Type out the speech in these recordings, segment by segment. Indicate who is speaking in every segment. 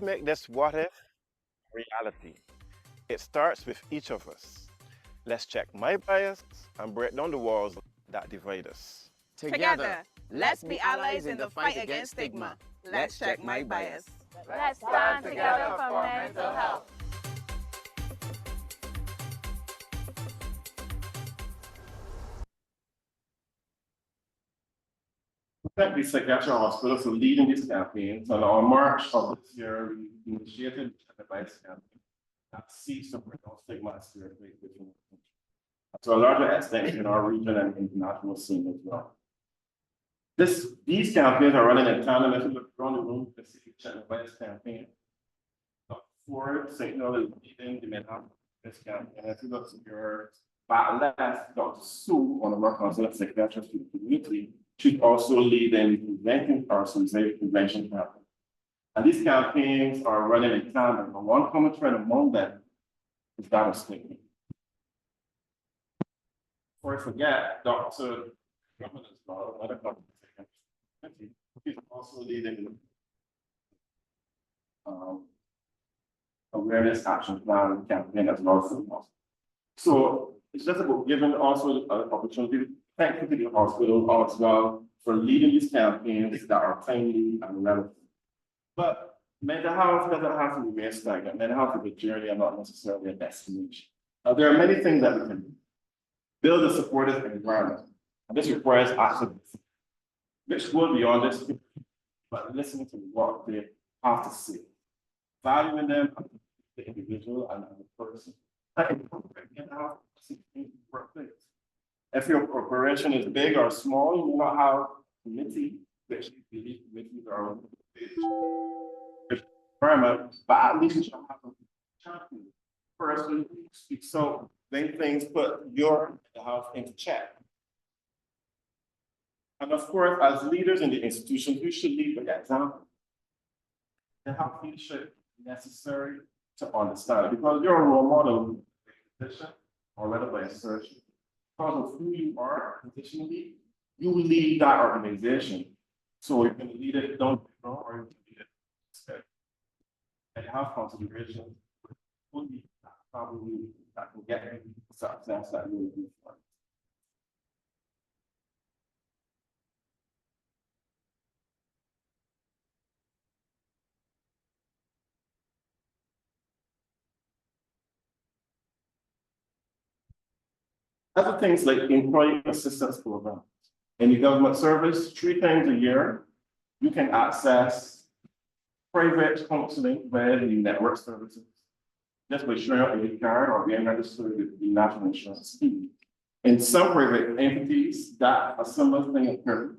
Speaker 1: make this what if reality. It starts with each of us. Let's check my bias and break down the walls that divide us.
Speaker 2: Together, let's be allies in the fight against stigma. Let's check my bias.
Speaker 3: Let's stand together for mental health.
Speaker 4: Thank the Psychiatric Hospital for leading this campaign. So on March of this year, we initiated the advice campaign that seeks to bring down stigma and stereotypes within the country. To a larger extent in our region and international scene as well. These campaigns are running in tandem. If you look around the room, you can see the Check the Bias campaign. For Signal is leading the mental health this campaign. If you look to your back left, Dr. Sue, one of our consultant psychiatrists for the community, she's also leading preventing our suicide prevention campaign. And these campaigns are running in tandem, and one common thread among them is that of stigma. Before I forget, Dr. Drummond as well, another consultant psychiatrist, he's also leading awareness action plan campaign as well. So it's just about giving also an opportunity to thank the hospital as well for leading these campaigns that are timely and relevant. But mental health doesn't have to remain stagnant. Mental health is a journey and not necessarily a destination. Now, there are many things that we can do. Build a supportive environment. And this requires activism, which goes beyond this, but listening to what they have to say. Valuing them as the individual and as a person. If your corporation is big or small, you may not have a committee, which believe committees are environment, but at least you should have a champion person who speaks. So then things put your health into check. And of course, as leaders in the institution, we should lead by example. The health leadership necessary to understand, because you're a role model position or whether by assertion. Because of who you are positionally, you will lead that organization. So you can lead it down or you can lead it instead. And have consideration only probably that can get you success that you will do for. Other things like employee assistance program. In the government service, 3 times a year, you can access private counseling via the network services. Just by showing up your card or being registered with the National Insurance Scheme. In some private entities, that a similar thing occurs.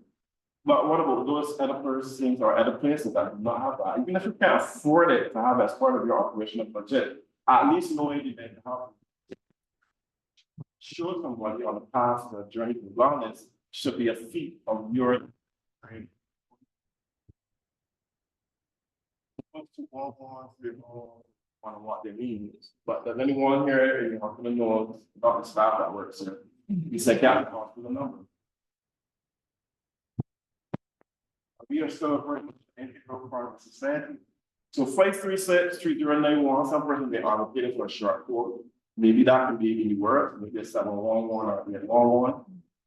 Speaker 4: But what about those other persons or other places that do not have that? Even if you can't afford it to have as part of your operational budget, at least knowing the mental health show somebody on the path to a journey to wellness should be a feat of your training. On what they mean, but there's anyone here you're not going to know about the staff that works here. You said that hospital number. We are still a very integral part of society. So 536-3091, some person they are located for a short code. Maybe that can be in the work, maybe a 711 or 811,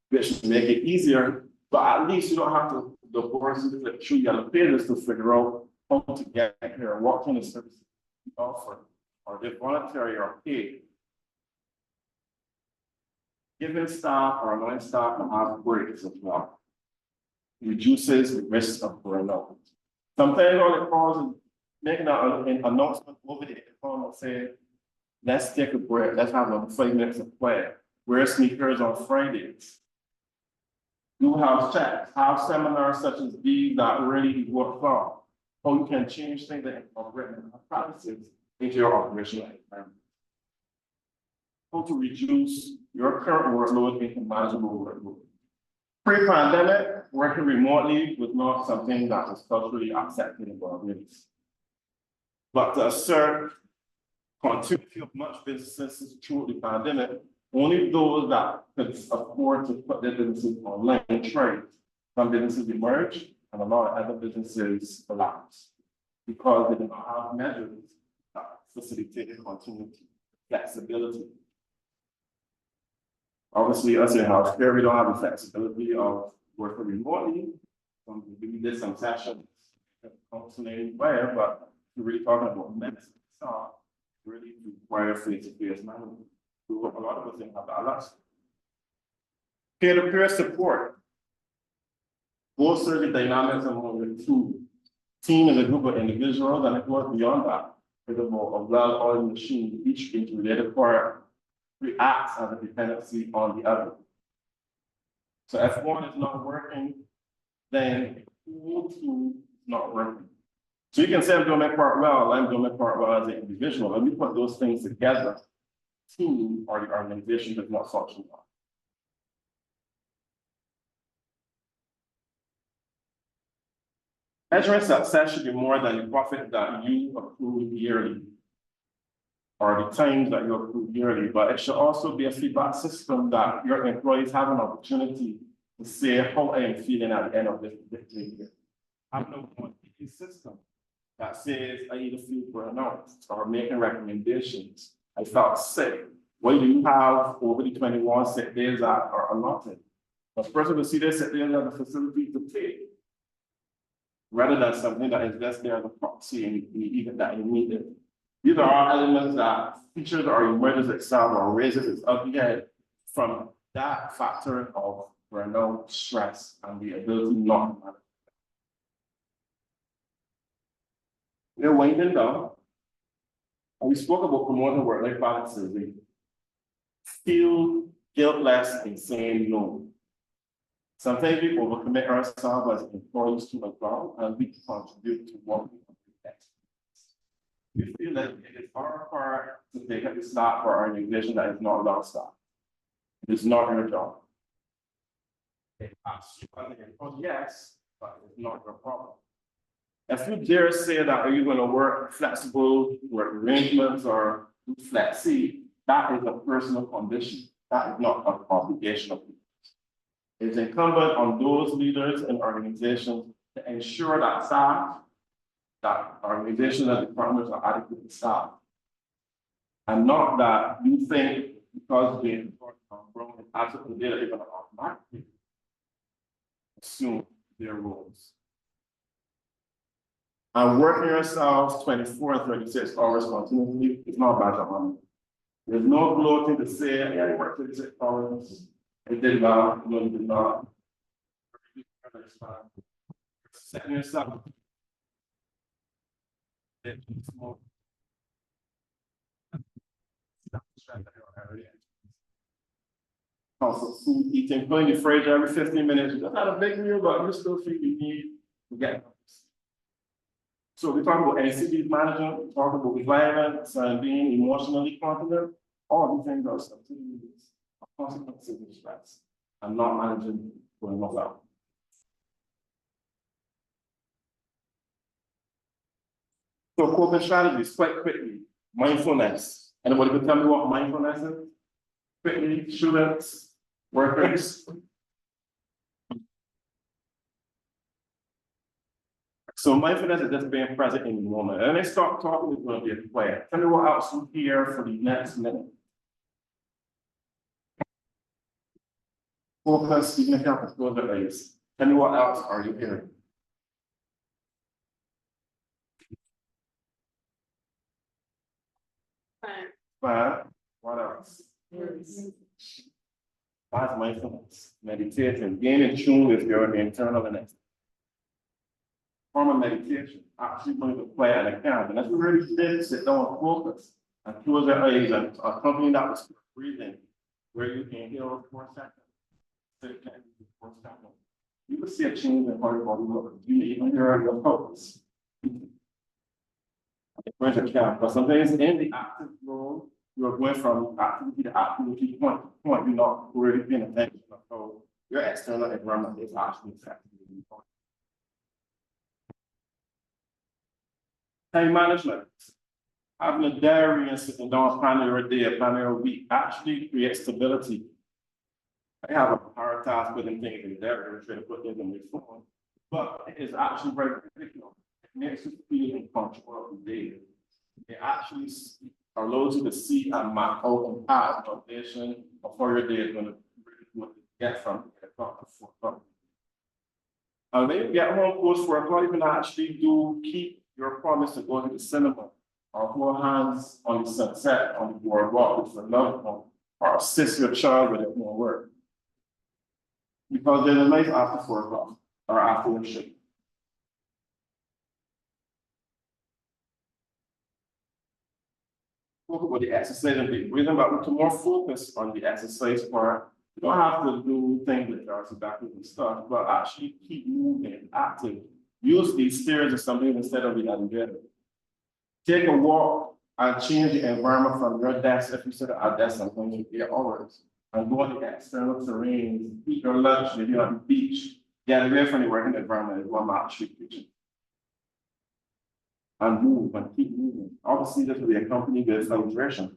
Speaker 4: which should make it easier, but at least you don't have to the person that through yellow pages to figure out how to get here, what kind of services you offer, or if voluntary or paid. Giving staff or allowing staff to have breaks as well reduces the risk of burnout. Sometimes all it calls is making an announcement over the phone and say, let's take a break. Let's have 5 minutes of play. Wear sneakers on Fridays. You have chats, have seminars such as these that really work well. How you can change things that incorporate practices into your operational environment. How to reduce your current workload into manageable workload. Pre-pandemic, working remotely was not something that was culturally accepted in our business. But to assert continuity of much businesses through the pandemic, only those that could afford to put their businesses online tried. Some businesses emerged and a lot of other businesses collapsed. because they do not have measures that facilitate continuity, flexibility. Obviously, us in healthcare, we don't have the flexibility of working remotely. We did some sessions, counseling, where, but we're really talking about medicine, so really require face-to-face management. A lot of us didn't have that luxury. Peer-to-peer support. Bolster the dynamics among the two. Team is a group of individuals, and it goes beyond that. With a well-oiled machine, each interrelated part reacts as a dependency on the other. So if one is not working, then the whole team is not working. So you can say I'm doing my part well, I'm doing my part well as an individual. When we put those things together, the team or the organization does not function well. Measuring success should be more than the profit that you accrue yearly, or the times that you accrue yearly, but it should also be a feedback system that your employees have an opportunity to say how I am feeling at the end of this year. I have no system that says I either feel burnout or making recommendations. I felt sick. What do you have over the 21 sick days that are allotted? The person will see their sick days at the facility to take, rather than something that is just there as a proxy and even that you need it. These are elements that features or emerges itself or raises its ugly head from that factor of burnout, stress, and the ability not to manage. We're winding down. And we spoke about promoting work-life balances. We feel guiltless in saying no. Sometimes we overcommit ourselves as employees to a goal, and we contribute to what we expect. We feel that it is our part to take up the slack for our organization that is not our staff. It is not your job. It asks you as an employee, yes, but it's not your problem. If you dare say that are you going to work flexible work arrangements or flexi, that is a personal condition. That is not an obligation of you. It is incumbent on those leaders and organizations to ensure that staff, that organizations and departments are adequately staffed. And not that you think because they are absolutely they're going to automatically assume their roles. And working yourselves 24 and 36 hours continuously is not a badge of honor. There's no gloating to say, yeah, I worked 36 hours. I did not, no, you did not. Setting yourself up. Also, food eating, putting the fridge every 15 minutes. That's not a big meal, but you still think you need to get. So we talk about NCD management, we talk about violence and being emotionally confident. All these things are something consequences of stress and not managing going well. So coping strategies, quite quickly. Mindfulness. Anybody can tell me what mindfulness is? Quickly, students, workers. So mindfulness is just being present in the moment. And then start talking, it's going to be quiet. Tell me what else you hear for the next minute. Focus, even if you have to close your eyes. Tell me what else are you hearing? What else? That's mindfulness. Meditating, being in tune with your internal and external. Form of meditation, actually going to play at a camp. And as we really did sit down and focus and close your eyes and accompany that with breathing, where you can inhale 4 seconds, 6 seconds, 4 seconds. You will see a change in how your body looks. You may even hear your pulse. Where's your camp? But sometimes in the active role, you're going from activity to activity, point to point, you're not really paying attention to how your external environment is actually affecting you. Time management. Having a diary and sitting down, planning your day, planning your week actually creates stability. I have a hard task putting things in there and trying to put things in my phone, but it is actually very critical. If makes you feel in control of the day. It actually allows you to see and map out the path of foundation of how your day is going to get from 8 o'clock to 4 o'clock. And when you get home post 4 o'clock, you can actually do keep your promise to go to the cinema or hold hands on the sunset on the boardwalk with your loved one or assist your child with their homework. Because there's a life after 4 o'clock or after worship. Talk about the exercise and the rhythm, but to more focus on the exercise part. You don't have to do things like Darcy backwards and stuff, but actually keep moving, active. Use these stairs or something instead of the elevator. Take a walk and change the environment from your desk, if you sit at a desk and going to 8 hours, and go on the external terrain, eat your lunch, maybe on the beach, get away from the working environment is what I'm actually preaching. And move and keep moving. Obviously, this will be accompanied with hydration.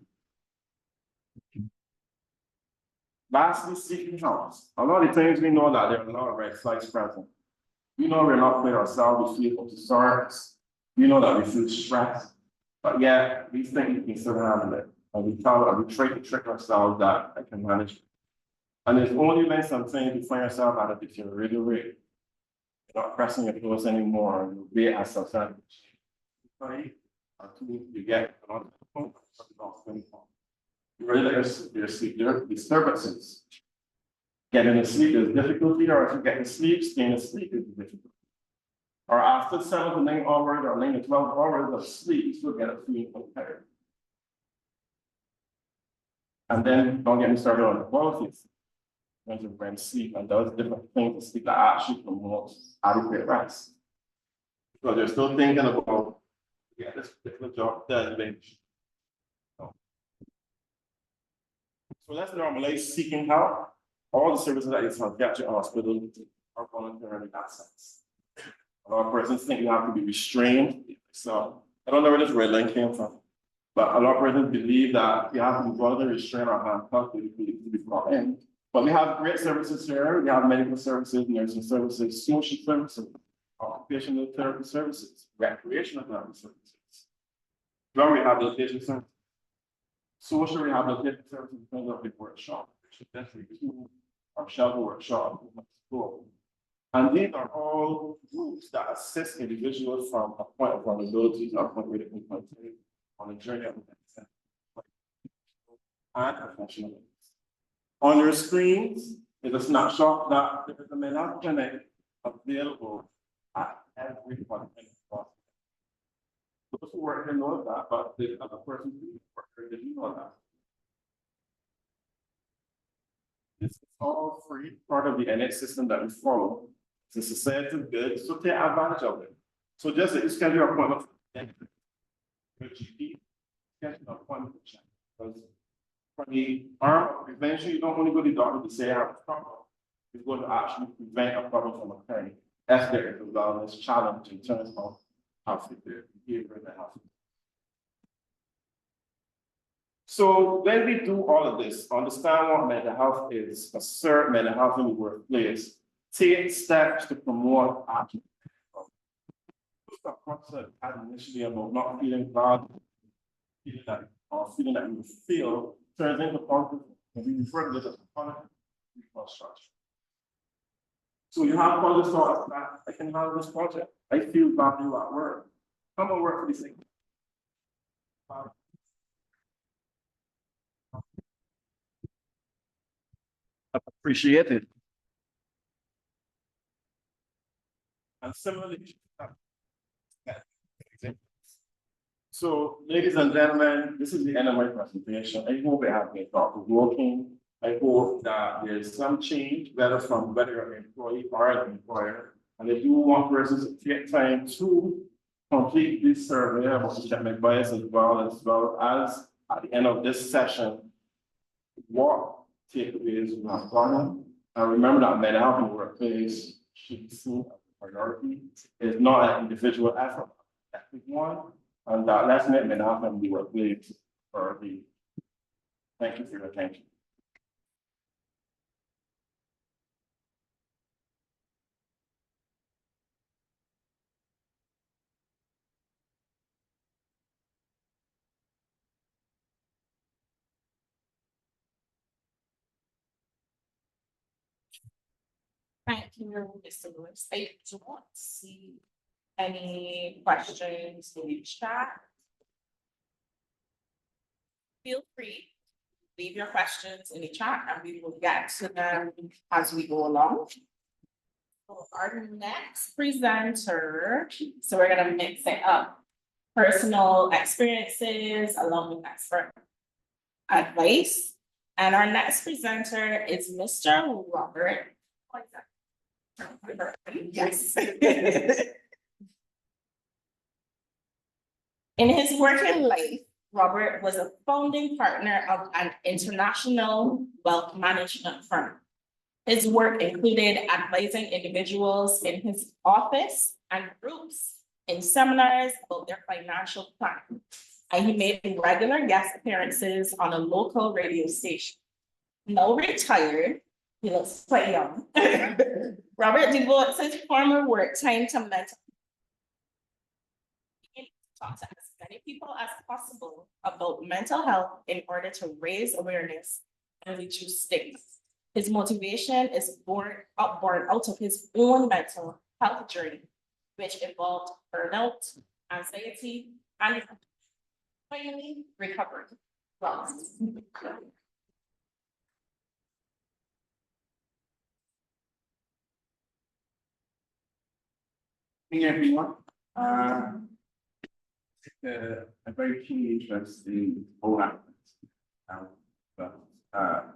Speaker 4: Lastly, seeking help. A lot of times we know that there are a lot of red flags present. We know we're not quite ourselves, we feel discouraged. We know that we feel stressed. But yeah, we think we can still handle it. And we try to trick ourselves that I can manage it. And it's only when sometimes you find yourself at a deteriorating rate. You're not pressing your clothes anymore, and you be as self-centered. You get you realize your sleep disturbances. Getting to sleep is difficulty, or if you get to sleep, staying asleep is difficult. Or after 7 to 9 hours or 9 to 12 hours of sleep, you still get a feeling tired. And then don't get me started on the qualities. When you REM sleep and those different things to sleep that actually promotes adequate rest. So they're still thinking about this particular job done eventually. So let's normalize seeking help. All the services that you have at your hospital are voluntary in that sense. A lot of persons think you have to be restrained. So I don't know where this red line came from, but a lot of persons believe that you have to be voluntarily restrained or handcuffed to be brought in. But we have great services here. We have medical services, nursing services, social services, occupational therapy services, recreational therapy services, drug rehabilitation services, social rehabilitation services in terms of the workshop, or shelter workshop, school. And these are all groups that assist individuals from a point of vulnerability to a point where they can continue on a journey of and professional. On your screens is a snapshot that there is a mental clinic available at every point in the process. Those who work here know that, but the other person who work here didn't know that. This is all free, part of the NH system that we follow. It's a society good, so take advantage of it. So just schedule your appointment for your GP, schedule an appointment for check. Because for the arm of prevention, you don't only go to the doctor to say I have a problem. You're going to actually prevent a problem from occurring. That's there is a wellness challenge in terms of healthy behavior and health. So when we do all of this, understand what mental health is, assert mental health in the workplace, take steps to promote action. The concept I had initially about not feeling bad, feeling that you feel, turns into positive, and we refer to this as positive reconstruction. So you have positive thoughts that I can handle this project. I feel value at work. Come and work for these things. Appreciated. And similarly, so ladies and gentlemen, this is the end of my presentation. I hope it has been thought-provoking. I hope that there's some change, whether you're an employee or an employer. And if you want persons to take time to complete this survey about systemic bias as well as at the end of this session, what takeaways you have gotten. And remember that mental health in the workplace should be seen as a priority. It's not an individual effort, it's one. And let's make mental health in the workplace a priority. Thank you for your attention.
Speaker 2: Thank you, Mr. Lewis. I don't see any questions in the chat. Feel free, leave your questions in the chat and we will get to them as we go along. So our next presenter, so we're gonna mix it up. Personal experiences along with expert advice. And our next presenter is Mr. Robert. Yes. In his working life, Robert was a founding partner of an international wealth management firm. His work included advising individuals in his office and groups in seminars about their financial plan. And he made regular guest appearances on a local radio station. Now retired, he looks quite young. Robert devotes his former work time to mental. Talk to as many people as possible about mental health in order to raise awareness and reduce stigma. His motivation is born out of his own mental health journey, which involved burnout, anxiety, and finally recovery. Well,
Speaker 5: Hey everyone. A very keen interest in all aspects.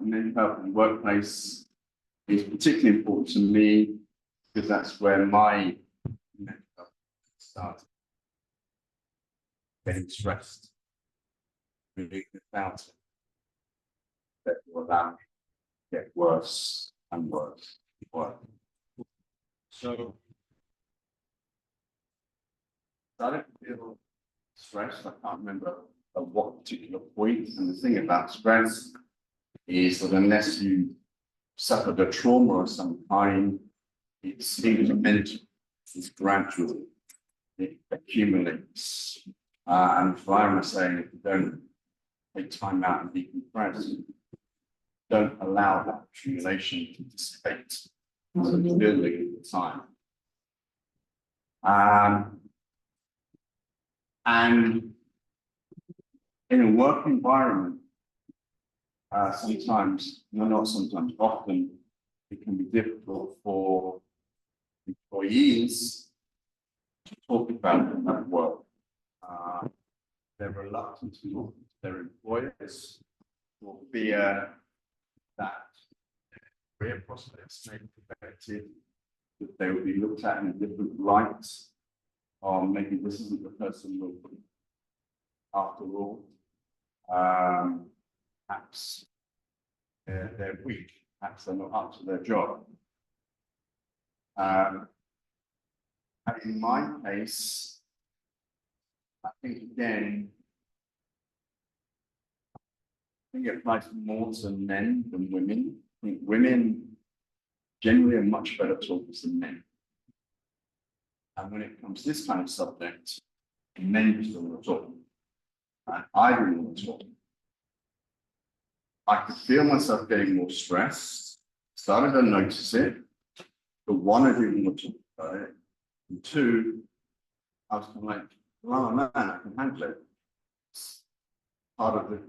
Speaker 5: Mental health in the workplace is particularly important to me because that's where my mental health started. Getting stressed, really without it, that will allow me to get worse and worse. So started to feel stressed. I can't remember at what particular point. And the thing about stress is that unless you suffered a trauma of some kind, it's incremental, it's gradual, it accumulates. And if I was saying, if you don't take time out and decompress, don't allow that accumulation to dissipate, so it's building at the time. And in a work environment, sometimes, no, not sometimes, often, it can be difficult for employees to talk about that work. They're reluctant to talk to their employers for fear that career prospects may be affected, that they will be looked at in a different light. Or maybe this isn't the person we'll put after all. Perhaps they're weak, perhaps they're not up to their job. And in my case, I think again, it applies more to men than women. I think women generally are much better talkers than men. And when it comes to this kind of subject, men just don't want to talk. And I didn't want to talk. I could feel myself getting more stressed, started to notice it, but one, I didn't want to talk about it. And two, I was kind of like, well, man, I can handle it. It's part of the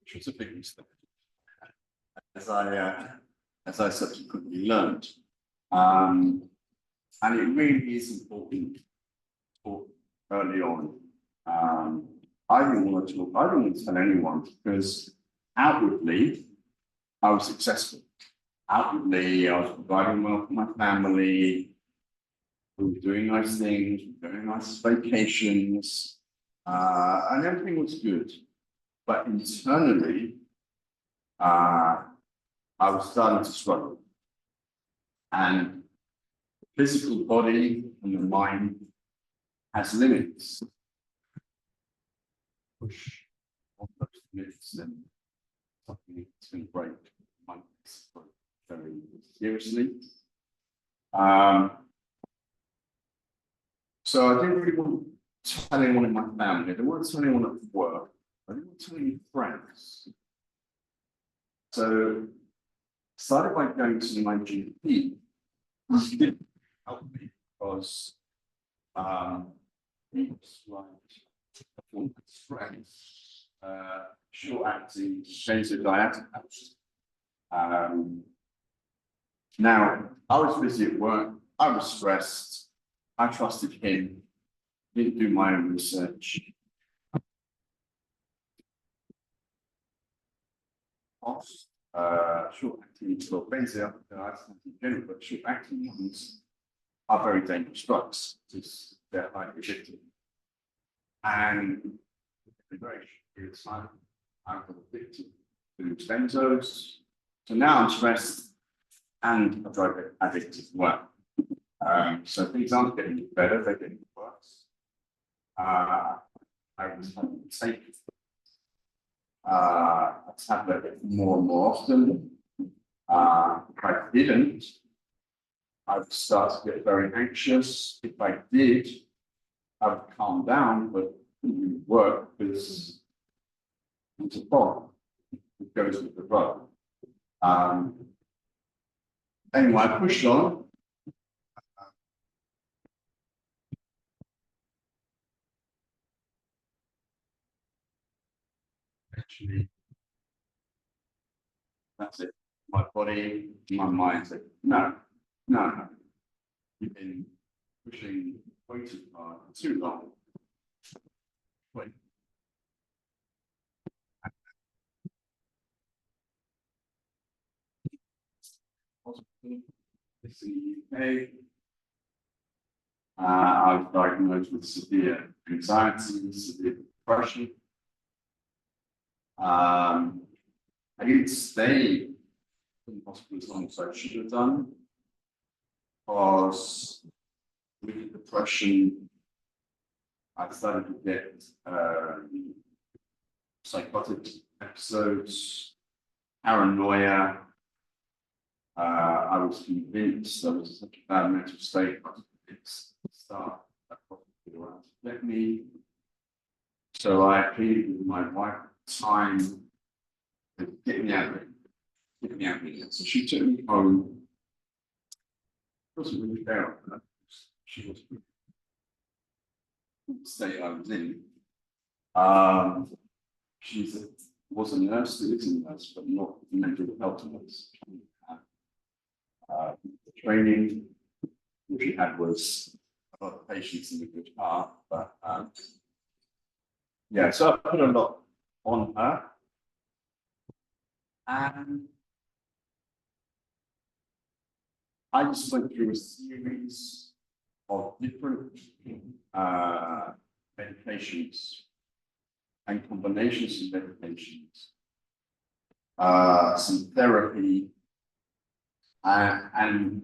Speaker 5: which was a big mistake. As I subsequently learned, and it really is important to talk early on. I didn't want to talk. I didn't want to tell anyone because outwardly I was successful. Outwardly, I was providing well for my family. We were doing nice things, doing nice vacations, and everything was good. But internally, I was starting to struggle. And the physical body and the mind has limits. Push on those limits, then something that's going to break my very seriously. So I didn't really want to tell anyone in my family. I didn't want to tell anyone at work. I didn't want to tell any friends. So started by going to my GP, which didn't help me because it was like strength, short-acting benzodiazepines. Now, I was busy at work, I was stressed, I trusted him, didn't do my own research. Short-acting, well, benzodiazepines in general, but short-acting ones are very dangerous drugs, because they're highly addictive. And in a very short period of time, I got addicted to benzos. So now I'm stressed and a drug addict as well. So things aren't getting better, they're getting worse. I was having to take a tablet more and more often. If I didn't, I would start to get very anxious. If I did, I would calm down, but it wouldn't work because it's a problem. It goes with the drug. Anyway, I pushed on. Actually, that's it. My body, my mind said, no, no. You've been pushing way too hard, too long. Wait. This in the UK. I was diagnosed with severe anxiety, severe depression. I didn't stay in hospital as long as I should have done, because with the depression, I started to get psychotic episodes, paranoia. I was convinced I was in such a bad mental state. It's start that hospital around to let me. So I pleaded with my wife at the time to get me out of it. Get me out of it. So she took me home. It wasn't really fair on her. She was the state I was in. She was a nurse, is a nurse, but not a mental health nurse. The training which she had was a lot of patience in a good heart, but yeah, so I put a lot on her. And I just went through a series of different medications and combinations of medications, some therapy, and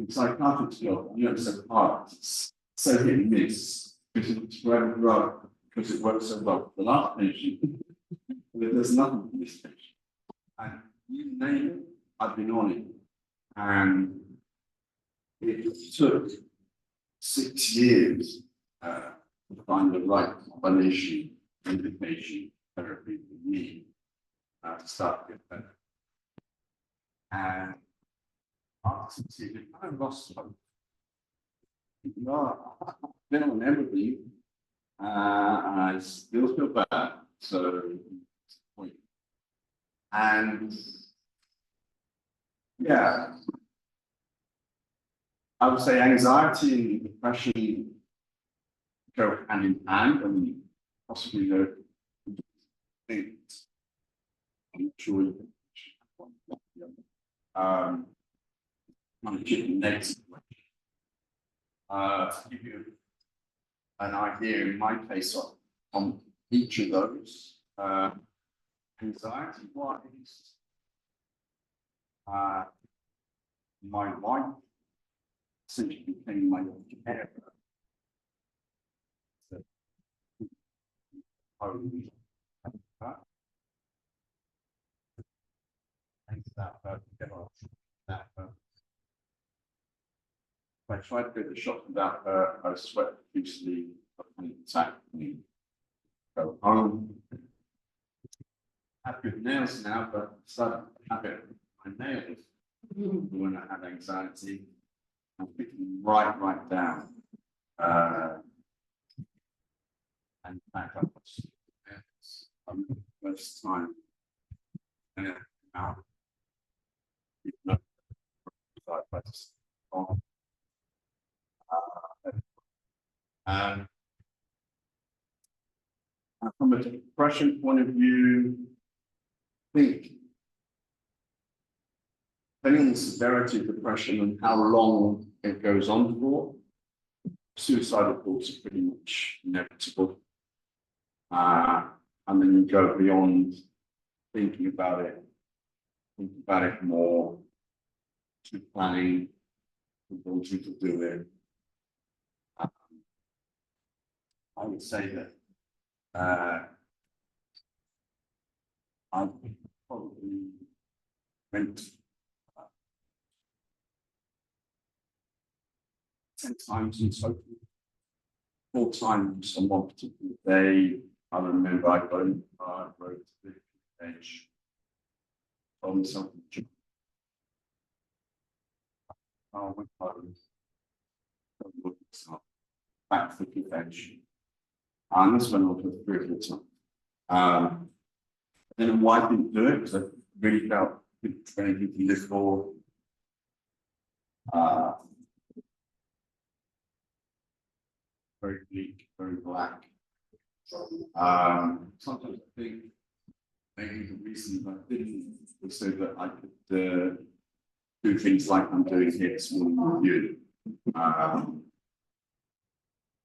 Speaker 5: psychiatrists go, you know, it's so hard, it's so hit and miss, because it's forever drug, because it works so well. The last patient, there's nothing for this patient. And you name it, I've been on it. And it took 6 years to find the right combination, medication, therapy for me to start to get better. And after 6 years, I lost hope. No, I've been on everything, and I still feel bad. So, and yeah, I would say anxiety and depression go hand in hand, and possibly they're things. I'm not sure you managing the negative way. To give you an idea, in my case, on each of those, anxiety wise, my wife essentially became my carer. So, thanks to that, if I tried to go to the shop without her, I sweat profusely, and attack me. Go home. have good nails now, but started to have it on my nails when I had anxiety. I'm picking right down. And in fact, I was first time. And now, you know, I just on. And from a depression point of view, I think depending on the severity of depression and how long it goes on for, suicidal thoughts are pretty much inevitable. And then you go beyond thinking about it more to planning, to wanting to do it. I would say that I probably went 10 times in total. 4 times on one particular day. I remember I wrote the page, told myself, oh, my God, back to the page. And this went on for 3 or 4 times. Then why I didn't do it, because I really felt anything to live for. Very bleak, very black. Sometimes I think maybe the reason I didn't was so that I could do things like I'm doing here this morning with you.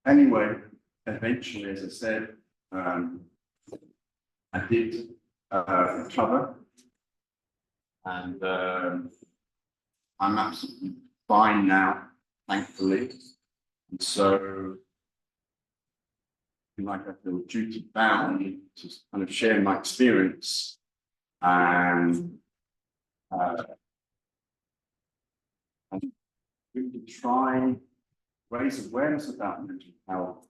Speaker 5: Anyway, eventually, as I said, I did recover, and I'm absolutely fine now, thankfully. And so, like I feel duty bound to kind of share my experience and really try raise awareness about mental health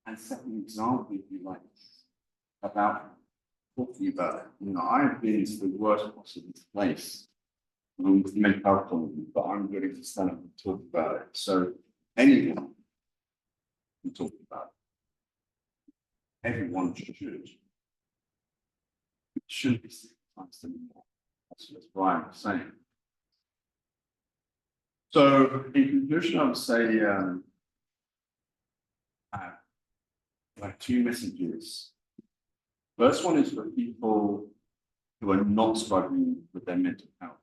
Speaker 5: and set an example, if you like, about talking about it. You know, I've been to the worst possible place with mental health problems, but I'm willing to stand up and talk about it. So anyone can talk about it. Everyone should. It shouldn't be stigmatized anymore. That's what Brian was saying. So, in conclusion, I would say like 2 messages. First one is for people who are not struggling with their mental health.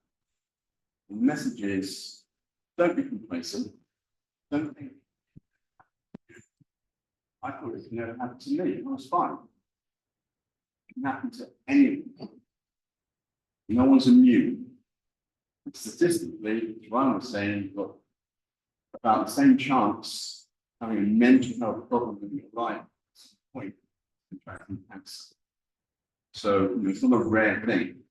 Speaker 5: The message is, don't be complacent. Don't think, I thought it could never happen to me. I was fine. It can happen to anyone. No one's immune. And statistically, as Ryan was saying, you've got about the same chance having a mental health problem in your life at some point contracting cancer. So it's not a rare thing.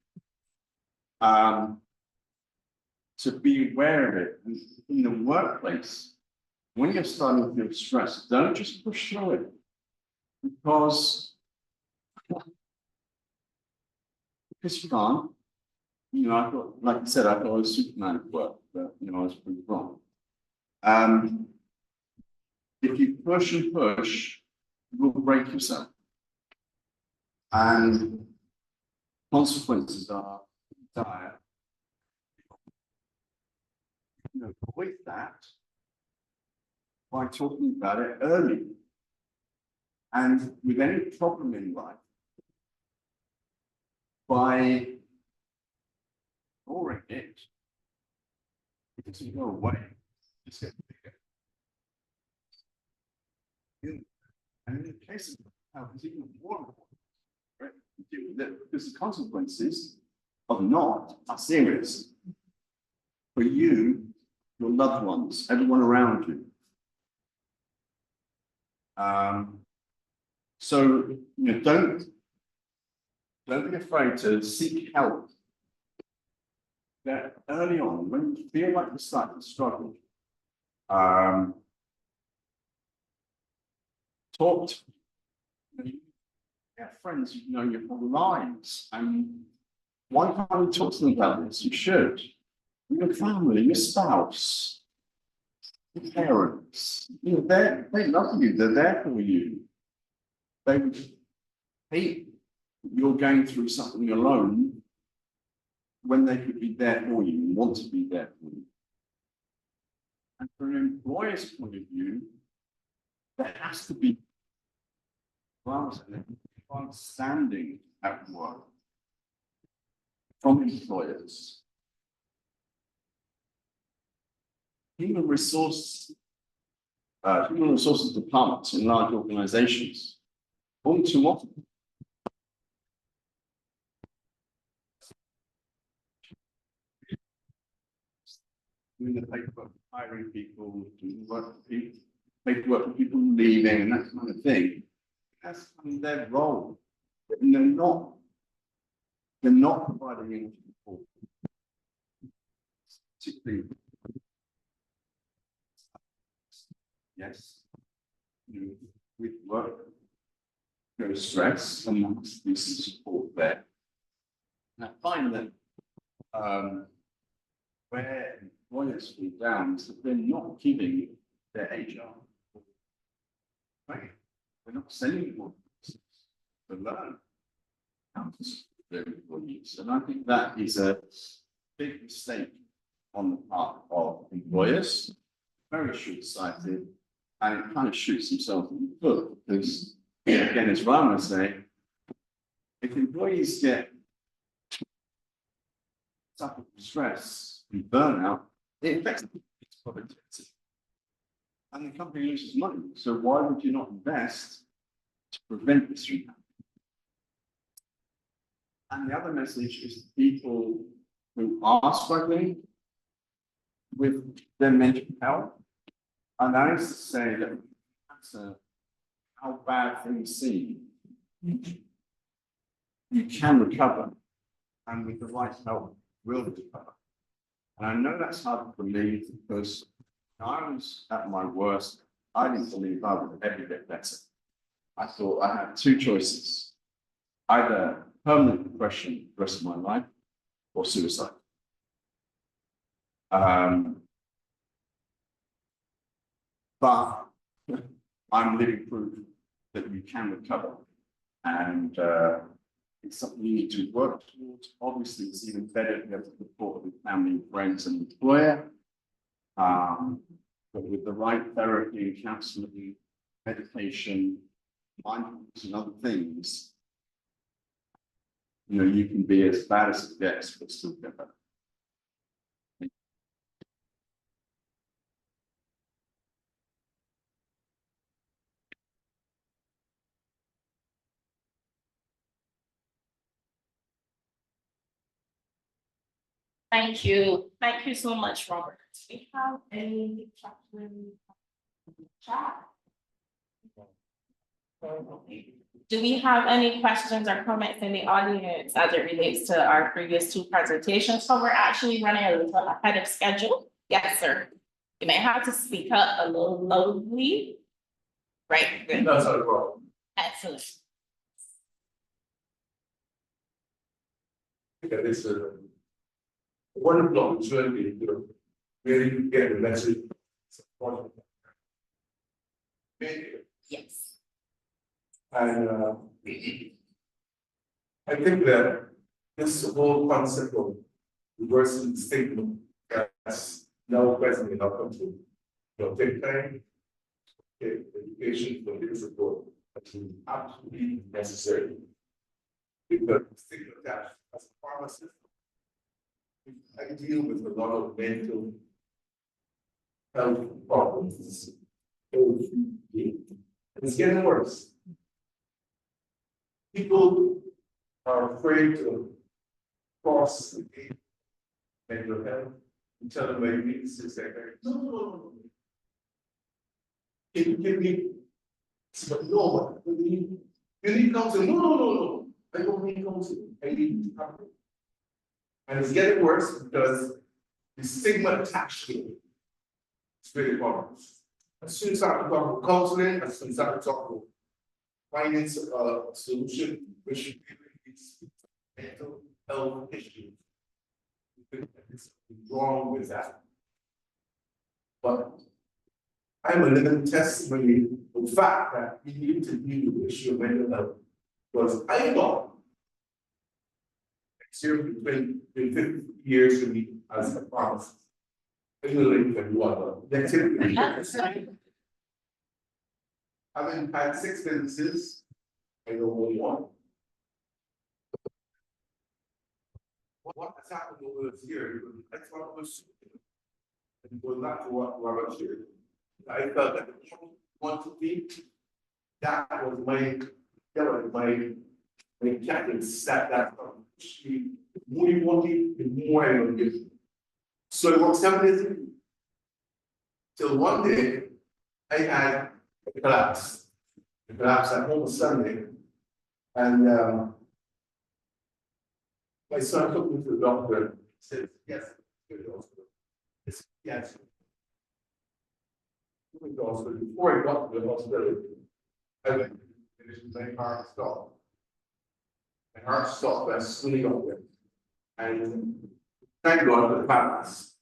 Speaker 5: So be aware of it. And in the workplace, when you're starting to feel stressed, don't just push through it. Because you can't. You know, I thought, like I said, I thought I was Superman at work, but you know, I was pretty wrong. If you push and push, you will break yourself. And consequences are dire. You know, avoid that by talking about it early. And with any problem in life, by ignoring it, it doesn't go away, it's getting bigger. And in the case of health, it's even more important, right? Because the consequences of not are serious for you, your loved ones, everyone around you. So you know, don't be afraid to seek help. That early on, when you feel like you're starting to struggle, talk to have friends you've known your whole lives, and why can't you talk to them about this? You should. Your family, your spouse, your parents, they love you, they're there for you. They would hate you're going through something alone when they could be there for you and want to be there for you. And from an employer's point of view, there has to be understanding at work from employers. Human resources departments in large organizations, all too often. Doing the paperwork, hiring people, doing work for people, paperwork for people leaving and that kind of thing. That's kind of their role. And they're not providing any support. Particularly, yes, with work, there's stress and this support there. And I find that where employers fall down is that they're not giving their HR. Right? They're not sending more to learn how to support their employees. And I think that is a big mistake on the part of employers, very short-sighted, and it kind of shoots themselves in the foot because, again, as Ryan was saying, if employees get suffer from stress and burnout, it affects its productivity. And the company loses money. So why would you not invest to prevent this from happening? And the other message is people who are struggling with their mental health. And I used to say that no matter how bad things seem, you can recover. And with the right help, will recover. And I know that's hard to believe because when I was at my worst, I didn't believe I would ever get better. I thought I had two choices, either permanent depression the rest of my life or suicide. But I'm living proof that you can recover. And it's something you need to work towards. Obviously, it's even better if you have the support of your family, friends, and employer. But with the right therapy, counseling, meditation, mindfulness, and other things, you can be as bad as it gets, but still get better.
Speaker 2: Thank you. Thank you so much, Robert. Do we have any chat? Do we have any questions or comments in the audience as it relates to our previous two presentations? So we're actually running a little ahead of schedule. Yes, sir. You may have to speak up a little loudly. Right. Good.
Speaker 6: That's not a problem.
Speaker 2: Excellent.
Speaker 6: Okay, this is a wonderful opportunity to really get the message.
Speaker 2: Yes.
Speaker 6: And I think that this whole concept of reversing stigma that's now present in our country, take time, take education for this support, that's absolutely necessary. Because stigma that as a pharmacist, I deal with a lot of mental health problems. It's getting worse. People are afraid to cross the gate, mental health, and tell them they need to no. It can be, but no, you need counseling. No. I don't need counseling. I need counseling. And it's getting worse because the stigma attached to it. It's really important. As soon as I start to talk about counseling, as soon as I start to talk about finding a solution which is mental health issue. There's something wrong with that. But I'm a living testimony of the fact that we need to deal with the issue of mental health. Because I thought, seriously, 50 years to me as a pharmacist. I will link them one. That's it. Having had 6 businesses, I know only one. What has happened over this year? I thought it was, and going back to what Robert shared, I felt that the more want to be, that was my captain set that from. The more you want it, the more I will give. So I worked 7 days a week. Till one day, I had a collapse. A collapse at home on Sunday. And my son took me to the doctor, said, yes, go to the hospital. I said, yes. Took me to the hospital. Before I got to the hospital, I went to my heart stopped. My heart stopped, I was swimming up there. And thank God for the balance.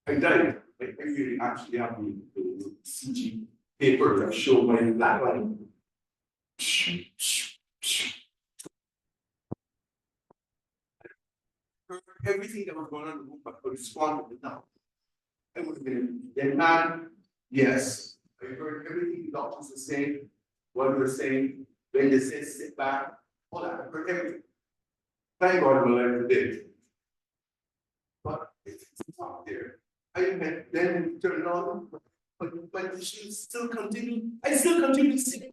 Speaker 6: I died. I really actually have the CG paper that showed my black line. Everything that was going on in the room, but I responded now. I would have been dead man, yes. I heard everything the doctors were saying, what they were saying, when they said sit back, all that, I heard everything. Thank God I'm alive today. But it's not there. I had then turned on, but she still continued. I still continued to see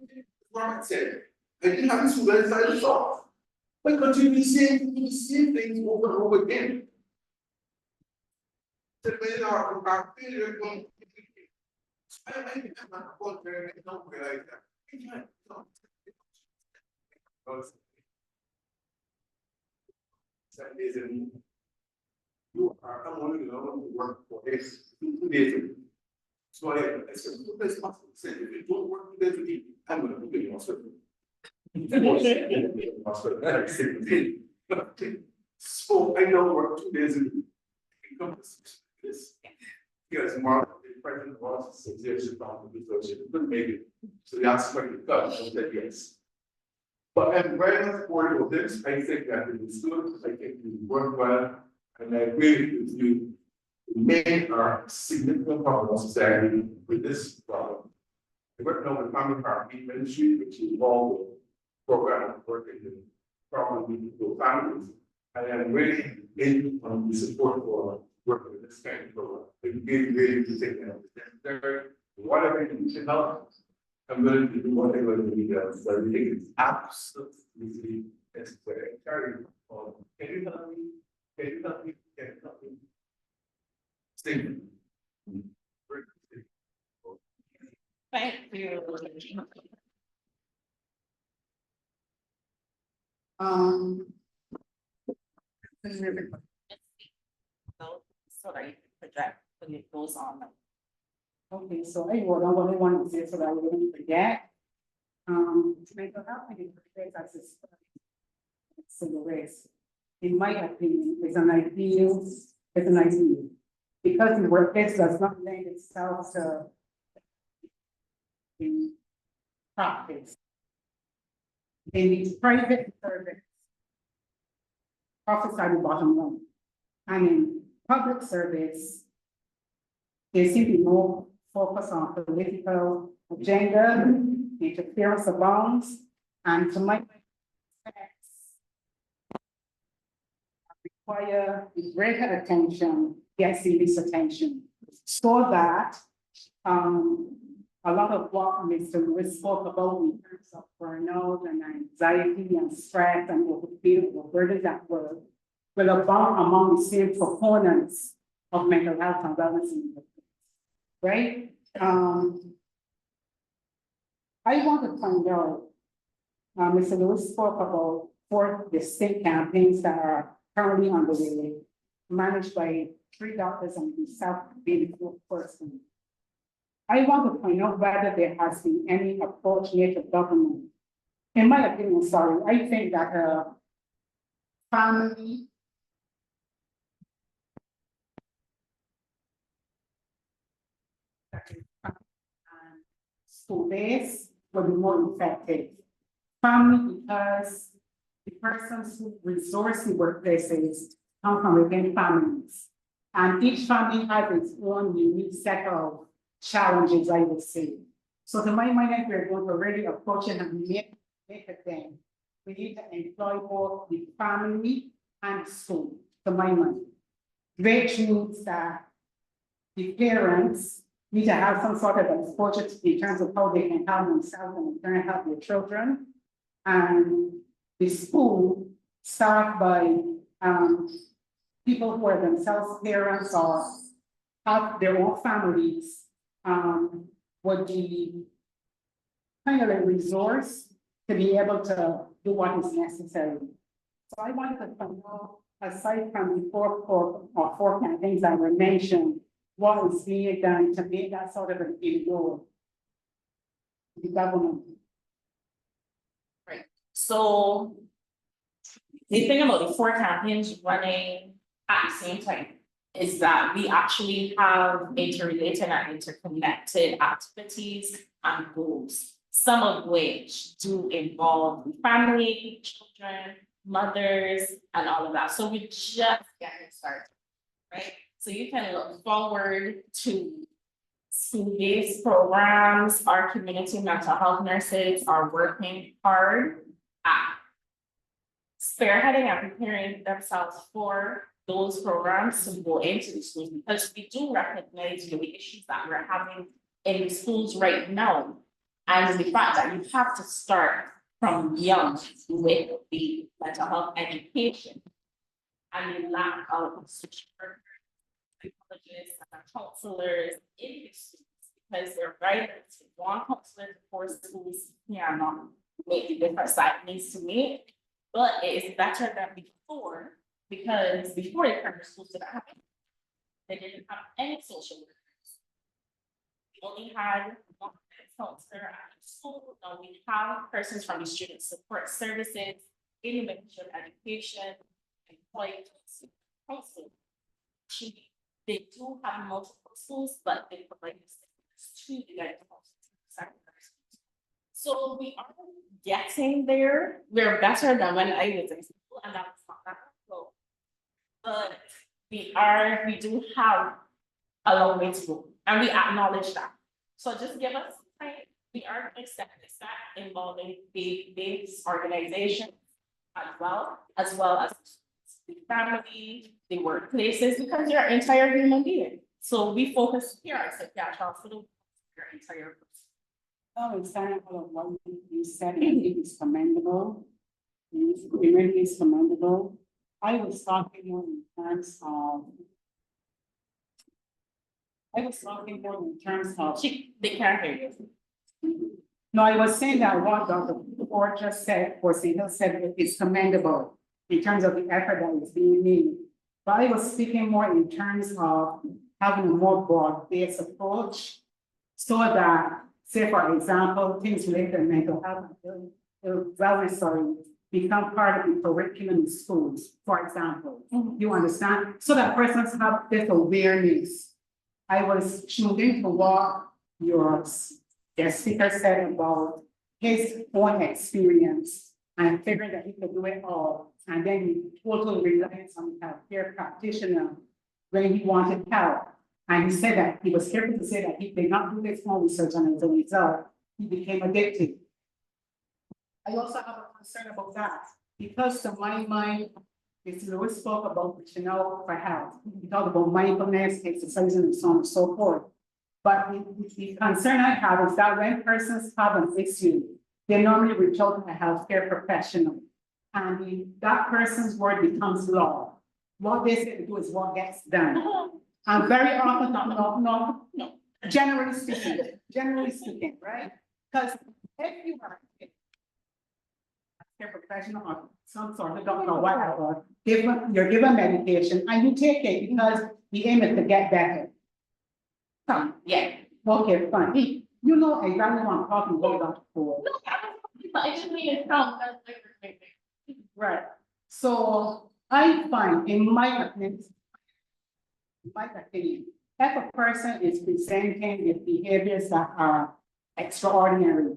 Speaker 6: what I said. I didn't have this suicidal thought. But continued saying the same things over and over again. So when our failure comes, I'm not going to don't realize that. You are someone who work for this 2 days a week. So I said, this possible. Said, if you don't work 2 days a week, I'm going to do it also. So I don't work 2 days a week. This because Mark, the president was says yes, she found the research, but maybe. So they asked for the cut, and said yes. But I'm very much supportive of this. I think that it is good. I think it worked well. And I agree with you. We made our significant problem in society with this problem. I work now with Family Heartbeat Ministry, which is involved with program working in problem with families. And I'm really in on the support for working with this kind of program. It really to take that. Whatever you can help, I'm willing to do whatever you need. So I think it's absolutely necessary. Carry on. Can you help me? Can you help me? Can you help me? Statement.
Speaker 2: Thank you. Sorry, project when it goes on.
Speaker 7: Okay, so I wrote down what I wanted to say so that I wouldn't forget. Mental health and as a civil rights, in my opinion, is an ideal, because the workplace does not lend itself to in practice. In the private service, profits are the bottom line, and in public service, there seems to be more focus on political agenda, interference of bounds, and to my require greater attention, get serious attention, so that a lot of what Mr. Lewis spoke about in terms of burnout and anxiety and stress and overburden that will abound among the same proponents of mental health and wellness in the workplace, right? I want to find out, Mr. Lewis spoke about 4 distinct campaigns that are currently underway, managed by 3 doctors and himself being the 4th person. I want to find out whether there has been any approach made to government in my opinion, sorry, I think that family and school base will be more effective. Family, because the persons who resource the workplaces come from within families. And each family has its own unique set of challenges, I would say. So to my mind, if we're going to really approach it and make a thing, we need to employ both the family and school, to my mind. Which means that the parents need to have some sort of exposure in terms of how they can help themselves and in turn help their children. And the school staffed by people who are themselves parents or have their own families would be kind of a resource to be able to do what is necessary. So I wanted to know, aside from the four campaigns that were mentioned, what is being done to make that sort of an inroad to the government.
Speaker 2: So the thing about the 4 campaigns running at the same time is that we actually have interrelated and interconnected activities and goals, some of which do involve family, children, mothers, and all of that. So we're just getting started, right? So you can look forward to school-based programs. Our community mental health nurses are working hard at spearheading and preparing themselves for those programs to go into the schools, because we do recognize the issues that we're having in the schools right now. And the fact that you have to start from young with the mental health education and the lack of social workers, psychologists, and counselors in the schools, because they're right, one counselor for schools cannot make the difference that it needs to make. But it is better than before, because before the primary schools didn't have it. They didn't have any social workers. We only had one counselor at the school. Now we have persons from the student support services, individual education, employee counseling. They do have multiple schools, but they provide this to the guidance counselors. So we are getting there. We're better than when I was in school, and that's not that low. But we do have a long way to go, and we acknowledge that. So just give us time. We are accepting that involving the base organization as well as the family, the workplaces, because you're an entire human being. So we focus here at Psychiatric Hospital, your entire person.
Speaker 7: Oh, example of what you said, I think is commendable. It really is commendable. I was talking more in terms of.
Speaker 2: They can't hear you.
Speaker 7: No, I was saying that what Dr. Ford just said, or Hill said, is commendable in terms of the effort that is being made. But I was speaking more in terms of having a more broad-based approach, so that, say, for example, things related to mental health and wellness become part of the curriculum in schools, for example. You understand? So that persons have this awareness. I was tuned in to what your speaker said about his own experience and figured that he could do it all. And then he totally relied on a healthcare practitioner when he wanted help. And he said that he was careful to say that he did not do his own research, and as a result, he became addicted. I also have a concern about that, because to my mind, Mr. Lewis spoke about Chanel for health. He talked about mindfulness, exercising, and so on and so forth. But the concern I have is that when persons have an issue, they normally reach out to a healthcare professional, and that person's word becomes law. What they say to do is what gets done. And very often, no, generally speaking, right? Because if you are a healthcare professional or some sort of doctor or whatever, you're given medication and you take it because the aim is to get better. Yeah. Okay, fine. You know exactly what I'm talking about, Dr. Ford.
Speaker 2: I just need to count, that's everything.
Speaker 7: Right, so I find, in my opinion, if a person is presenting with behaviors that are extraordinary,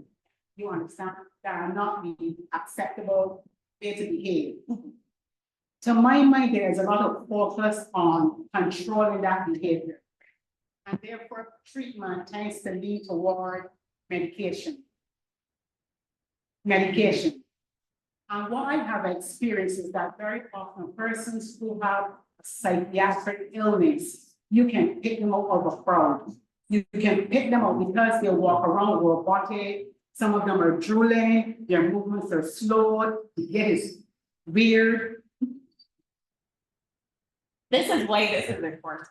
Speaker 7: you understand, that are not the acceptable way to behave. To my mind, there is a lot of focus on controlling that behavior. And therefore, treatment tends to lean toward medication. And what I have experienced is that very often persons who have a psychiatric illness, you can pick them out of a crowd. You can pick them out because they walk around robotic. Some of them are drooling, their movements are slowed, it is weird.
Speaker 2: This is why this is important,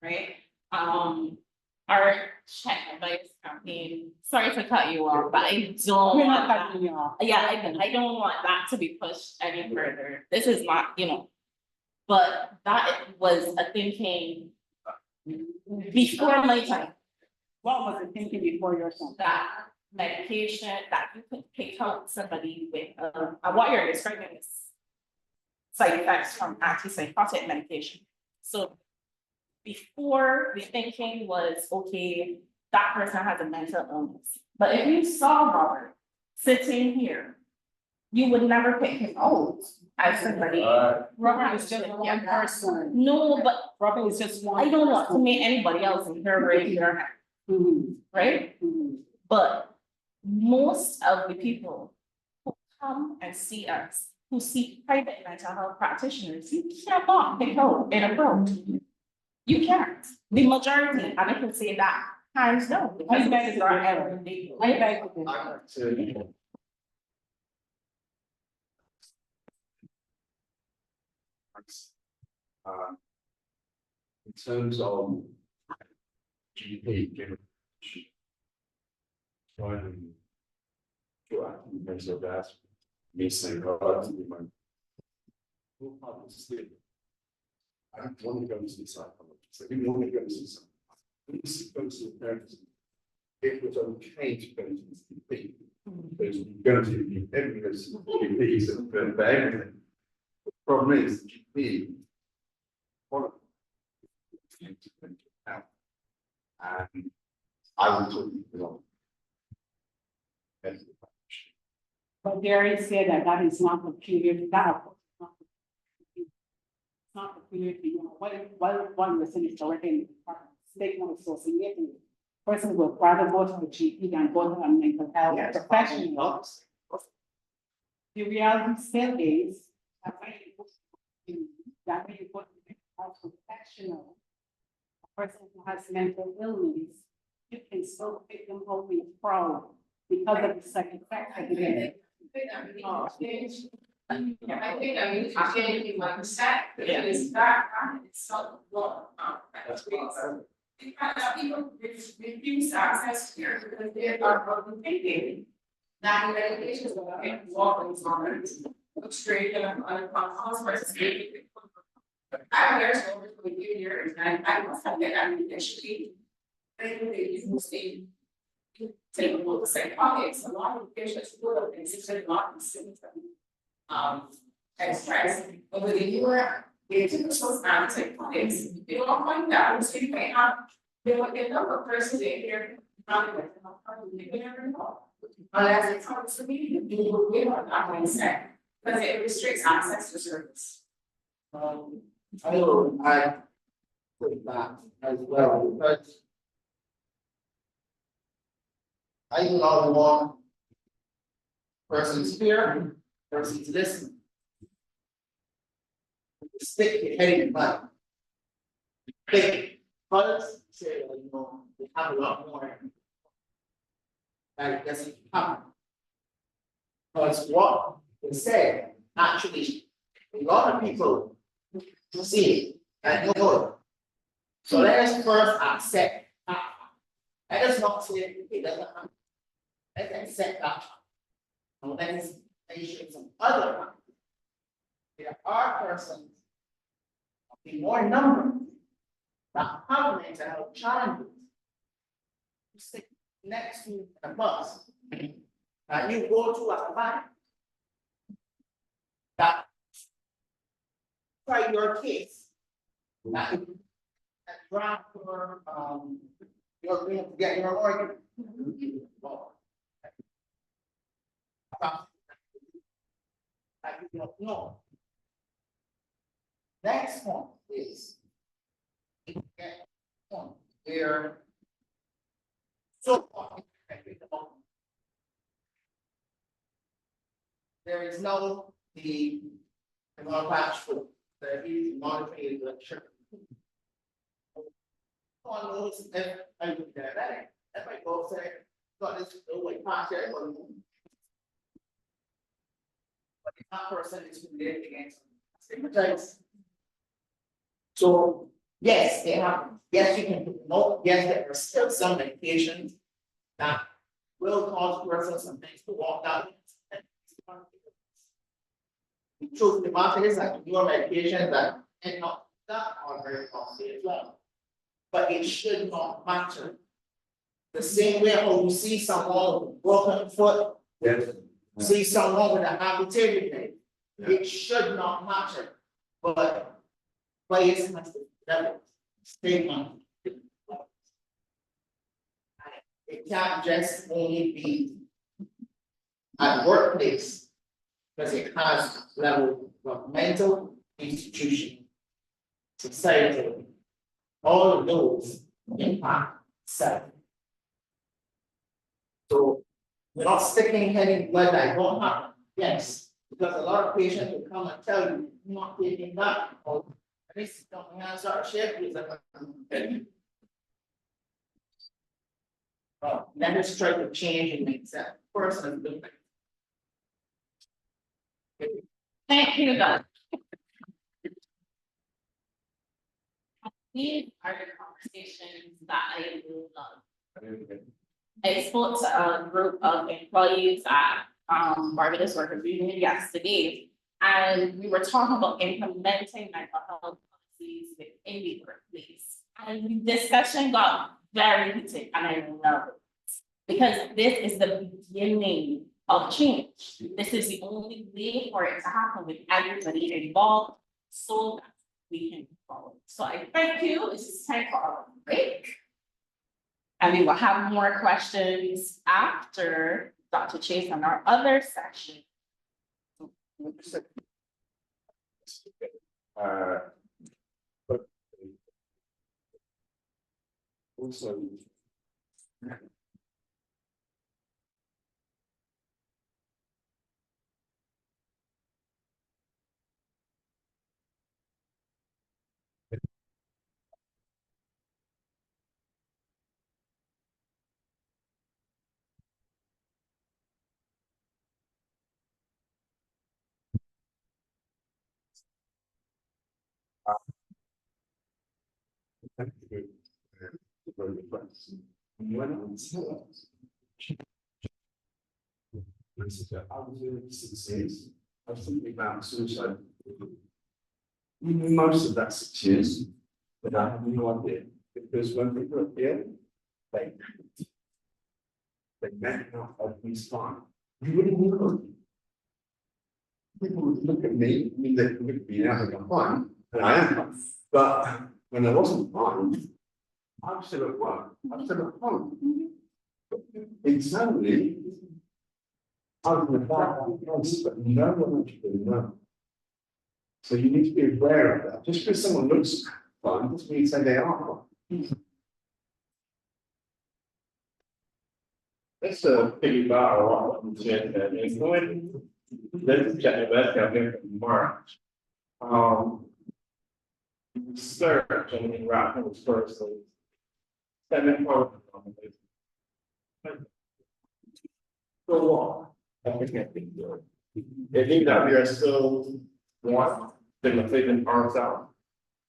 Speaker 2: right? Our check advice campaign, sorry to cut you off, but I don't
Speaker 7: We're
Speaker 2: want
Speaker 7: not
Speaker 2: that.
Speaker 7: cutting you off.
Speaker 2: Yeah, I don't want that to be pushed any further. This is not, but that was a thinking before my time,
Speaker 7: What was the thinking before your son?
Speaker 2: that medication, that you could pick out somebody with, what you're describing is side effects from antipsychotic medication. So before, the thinking was, okay, that person has a mental illness. But if you saw Robert sitting here, you would never pick him out as somebody.
Speaker 7: Robert is just one person.
Speaker 2: No, but
Speaker 7: Robert is just one.
Speaker 2: I don't want to make anybody else in her regular hand,
Speaker 7: Mhm,
Speaker 2: right?
Speaker 7: mhm.
Speaker 2: But most of the people who come and see us, who see private mental health practitioners, you cannot pick out in a crowd. You can't. The majority, and I can say that hands down, because this is our everyday.
Speaker 7: I beg to differ.
Speaker 5: I'd like to. In terms of GP, given. Trying to act in terms of that, me saying, oh, that's my. Who happens to I don't want to go to the psychologist, I didn't want to go to some. This is going to the parents. It was okay to go to the GP. Because you go to the evidence, GPs are good for everything. The problem is GP. One of them to mental health. And I will talk to you.
Speaker 7: But Gary said that that is not peculiar to that. It's not peculiar to, while one person is already in the statement associated. Person would rather go to a GP than go to a mental health professional. The reality still is that when you go to a mental health professional, a person who has mental illness, you can still pick them up with fraud because of the second factor.
Speaker 8: I think I'm changing my percent, because that it's not what, because people refuse access here because they are thinking that medication is going to walk on it, look straight and on hospice. I'm there for over 20 years and I must have been actually. They use the typical the same pockets, a lot of patients will exhibit a lot of symptoms. Express over the year, they typical antipsychotics, they don't find that, so you may have, they will get up a person in here, not with them, they never know. Unless it comes to me, they will give up that mindset, because it restricts access to service.
Speaker 5: I put that as well, but I do not want persons here, persons listen. Stick your head in the mud. Think, others say, well, we have a lot more. And it doesn't happen. Because what they say, actually, a lot of people see and know it. So let us first accept that. Let us not say it doesn't happen. Let's accept that. And let us mention some other ones. There are persons in more number that have mental health challenges. You sit next to a bus,
Speaker 9: And you go to a bank that try your case. That draft for, you're going to get your lawyer. That you don't know. Next one is. Where. So far. There is no the patch for there is monitoring election. On those, if I look at that, if I go say, got this way patch there, but that person is related against stigmatized. So, yes, they have, yes, you can no, yes, there are still some medications that will cause persons some things to walk out. The truth of the matter is that your medication that and not that are very costly as well. But it should not matter. The same way how you see someone with a broken foot,
Speaker 6: Yes.
Speaker 9: see someone with an amputated leg, it should not matter. But players must stay on. It can't just only be at workplace. Because it has level of mental institution, society, all of those impact self. So we're not sticking head in blood that don't happen, yes, because a lot of patients will come and tell you, you're not taking that, or at least don't hands are shared with them. Let us try to change and make that person different.
Speaker 2: Thank you, Doug. These are the conversations that I really love. I spoke to a group of employees at Barbados Workers Union yesterday, and we were talking about implementing mental health policies within the workplace. And the discussion got very heated, and I love it. Because this is the beginning of change. This is the only way for it to happen with everybody involved, so that we can follow. So I thank you. It's time for our break. And we will have more questions after Dr. Chase on our other section.
Speaker 6: Also. I was in the I was thinking about suicide. Most of that 6 years, but I have no idea, because when people are here, they met up at this time. You wouldn't know. People would look at me, I mean, they look at me now, I'm fine, and I am, but when I wasn't fine, I'm still at work, I'm still at home. Internally, I was in the house, but no one actually knows. So you need to be aware of that. Just because someone looks fine, doesn't mean to say they are fine.
Speaker 4: Let's piggyback on what you said, and it's going, let's check the best out there from March. Search and interaction with persons. 7 parts on this. Go on. I can't think good. It means that we are still one thing of taking parts out.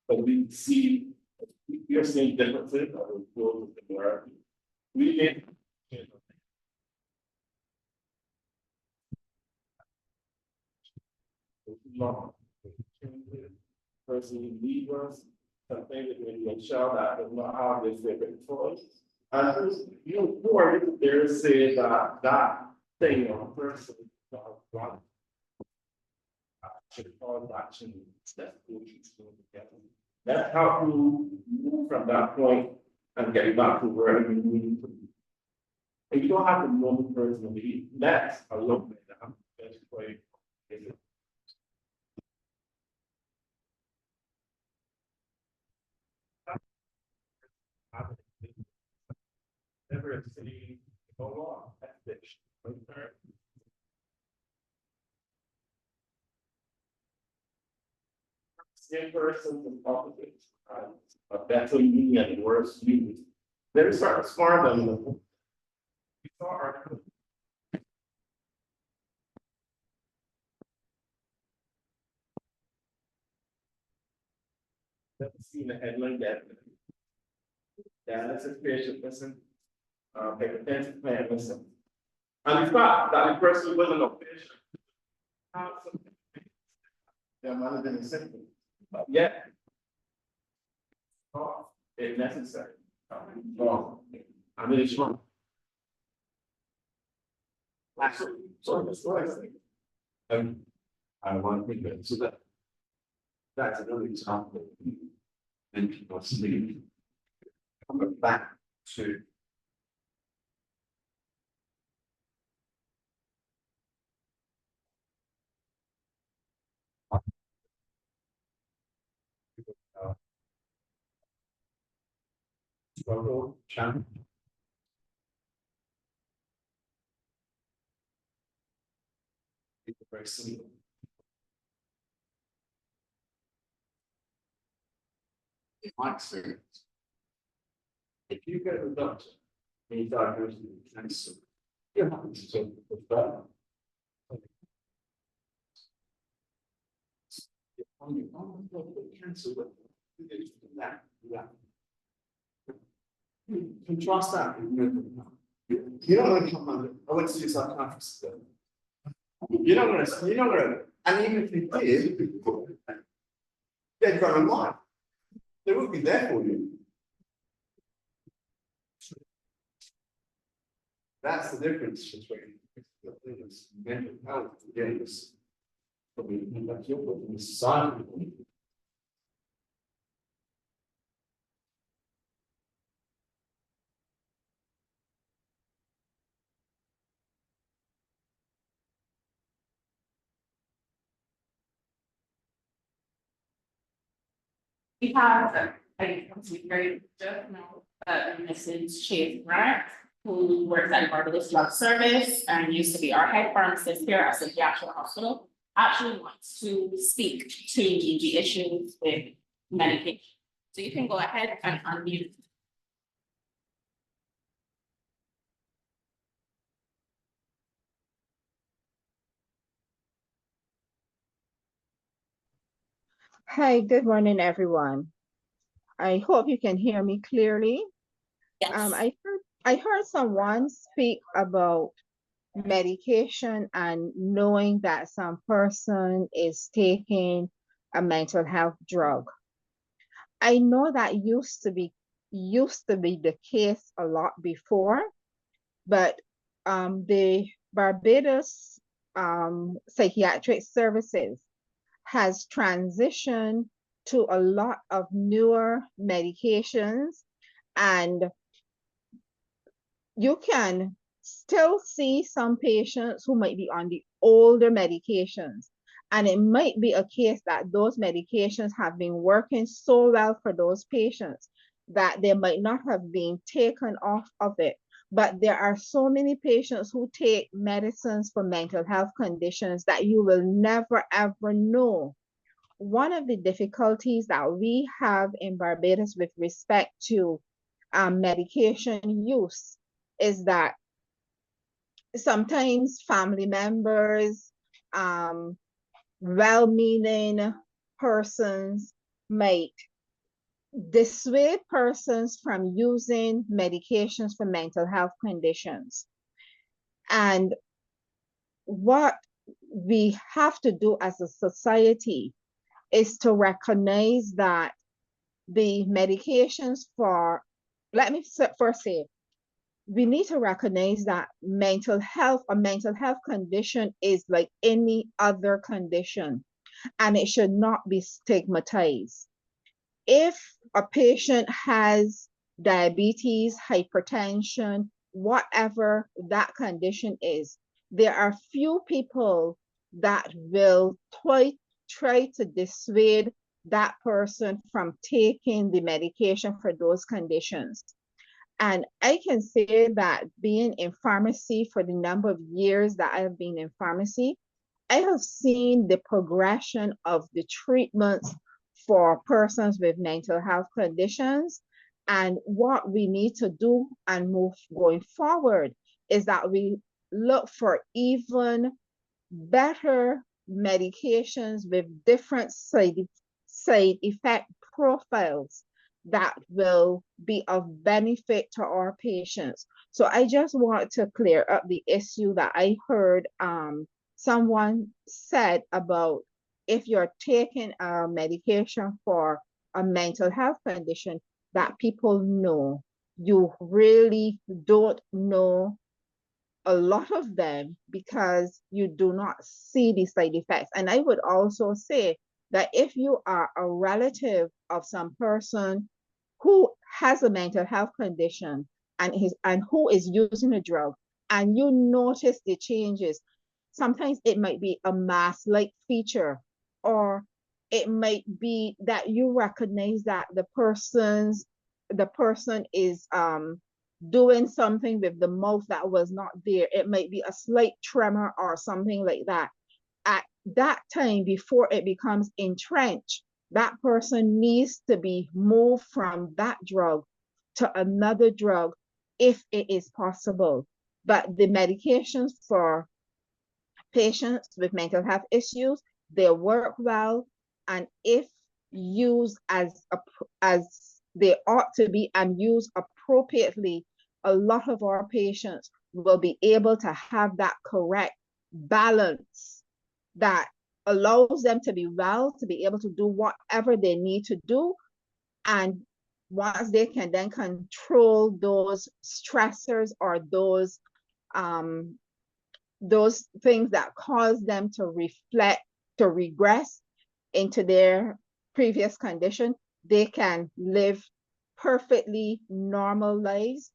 Speaker 4: But we see, we are seeing differences that we feel with the similarity. We did. Person leave us, something that when you shout that is not how they say it choice. And you know, there say that thing or person, one. Should call action, that's what it's going to get. That's how you move from that point and get back to where you need to be. And you don't have to know the person, that's a little bit, that's quite. Never see, go on, that's fiction. Same person with opposites, a better me and worse me. They're smarter than them. We saw our. Let's see the headline that. Yeah, that's a patient person. Hypertensive plan person. And in fact, that the person wasn't a patient. There might have been a symptom, but yet. Oh, it's necessary. Wrong. I mean, it's wrong. So that's what I think. I want to think so that. That's another example. Then people sleep. Coming back to. Struggle, challenge. It's very simple. In my experience, if you go to the doctor and you diagnose you with cancer, you're happy to talk about cancer, that. Contrast that with mental health. You don't want to come under, I went to see a psychiatrist today. You're not gonna, and even if you did, they'd run a line. They won't be there for you. That's the difference between mental health, again, is probably like you're putting in society.
Speaker 2: We have, very just now, Mrs. Chase Grant, who works at Barbados Love Service and used to be our head pharmacist here at the actual hospital, actually wants to speak to the issues with medication. So you can go ahead and unmute.
Speaker 10: Hi, good morning, everyone. I hope you can hear me clearly.
Speaker 2: Yes.
Speaker 10: I heard someone speak about medication and knowing that some person is taking a mental health drug. I know that used to be the case a lot before, but the Barbados Psychiatric Services has transitioned to a lot of newer medications, and you can still see some patients who might be on the older medications. And it might be a case that those medications have been working so well for those patients that they might not have been taken off of it. But there are so many patients who take medicines for mental health conditions that you will never ever know. One of the difficulties that we have in Barbados with respect to medication use is that sometimes family members, well-meaning persons might dissuade persons from using medications for mental health conditions. And what we have to do as a society is to recognize that the medications for, let me first say, we need to recognize that a mental health condition is like any other condition, and it should not be stigmatized. If a patient has diabetes, hypertension, whatever that condition is, there are few people that will try to dissuade that person from taking the medication for those conditions. And I can say that being in pharmacy for the number of years that I have been in pharmacy, I have seen the progression of the treatments for persons with mental health conditions. And what we need to do and move going forward is that we look for even better medications with different side effect profiles that will be of benefit to our patients. So I just want to clear up the issue that I heard someone said about if you're taking a medication for a mental health condition that people know. You really don't know a lot of them because you do not see the side effects. And I would also say that if you are a relative of some person who has a mental health condition and who is using a drug, and you notice the changes, sometimes it might be a mask-like feature, or it might be that you recognize that the person is doing something with the mouth that was not there. It might be a slight tremor or something like that. At that time, before it becomes entrenched, that person needs to be moved from that drug to another drug if it is possible. But the medications for patients with mental health issues, they work well, and if used as they ought to be and used appropriately, a lot of our patients will be able to have that correct balance that allows them to be well, to be able to do whatever they need to do. And once they can then control those stressors or those things that cause them to regress into their previous condition, they can live perfectly normal lives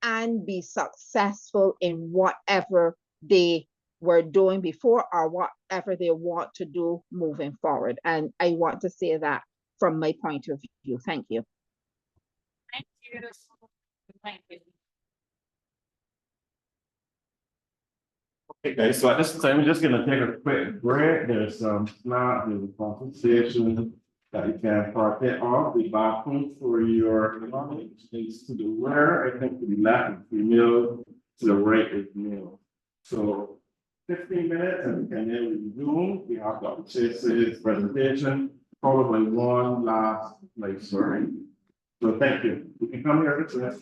Speaker 10: and be successful in whatever they were doing before or whatever they want to do moving forward. And I want to say that from my point of view. Thank you.
Speaker 8: Thank you. Thank you.
Speaker 4: Okay, guys, so at this time, we're just gonna take a quick break. There's some snack, there's a conversation that you can partake of. The bathroom for your belongings is to the rear, I think to the left is female, to the right is male. So 15 minutes and we can then resume. We have Dr. Chase's presentation, followed by one last like story. So thank you. You can come here to us.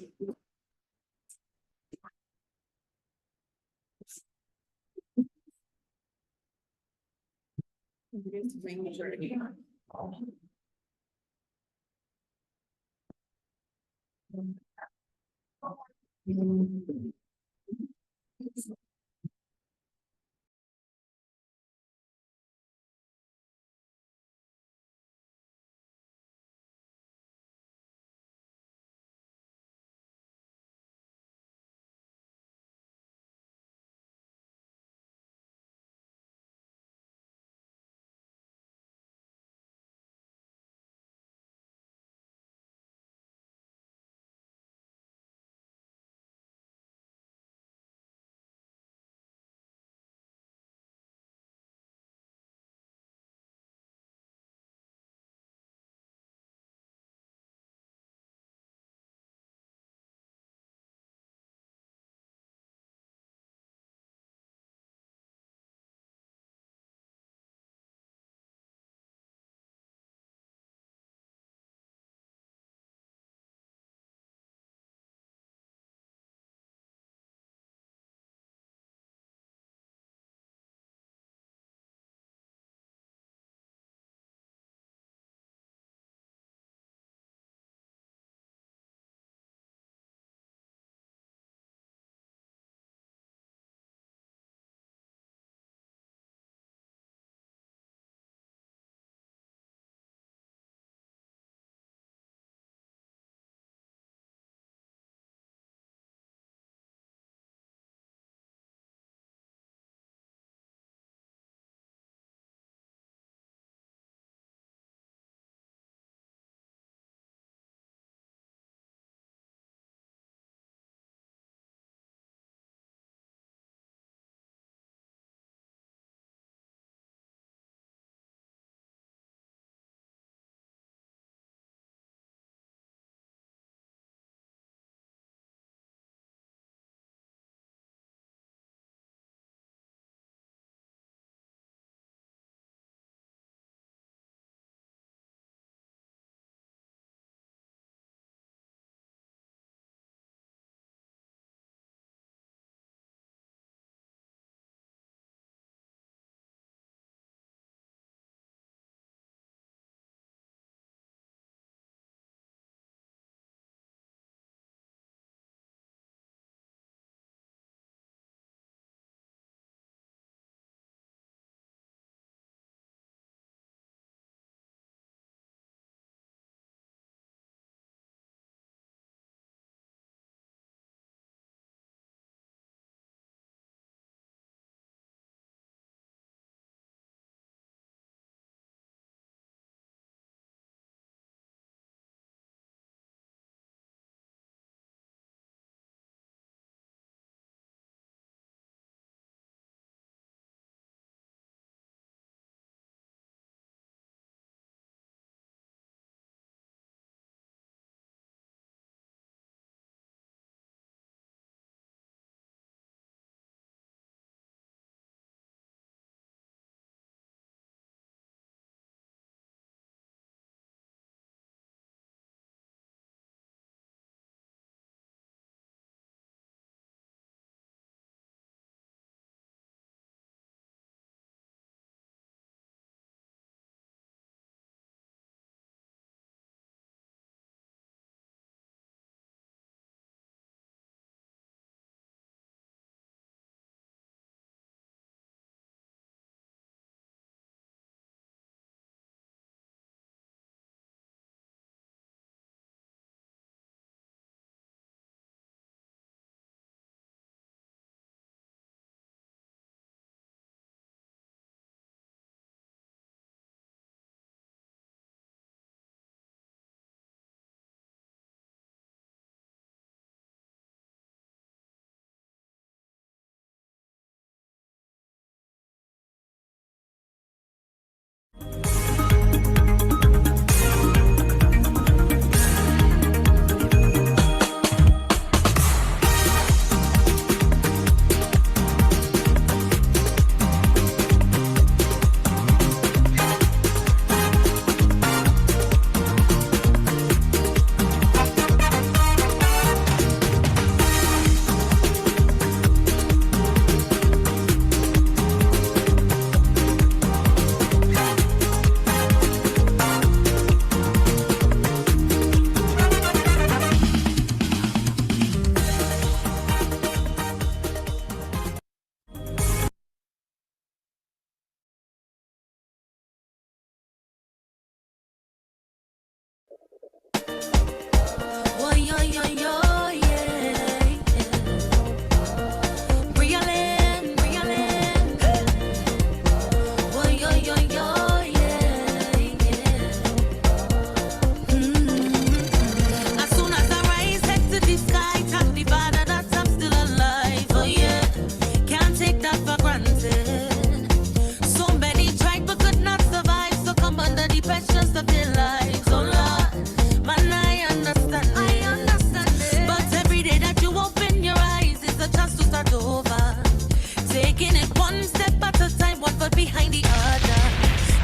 Speaker 11: taking it one step at a time, one foot behind the other.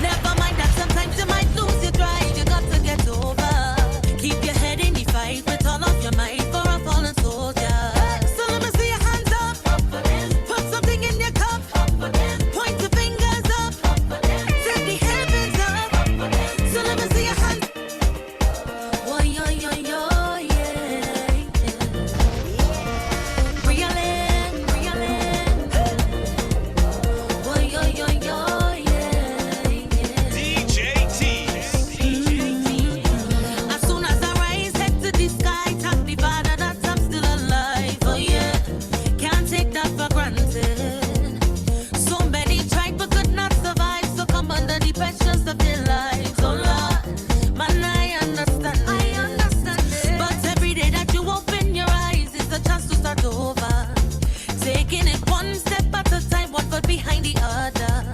Speaker 11: Never mind that sometimes you might lose your drive, you got to get over. Keep your head in the fight with all of your might for a fallen soldier. So let me see your hands up. Put something in your cup. Point your fingers up. Take the heavens up. So let me see your hands. Oh, yo, yo, yo, yeah. Reeling, reeling. Oh, yo, yo, yo, yeah.
Speaker 12: DJ Tease.
Speaker 11: As soon as I rise, head to the sky, thank the Father that I'm still alive. Oh yeah, can't take that for granted. So many tried but could not survive, so come under the pressures of their lives. Oh Lord, man, I understand it. But every day that you open your eyes is a chance to start over. Taking it one step at a time, one foot behind the other.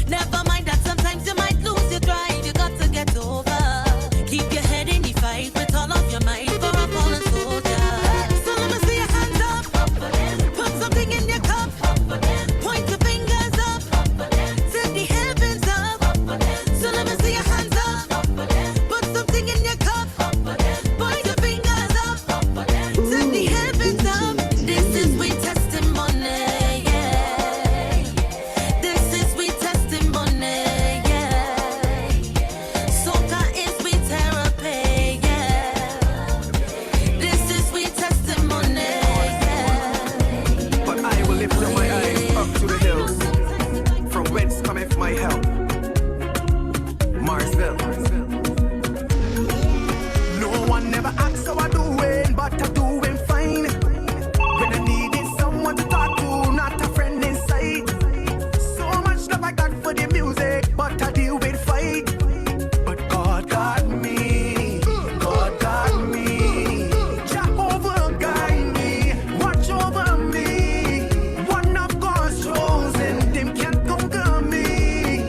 Speaker 11: Never mind that sometimes you might lose your drive, you got to get over. Keep your head in the fight with all of your might for a fallen soldier. So let me see your hands up. Put something in your cup. Point your fingers up. Take the heavens up. So let me see your hands up. Put something in your cup. Point your fingers up. Take the heavens up. This is sweet testimony. Yeah. This is sweet testimony. Yeah. Soca is sweet therapy. Yeah. This is sweet testimony. Yeah.
Speaker 12: But I will lift up my eyes up to the hills, from whence cometh my help. Marsville. No one never asks how I doing, but I'm doing fine. When I needed someone to talk to, not a friend inside. So much love I got for the music, but I deal with fight. But God got me, God got me. Jehovah guide me, watch over me. One of God's chosen, them can't conquer me.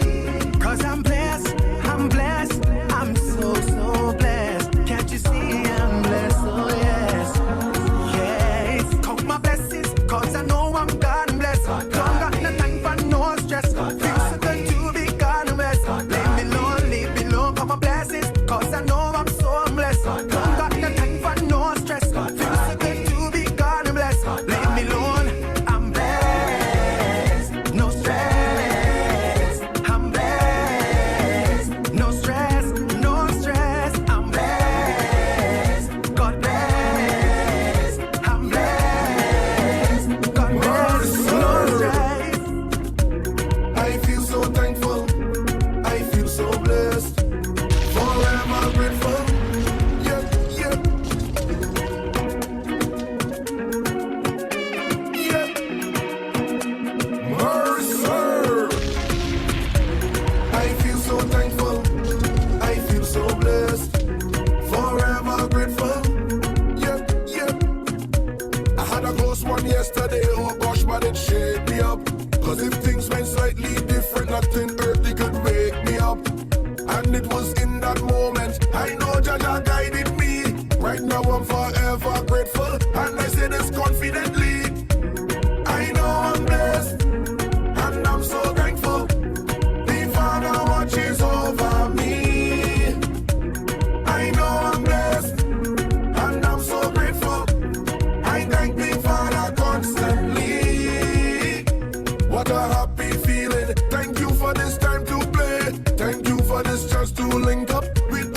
Speaker 12: 'Cause I'm blessed, I'm blessed, I'm so, so blessed. Can't you see I'm blessed? Oh yes, yes. Count my blessings, 'cause I know I'm God blessed. Don't got no time for no stress. Feels so good to be God blessed. Leave me alone, count my blessings, 'cause I know I'm so blessed. Don't got no time for no stress. Feels so good to be God blessed. Leave me alone, I'm blessed, no stress. I'm blessed, no stress, no stress. I'm blessed, God bless. I'm blessed, God bless, no stress.
Speaker 6: I feel so thankful, I feel so blessed, forever grateful. Yeah, yeah. Yeah. Mercy. I feel so thankful, I feel so blessed, forever grateful. Yeah, yeah. I had a close one yesterday, oh gosh, but it shake me up. 'Cause if things went slightly different, nothing earthly could wake me up. And it was in that moment, I know Jaja guided me. Right now I'm forever grateful, and I say this confidently. I know I'm blessed, and I'm so thankful. The Father watches over me. I know I'm blessed, and I'm so grateful. I thank the Father constantly. What a happy feeling. Thank you for this time to play. Thank you for this chance to link up with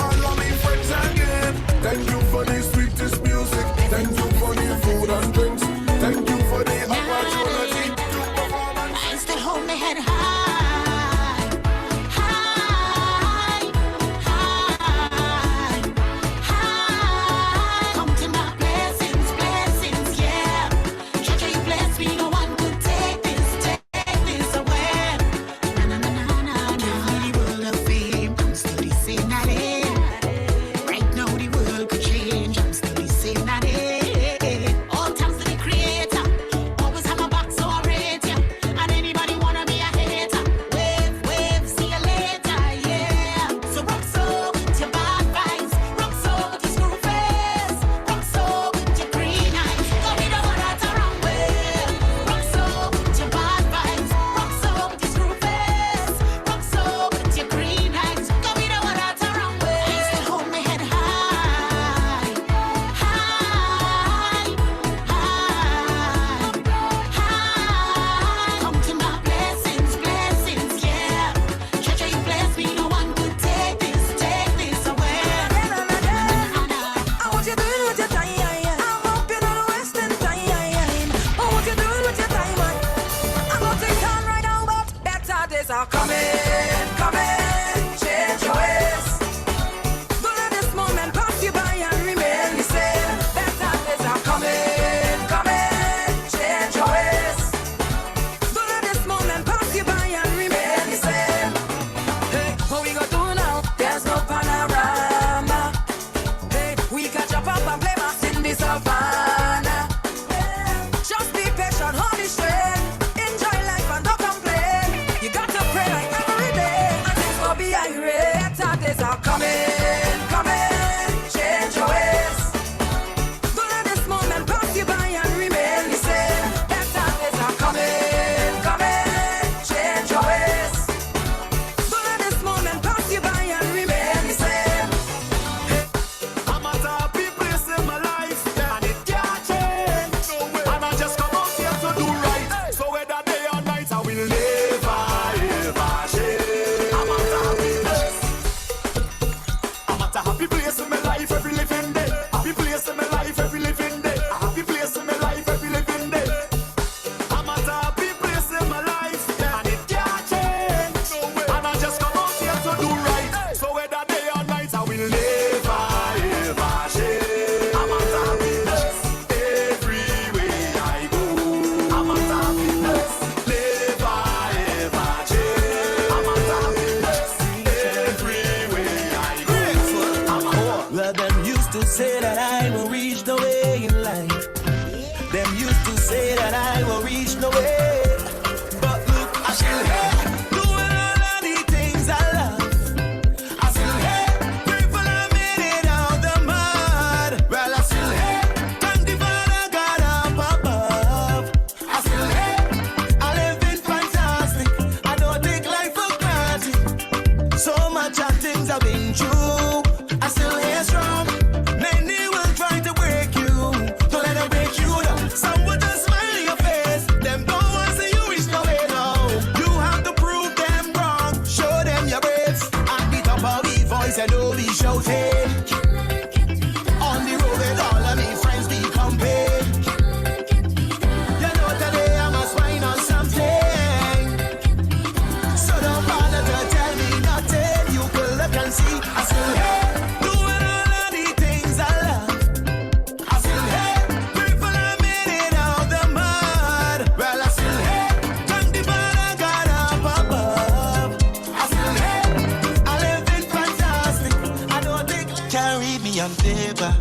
Speaker 12: on paper.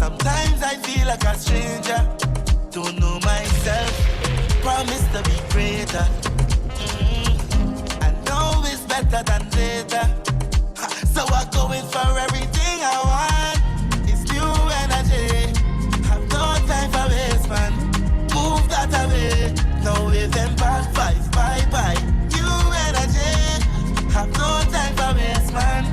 Speaker 12: Sometimes I feel like a stranger, don't know myself, promise to be greater. I know it's better than later, so I'm going for everything I want. It's new energy, have no time for waste, man. Move that away, no way them bad vibes, bye-bye. New energy, have no time for waste, man.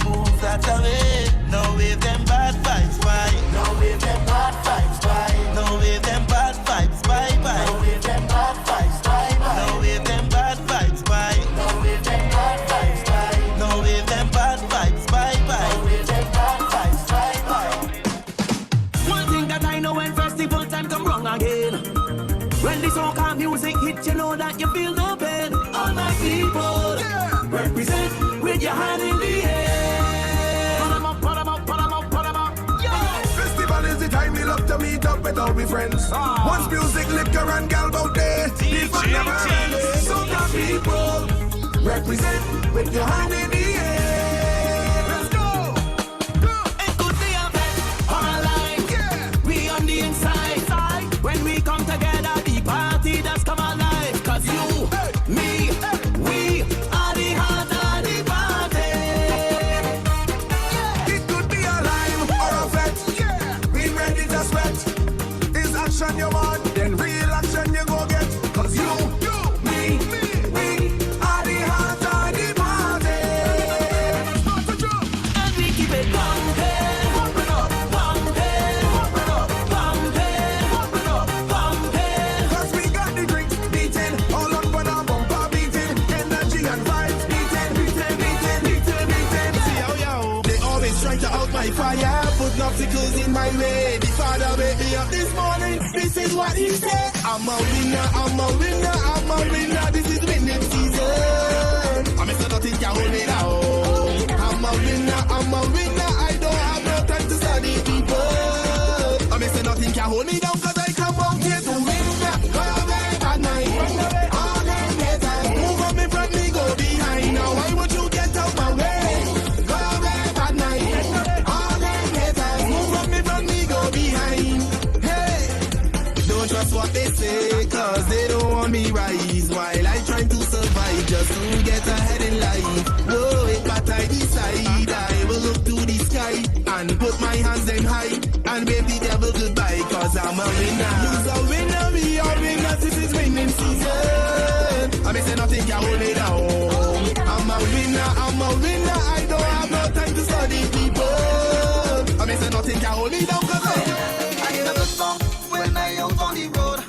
Speaker 12: Move that away, no way them bad vibes, bye. No way them bad vibes, bye. No way them bad vibes, bye-bye. No way them bad vibes, bye-bye. No way them bad vibes, bye. No way them bad vibes, bye. No way them bad vibes, bye-bye. No way them bad vibes, bye-bye.
Speaker 13: One thing that I know when festival time come wrong again. When the soca music hits, you know that you feel no pain. All my people, represent with your hand in the air. Put 'em up, put 'em up, put 'em up, put 'em up.
Speaker 12: Festival is the time we love to meet up with all we friends. Once music, liquor and gal out there, the fun never ends. Soca people, represent with your hand in the air. Let's go.
Speaker 13: It could be a bet or a lie. We on the inside. When we come together, the party does come alive. Cause you, me, we are the heart of the party.
Speaker 12: It could be a lime or a vet. We ready to sweat. Is action you want? Then real action you go get. Cause you, me, we are the heart of the party.
Speaker 13: And we keep it pumping, pumping up, pumping, pumping up, pumping, pumping up, pumping.
Speaker 12: Cause we got the drinks beating, all up on our bumper beating, energy and vibes beating. See how yo, they always try to out my fire, put obstacles in my way. The father wake me up this morning, this is what he said. I'm a winner, I'm a winner, I'm a winner, this is winning season. I mean, so nothing can hold me down. I'm a winner, I'm a winner, I don't have no time to study people. I mean, so nothing can hold me down, cause I come out here to win. Go away at night, all them haters, move up in front, me go behind. Now why would you get out my way? Go away at night, all them haters, move up in front, me go behind. Hey, don't trust what they say, cause they don't want me rise. While I try to survive just to get ahead in life. Whoa, but I decide I will look to the sky and put my hands in high and wave the devil goodbye, cause I'm a winner. He's a winner, we are winners, this is winning season. I mean, say nothing can hold me down. I'm a winner, I don't have no time to study people. I mean, say nothing can hold me down, cause
Speaker 13: I never stop when I out on the road.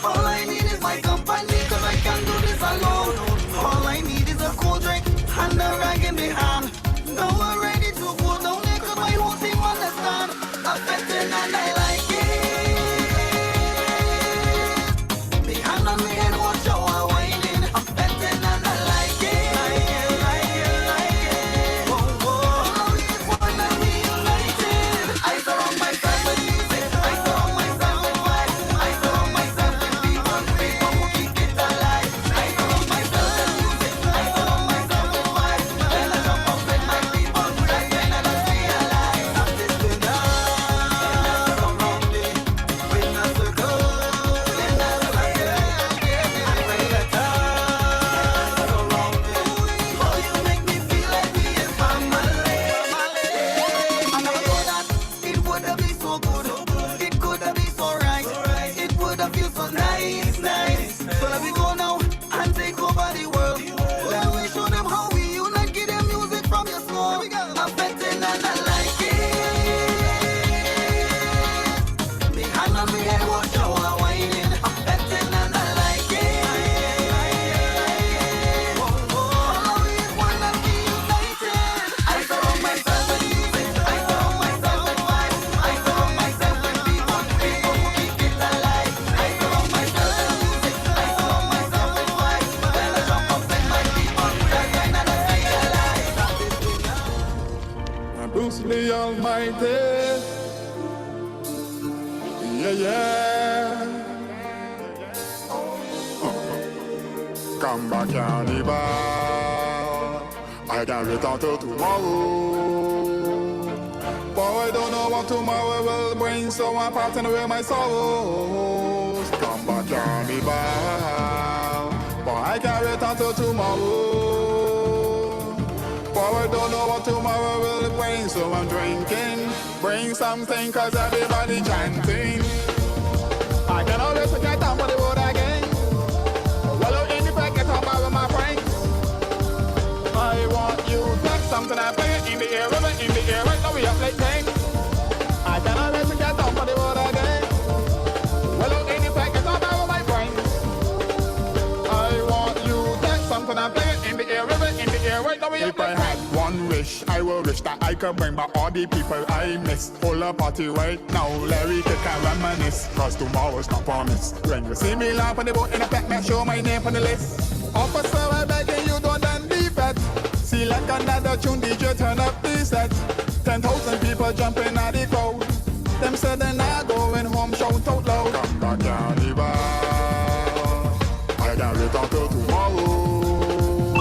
Speaker 13: All I need is my company, cause I can't do this alone. All I need is a cold drink and a rag in the hand. Now I'm ready to go down there, cause my whole team understand. I'm betting and I like it. The hand on me and watch how I'm whining. I'm betting and I like it. Oh, oh. Only one and we united. I surround myself with music. I surround myself with vibes. I surround myself with people who keep it alive. I surround myself with music. I surround myself with vibes. When I jump up with my people, that's when I just realize I'm this winner. Surround me with a circle. Then I like it. I'm ready to turn. Surround me. Oh, you make me feel like we is family. I never thought that it would have been so good. It could have been so right. It would have feel so nice, nice. So let me go now and take over the world. Then we show them how we unite, give them music from your soul. I'm betting and I like it. The hand on me and watch how I'm whining. I'm betting and I like it. Oh, oh, we is one and we united. I surround myself with music. I surround myself with vibes. I surround myself with people who keep it alive. I surround myself with music. I surround myself with vibes. When I jump up with my people, that's when I just realize I'm this winner.
Speaker 12: Bruce Lee Almighty. Yeah. Come back, carnival. I can't wait until tomorrow.
Speaker 13: But I don't know what tomorrow will bring, so I'm parting away my sorrows. Come back, carry back, but I can't wait until tomorrow. But I don't know what tomorrow will bring, so I'm drinking. Bring something, cause everybody chanting. I can always get down for the road again. Wallow in the back, get on by with my friends. I want you to take something I play it in the air, river in the air, right now we are playing. I can always get down for the road again. Wallow in the back, get on by with my friends. I want you to take something I play it in the air, river in the air, right now we are playing. If I had one wish, I will wish that I could bring back all the people I miss. Hold a party right now, Larry kick and reminisce. Cause tomorrow's not promised. When you see me laugh on the boat in a pack, make sure my name on the list. Officer, I beg you don't then leave it. See like another tune, DJ turn up the set. 10,000 people jumping at the crowd. Them said they're not going home, shout out loud. Come back, carnival. I can't wait until tomorrow.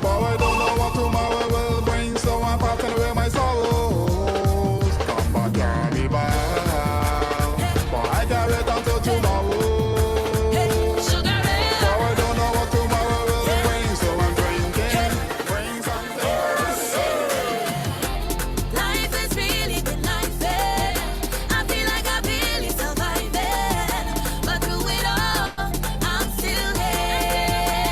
Speaker 13: But I don't know what tomorrow will bring, so I'm parting away my sorrows. Come back, carnival. But I can't wait until tomorrow.
Speaker 11: But through it all, I'm still here.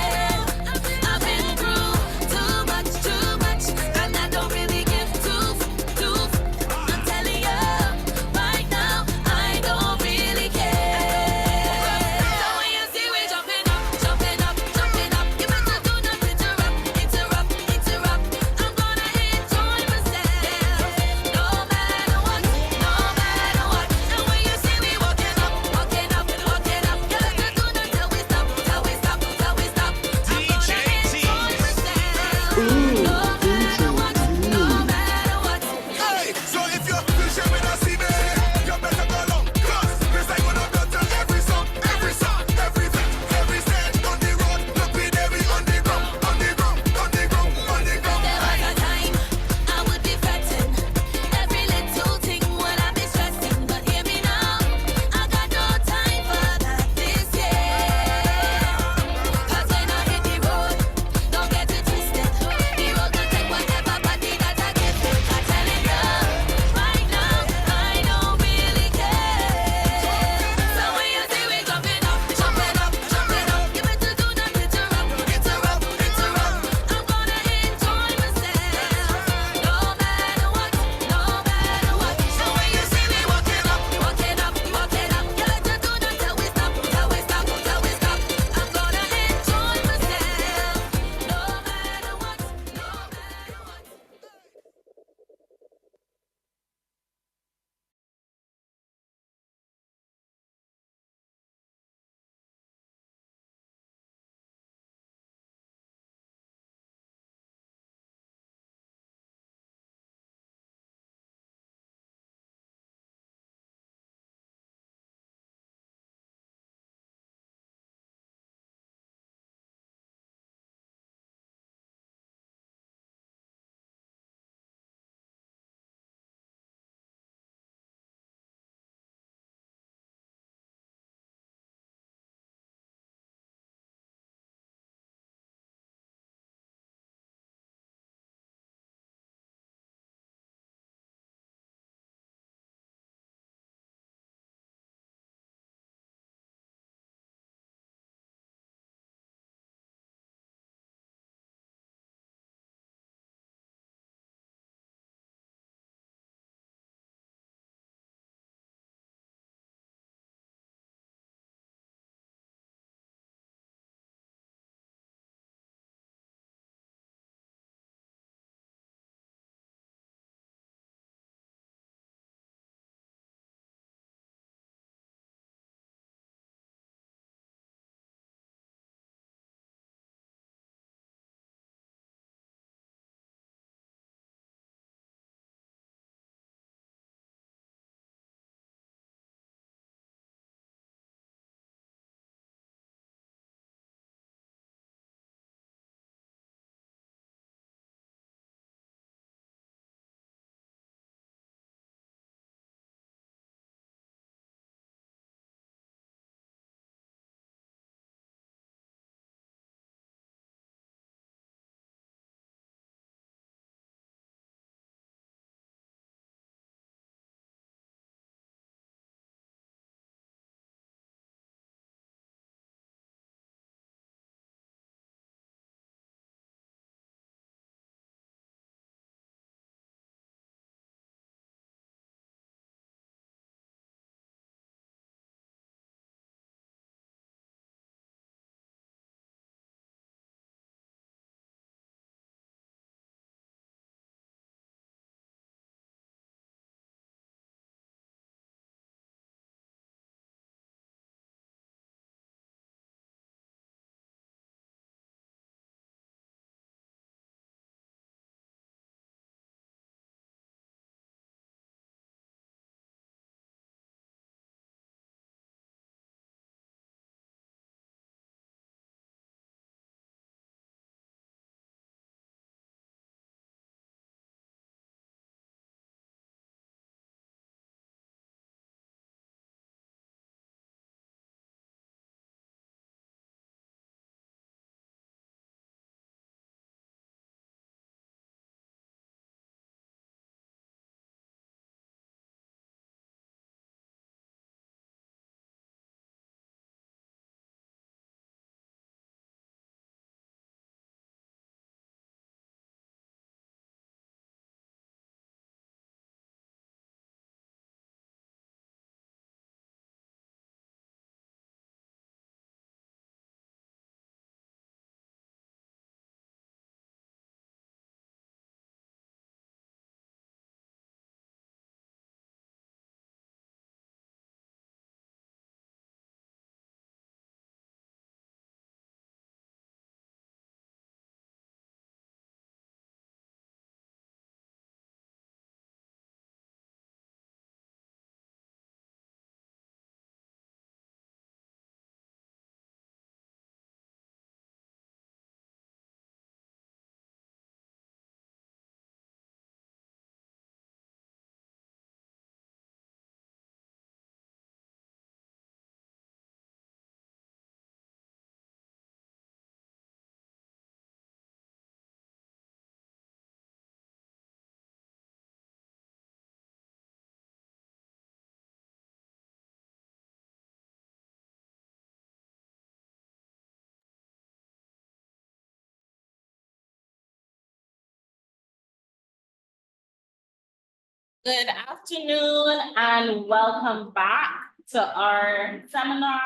Speaker 2: Good afternoon and welcome back to our seminar,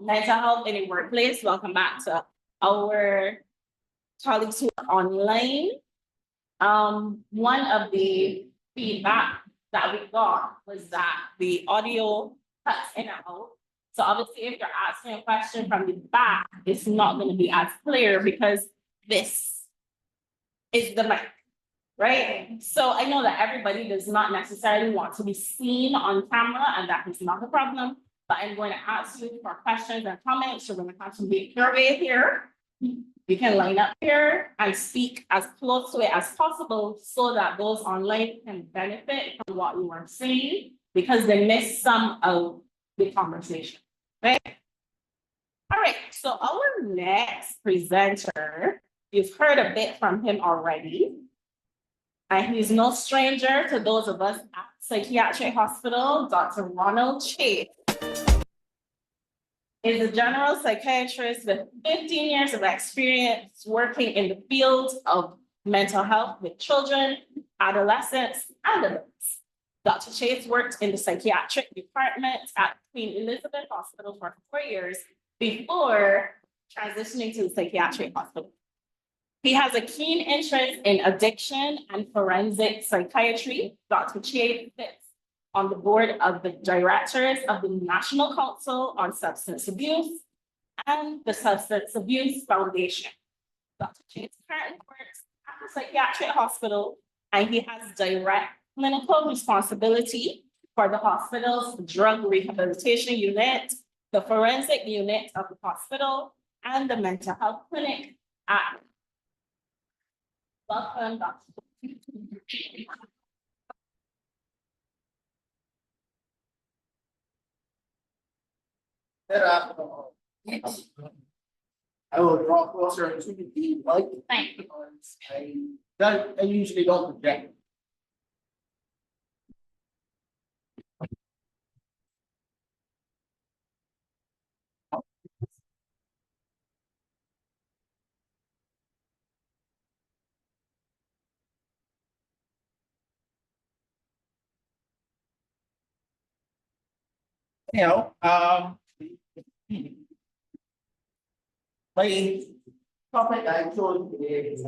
Speaker 2: mental health in the workplace. Welcome back to our colleagues who are online. One of the feedback that we got was that the audio cuts in and out. So obviously, if you're asking a question from the back, it's not going to be as clear because this is the mic. Right? So I know that everybody does not necessarily want to be seen on camera, and that is not a problem. But I'm going to ask you for questions and comments. You're going to have to make your way here. You can line up here and speak as close to it as possible so that those online can benefit from what you are saying because they missed some of the conversation. Right? All right, so our next presenter, you've heard a bit from him already. And he's no stranger to those of us at Psychiatric Hospital. Dr. Ronald Chase is a general psychiatrist with 15 years of experience working in the field of mental health with children, adolescents, and adults. Dr. Chase worked in the psychiatric department at Queen Elizabeth Hospital for 4 years before transitioning to the psychiatric hospital. He has a keen interest in addiction and forensic psychiatry. Dr. Chase sits on the board of the directors of the National Council on Substance Abuse and the Substance Abuse Foundation. Dr. Chase currently works at the psychiatric hospital, and he has direct clinical responsibility for the hospital's drug rehabilitation unit, the forensic unit of the hospital, and the mental health clinic at welcome, Dr.
Speaker 9: Good afternoon. I will draw closer to the mic.
Speaker 2: Thank you.
Speaker 9: I usually don't project. You know, my topic I chose is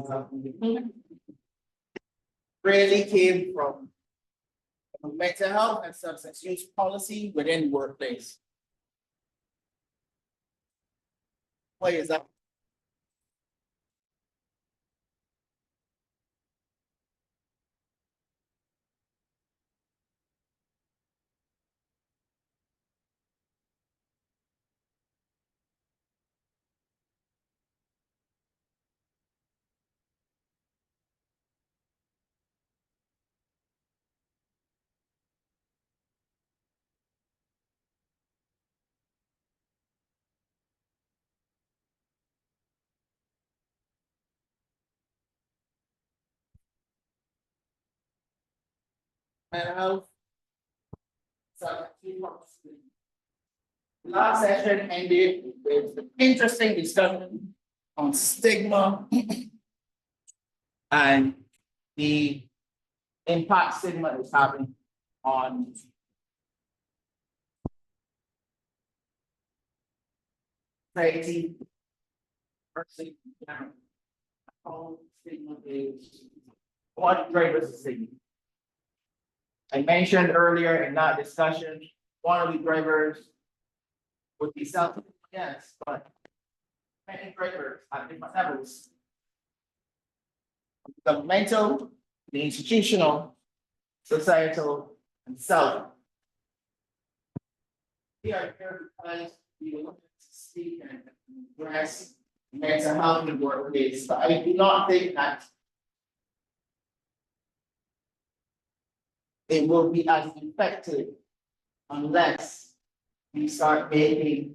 Speaker 9: really came from mental health and substance use policy within the workplace. Why is that? Mental health. Last session ended with an interesting discussion on stigma and the impact stigma is having on society. Firstly, how stigma is what drivers stigma. I mentioned earlier in that discussion, one of the drivers would be self, yes, but many drivers at different levels. The mental, the institutional, societal, and self. We are here because we want to speak and address mental health in the workplace, but I do not think that it will be as effective unless we start making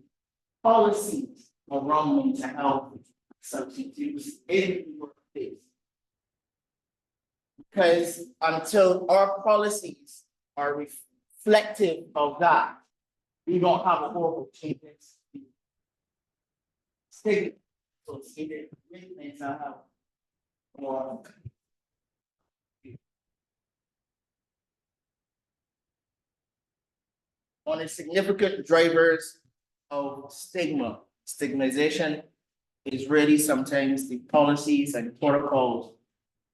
Speaker 9: policies around mental health substitutes in the workplace. Because until our policies are reflective of that, we don't have a whole changes. Stigma associated with mental health or one of the significant drivers of stigmatization is really sometimes the policies and protocols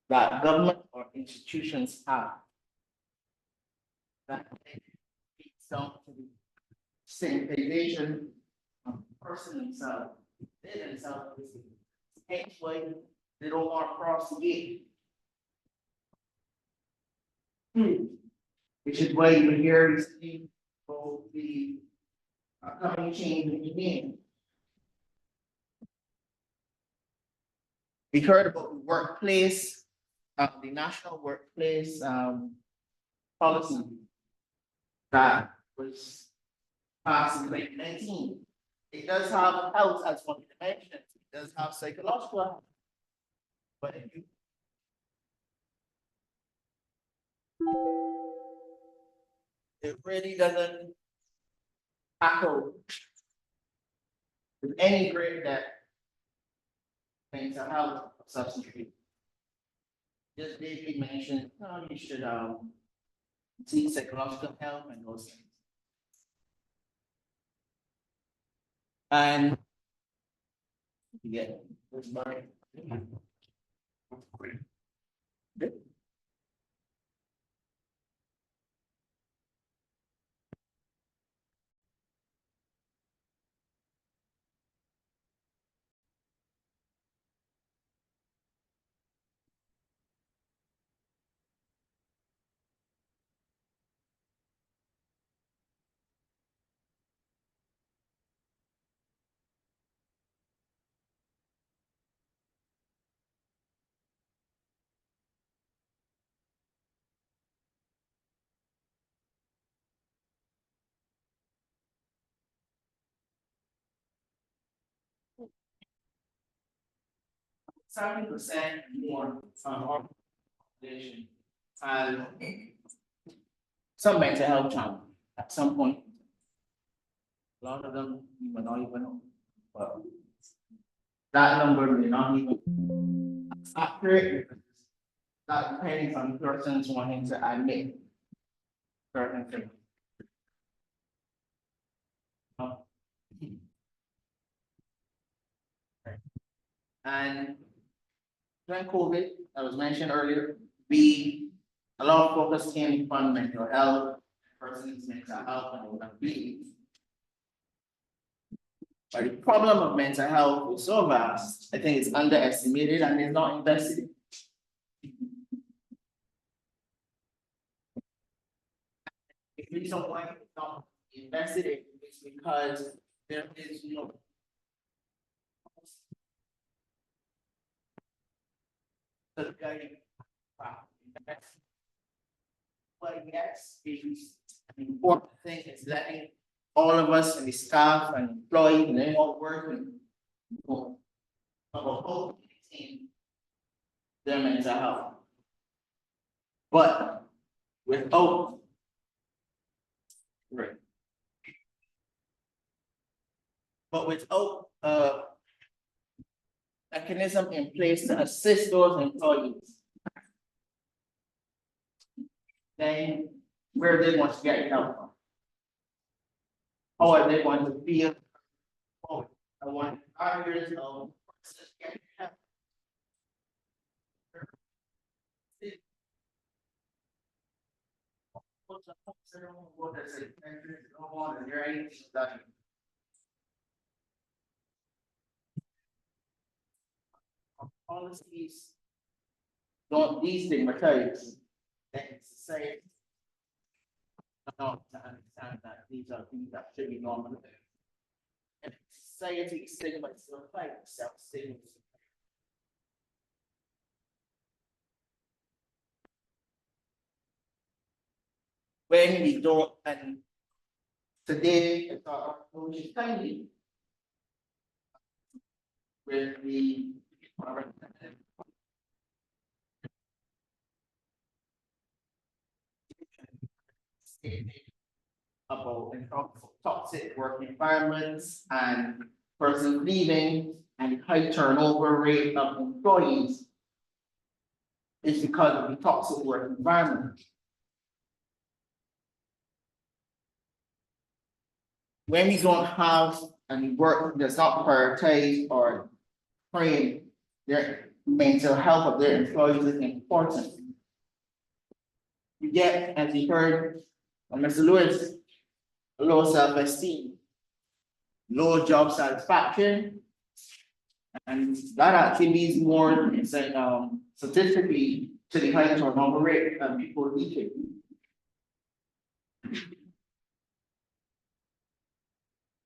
Speaker 9: that government or institutions have. That leads down to the stigmatization of the person themselves, they themselves, hence why they don't want to cross the gate. Which is why you hear recently of the coming change in the name. We heard about the workplace, the national workplace policy that was passed in 2019. It does have health as one of the dimensions. It does have psychological health. But if you it really doesn't tackle with any great depth mental health or substance abuse. Just briefly mention, oh, you should seek psychological help and those things. And yeah, that's my. %, more our population has some mental health challenge at some point. A lot of them you may not even know, but that number may not even accurate because that depends on persons wanting to admit certain things. And during COVID, that was mentioned earlier, a lot of focus came on mental health, persons' mental health and well-being. But the problem of mental health is so vast, I think it's underestimated and is not invested in. The reason why it's not invested in is because there is no. The guiding but yes, the important thing is letting all of us and the staff and employees and anyone working about their mental health. But without mechanism in place to assist those employees, then where they want to get help from? How are they going to feel? Oh, I want others of get help. Policies don't destigmatize and society not to understand that these are things that should be normal. And society stigma is still like self-stigma. When we don't, and today I thought our approach is kindly with the about toxic work environments and persons leaving and high turnover rate of employees is because of the toxic work environment. when we don't have any work that's not prioritized or trained, their mental health of their employees is important. You get, as you heard from Mr. Lewis, low self-esteem, low job satisfaction. And that actually leads more, statistically to the high turnover rate of people leaving.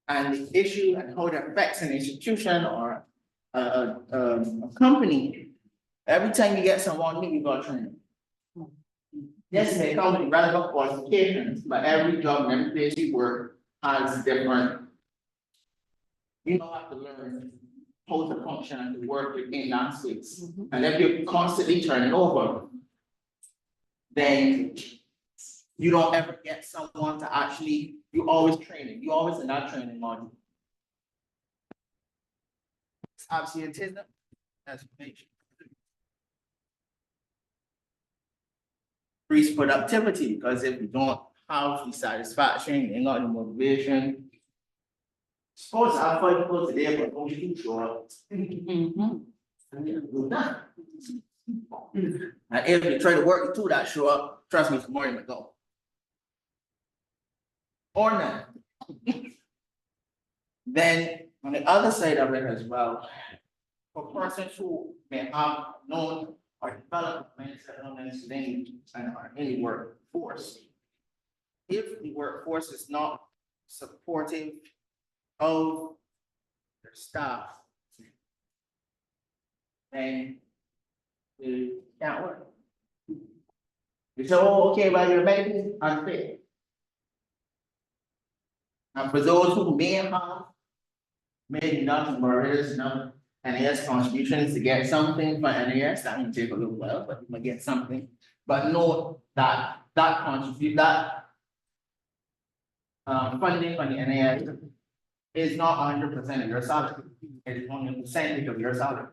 Speaker 9: And the issue and how it affects an institution or a company, every time you get someone new, you got to train. Yes, they come with relevant qualifications, but every job and every place you work has different. You don't have to learn how to function and to work within that space. And if you're constantly turning over, then you don't ever get someone to actually, you always training, you always in that training module. Absenteeism, that's major. Increase productivity, because if you don't have the satisfaction, you ain't got the motivation. Supposed to have 5 people today, but only 2 show up. And if you try to work the 2 that show up, trust me, tomorrow you go. Or not. Then on the other side of it as well, for persons who may have known or developed mental illness and are in the workforce, if the workforce is not supportive of their staff, then it can't work. You say, oh, okay, well, you're medically unfit. And for those who may have made enough murders, enough NAS contributions to get something for NAS, that may take a little while, but you might get something. But know that funding from the NAS is not 100% of your salary. It's only a percentage of your salary.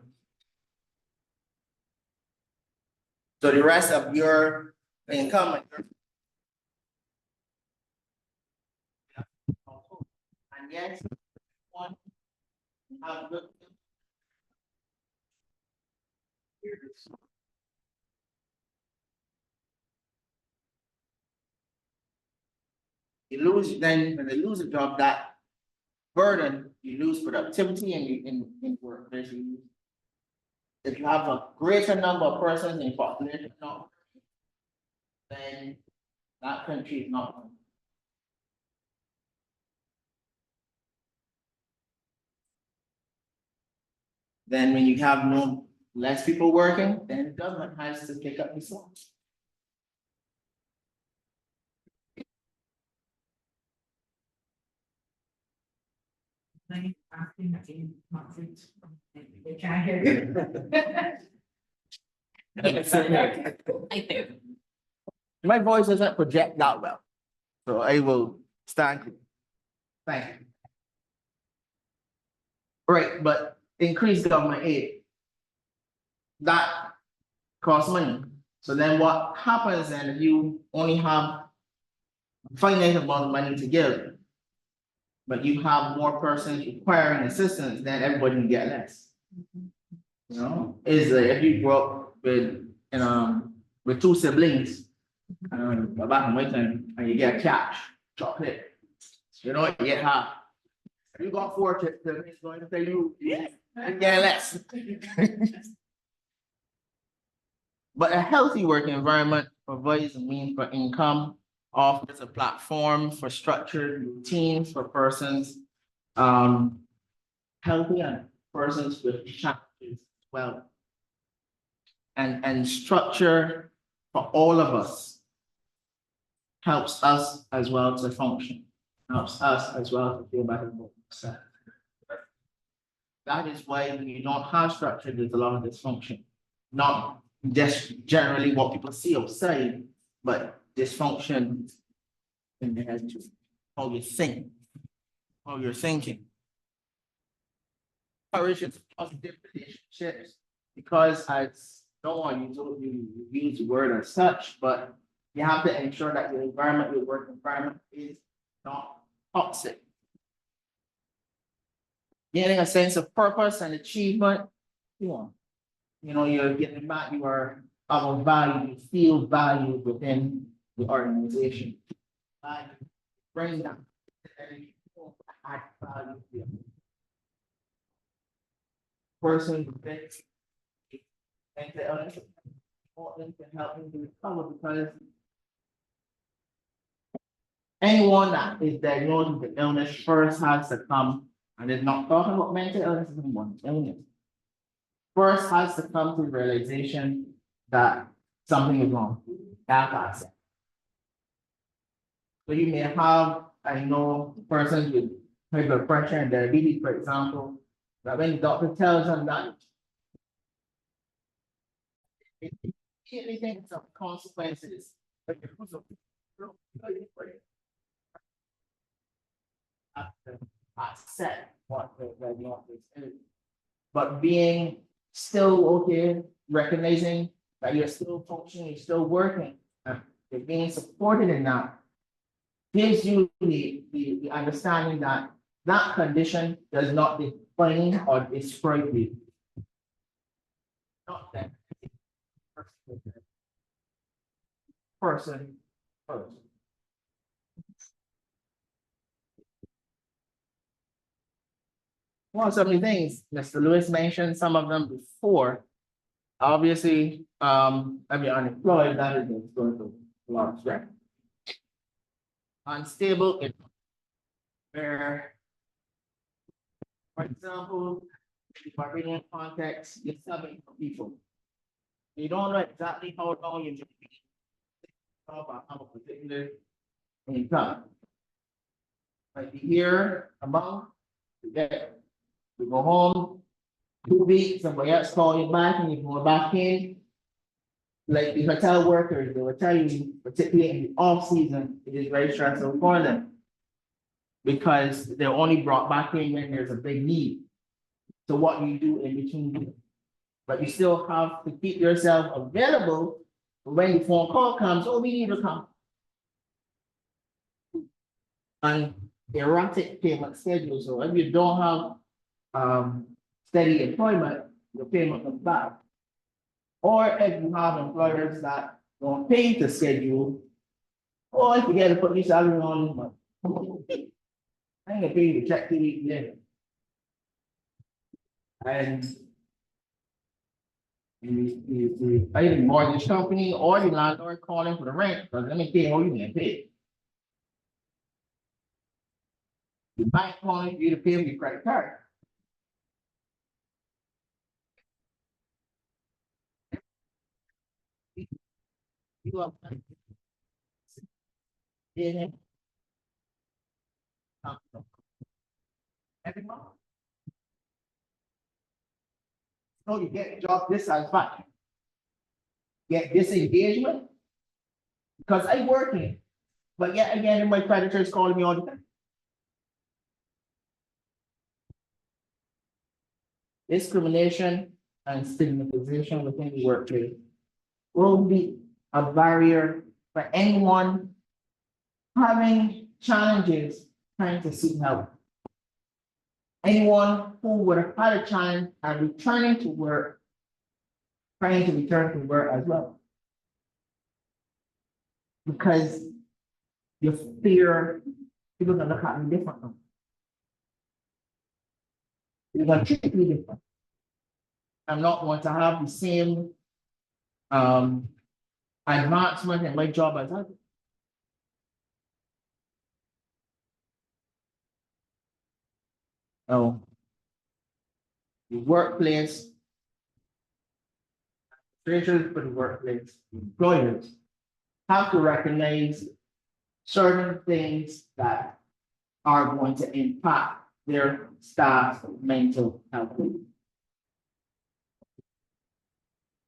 Speaker 9: So the rest of your income. And yes, one have good. You lose, then when they lose a job, that burden, you lose productivity and you in work. Basically, if you have a greater number of persons in population, then that country is not. Then when you have less people working, then the government has to pick up the slack.
Speaker 8: They can't hear you.
Speaker 2: I do.
Speaker 9: My voice doesn't project that well, so I will stand. Thank you. Right, but increased government aid, that costs money. So then what happens then if you only have a finite amount of money to give, but you have more persons requiring assistance, then everybody can get less. You know, is if you grow up with 2 siblings, back in my time, and you get cash, chocolate, you know, you get half. If you got 4 siblings, it's going to tell you, yeah, you get less. But a healthy work environment provides a means for income, offers a platform for structured routines for persons, healthy and persons with challenges as well. And structure for all of us helps us as well to function, helps us as well to feel better about ourselves. That is why when you don't have structure, there's a lot of dysfunction. Not just generally what people see outside, but dysfunction in the head too. How you think, how you're thinking. Encourage positive relationships, because I don't want you to use the word as such, but you have to ensure that your environment, your work environment is not toxic. Getting a sense of purpose and achievement, you're getting back, you are of value, you feel valued within the organization. Value, bring that. Add value to it. Person with mental illness can help them to recover because anyone that is diagnosed with illness first has to come, and it's not talking about mental illness, it's one illness. First has to come to the realization that something is wrong. That's it. So you may have, I know, persons with high blood pressure and diabetes, for example, that when the doctor tells them that anything, some consequences. Accept what the diagnosis is. But being still okay, recognizing that you're still functioning, you're still working, you're being supported in that, gives you the understanding that that condition does not define or describe you. Not that person first. Well, so many things, Mr. Lewis mentioned some of them before. Obviously, I mean, unemployed, that is going to a lot of stress. Unstable, where, for example, if I bring in context, you're subbing for people. You don't know exactly how long you're going to be about a particular income. Like here, a month, you go home, 2 weeks, somebody else call you back and you go back in. Like the hotel workers, they will tell you, particularly in the off season, it is very stressful for them. Because they're only brought back in when there's a big need. So what you do in between, but you still have to keep yourself available when the phone call comes, oh, we need to come. And erratic payment schedule, so if you don't have steady employment, your payment comes back. Or if you have employers that don't pay the schedule, or if you get to put your salary on, I ain't gonna pay you to check 2 weeks later. And either the mortgage company or the landlord calling for the rent, because let me tell you how you get paid. The bank calling for you to pay with your credit card. You up. Every month. So you get job dissatisfaction. Get disengagement. Because I'm working, but yet again, my creditors calling me all the time. Discrimination and stigmatization within the workplace will be a barrier for anyone having challenges trying to seek help. Anyone who would have had a challenge and returning to work, trying to return to work as well. Because you fear people are gonna look at you differently. You're gonna treat me different. I'm not going to have the same advancement in my job as others. Oh, the workplace, treasures for the workplace, employers have to recognize certain things that are going to impact their staff's mental health.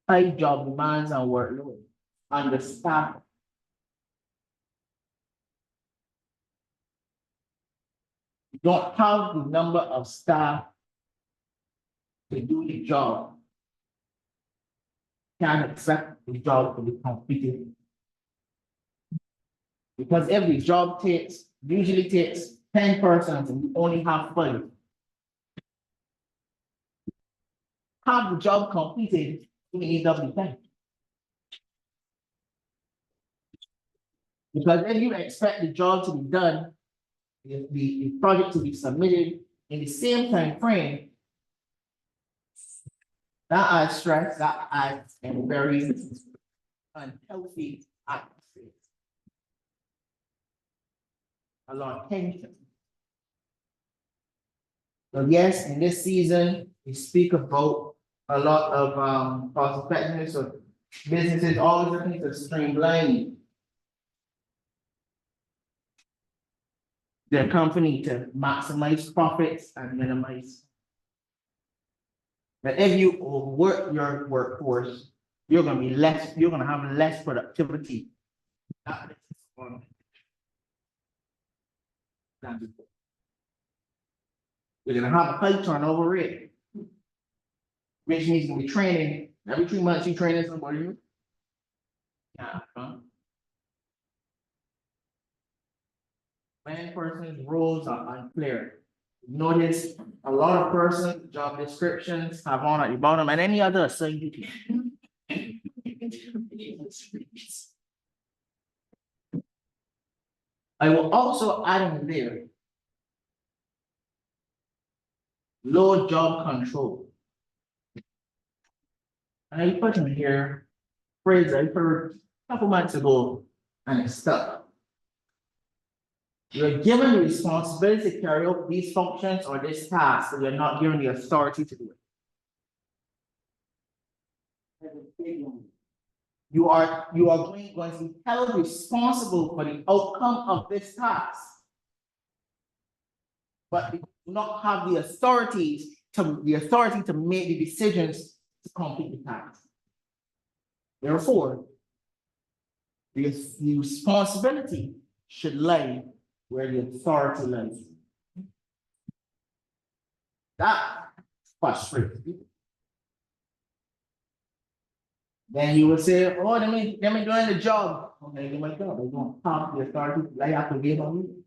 Speaker 9: High job demands and workload on the staff. You don't have the number of staff to do the job. Can't expect the job to be completed. Because every job usually takes 10 persons and you only have 5. have the job completed, we need double time. Because if you expect the job to be done, the project to be submitted in the same time frame, that adds stress, that adds a very unhealthy atmosphere. A lot of tension. So yes, in this season, we speak about a lot of cost effectiveness of businesses, always looking to streamline their company to maximize profits and minimize. But if you overwork your workforce, you're gonna have less productivity. That is one. You're gonna have a high turnover rate. Which means you'll be training, every 3 months you training somebody. Yeah. Many persons' roles are unclear. Notice a lot of persons' job descriptions have on at the bottom and any other assigned duty. I will also add in there low job control. And I put in here phrase I heard a couple months ago and it's stuck. You're given the responsibility to carry out these functions or this task, but you're not given the authority to do it. You are going to be held responsible for the outcome of this task. But you do not have the authority to make the decisions to complete the task. Therefore, the responsibility should lie where the authority lies. That frustrates me. Then you would say, oh, let me doing the job. Okay, do my job. I don't have the authority to lay out the game on you.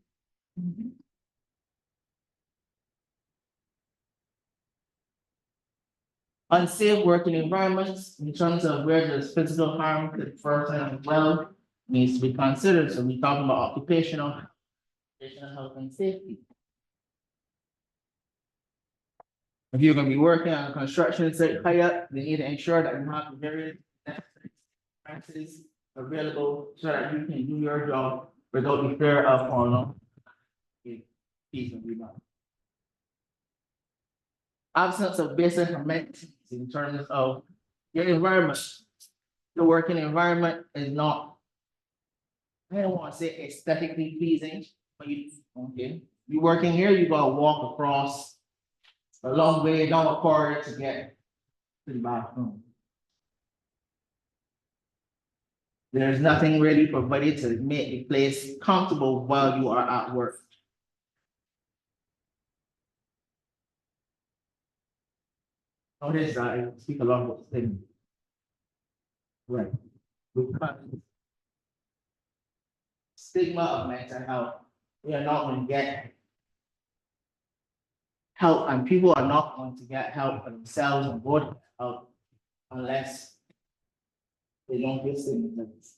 Speaker 9: Unsafe working environments in terms of where there's physical harm to the person as well needs to be considered. So we're talking about occupational health and safety. If you're going to be working on a construction site high up, they need to ensure that you have the various practices available so that you can do your job without the fear of falling. Absence of basic amenities in terms of your environment. The working environment is not, I don't want to say aesthetically pleasing, but you working here, you gotta walk across a long way down a corridor to get to the bathroom. There's nothing really provided to make the place comfortable while you are at work. Notice that I speak a lot about things. Right. Stigma of mental health. We are not going to get help, and people are not going to get help for themselves and go help unless they don't get stigmatized.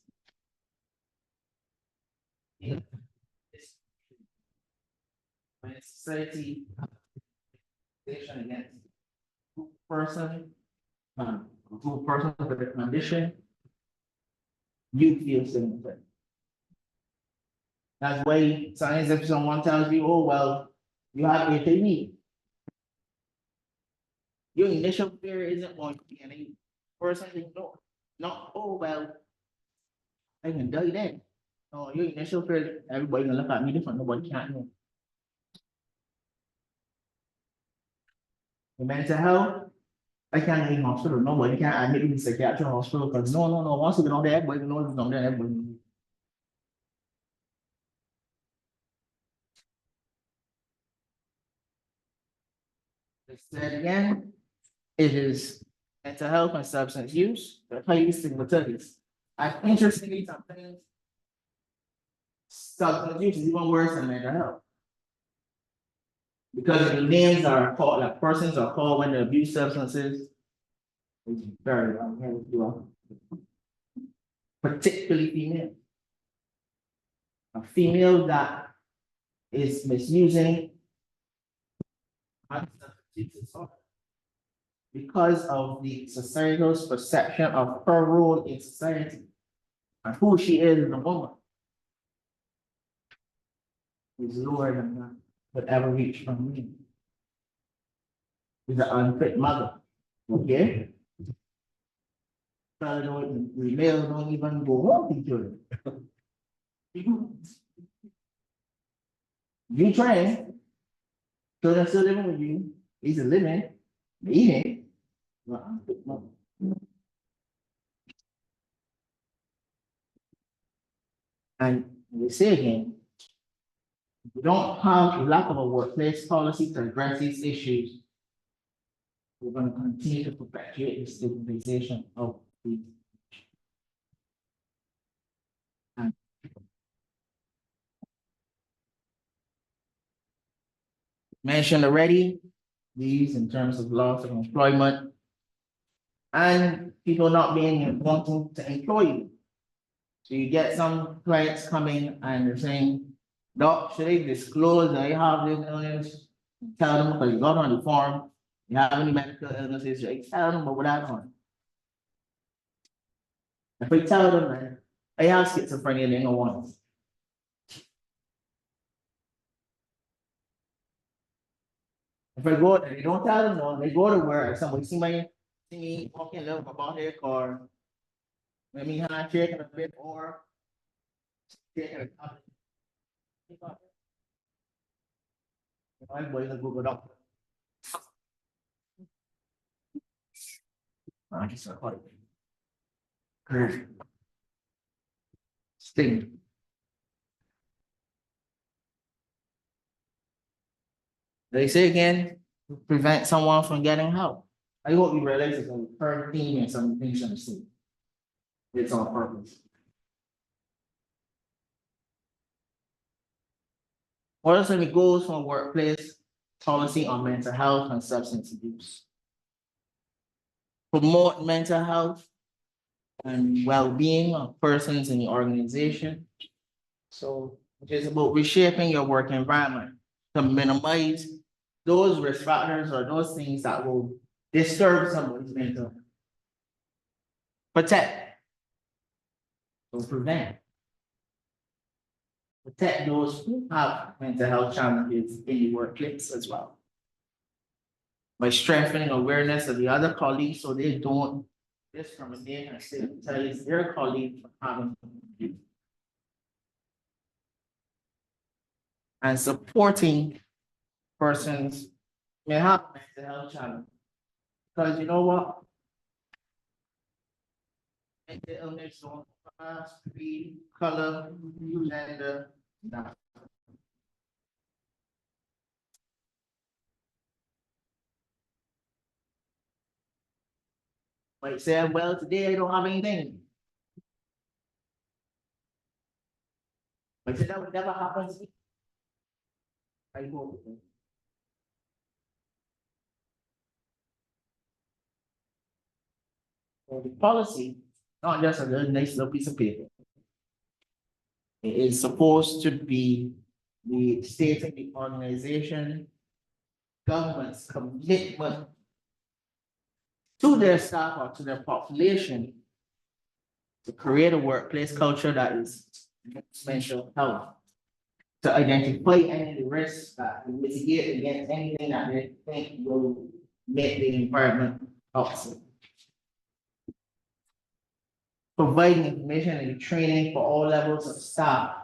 Speaker 9: When society against person with a condition, you feel stigmatized. That's why sometimes if someone tells you, oh, well, you have HIV, your initial fear isn't going to be any person thinking, no, not, oh, well, I can die then. No, your initial fear, everybody gonna look at me different, nobody can't know. The mental health, I can't in hospital, nobody can admit me in psychiatric hospital, because no, once you get on there, everybody knows it's on there, everybody knows. Said again, it is mental health and substance use, the highly stigmatized. And interestingly, sometimes substance use is even worse than mental health. Because the names are called, like persons are called when they abuse substances, is very unhealthy, particularly female. A female that is misusing because of the societal's perception of her role in society and who she is as a woman is lower than that would ever reach from me. Is an unfit mother, okay? We male don't even go home with children. You train, children still living with you, he's a living, eating. And we say again, if we don't have a lack of a workplace policy to address these issues, we're going to continue to perpetuate the stigmatization of these. And mentioned already, these in terms of loss of employment and people not being wanting to employ you. So you get some clients coming and they're saying, Doc, should I disclose that I have this illness? Tell them because you got on the form, you have any medical illnesses, you tell them, but without on. If we tell them that I have schizophrenia, they don't want it. If I go, they don't tell them no, they go to work, somebody see me walking a little about their car. Let me handshake a bit or shake a cup. I'm going to Google Doc. I just got it. Sting. They say again, prevent someone from getting help. I hope you realize it's a third theme and some things on the scene. It's on purpose. What are some of the goals from workplace policy on mental health and substance abuse? Promote mental health and well-being of persons in the organization. So it is about reshaping your work environment to minimize those risk factors or those things that will disturb somebody's mental health. Protect. So prevent. Protect those who have mental health challenges in the workplace as well. By strengthening awareness of the other colleagues so they don't discriminate and stigmatize their colleagues for having it. And supporting persons may have mental health challenges. Because you know what? Mental illness don't class, creed, color, gender, nah. Might say, well, today I don't have anything. But that would never happen to me. I hope. So the policy, not just a little nice little piece of paper. It is supposed to be the state of the organization, government's commitment to their staff or to their population to create a workplace culture that is mental health, to identify any of the risks that will mitigate against anything that they think will make the environment toxic. Providing information and training for all levels of staff,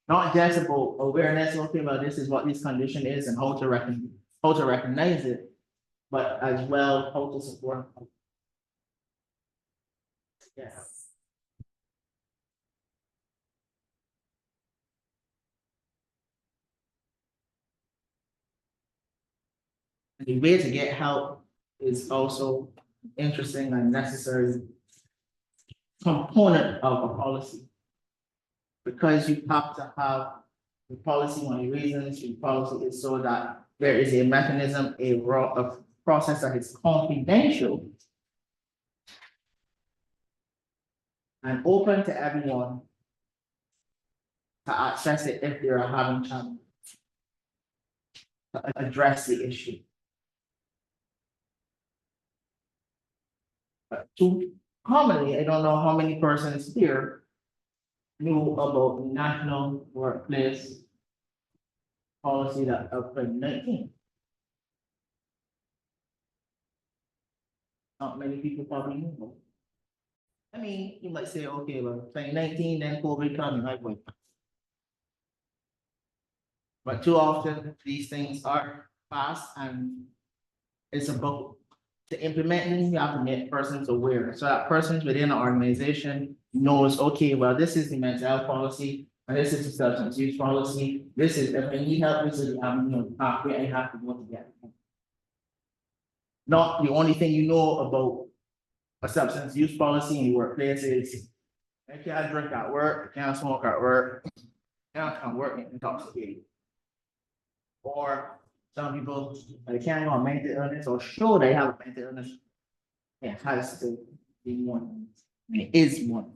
Speaker 9: not just about awareness, okay, well, this is what this condition is and how to recognize it, but as well how to support. Yes. The way to get help is also interesting and necessary component of a policy. Because you have to have the policy, one of the reasons the policy is so that there is a mechanism, a process that is confidential and open to everyone to access it if they're having trouble. To address the issue. Too commonly, I don't know how many persons here knew about the national workplace policy that of 2019. Not many people probably knew. I mean, you might say, okay, well, 2019, then COVID coming, I went. But too often, these things are passed and it's about to implement them, you have to make persons aware. So that persons within the organization knows, okay, well, this is the mental health policy, and this is the substance use policy. This is, if I need help, this is, pathway I have to go to get. Not the only thing you know about a substance use policy in your workplace is, I can't drink at work, I can't smoke at work, I can't work intoxicated. Or some people, they can't go on mental illness or show they have a mental illness. It has to be one, and it is one.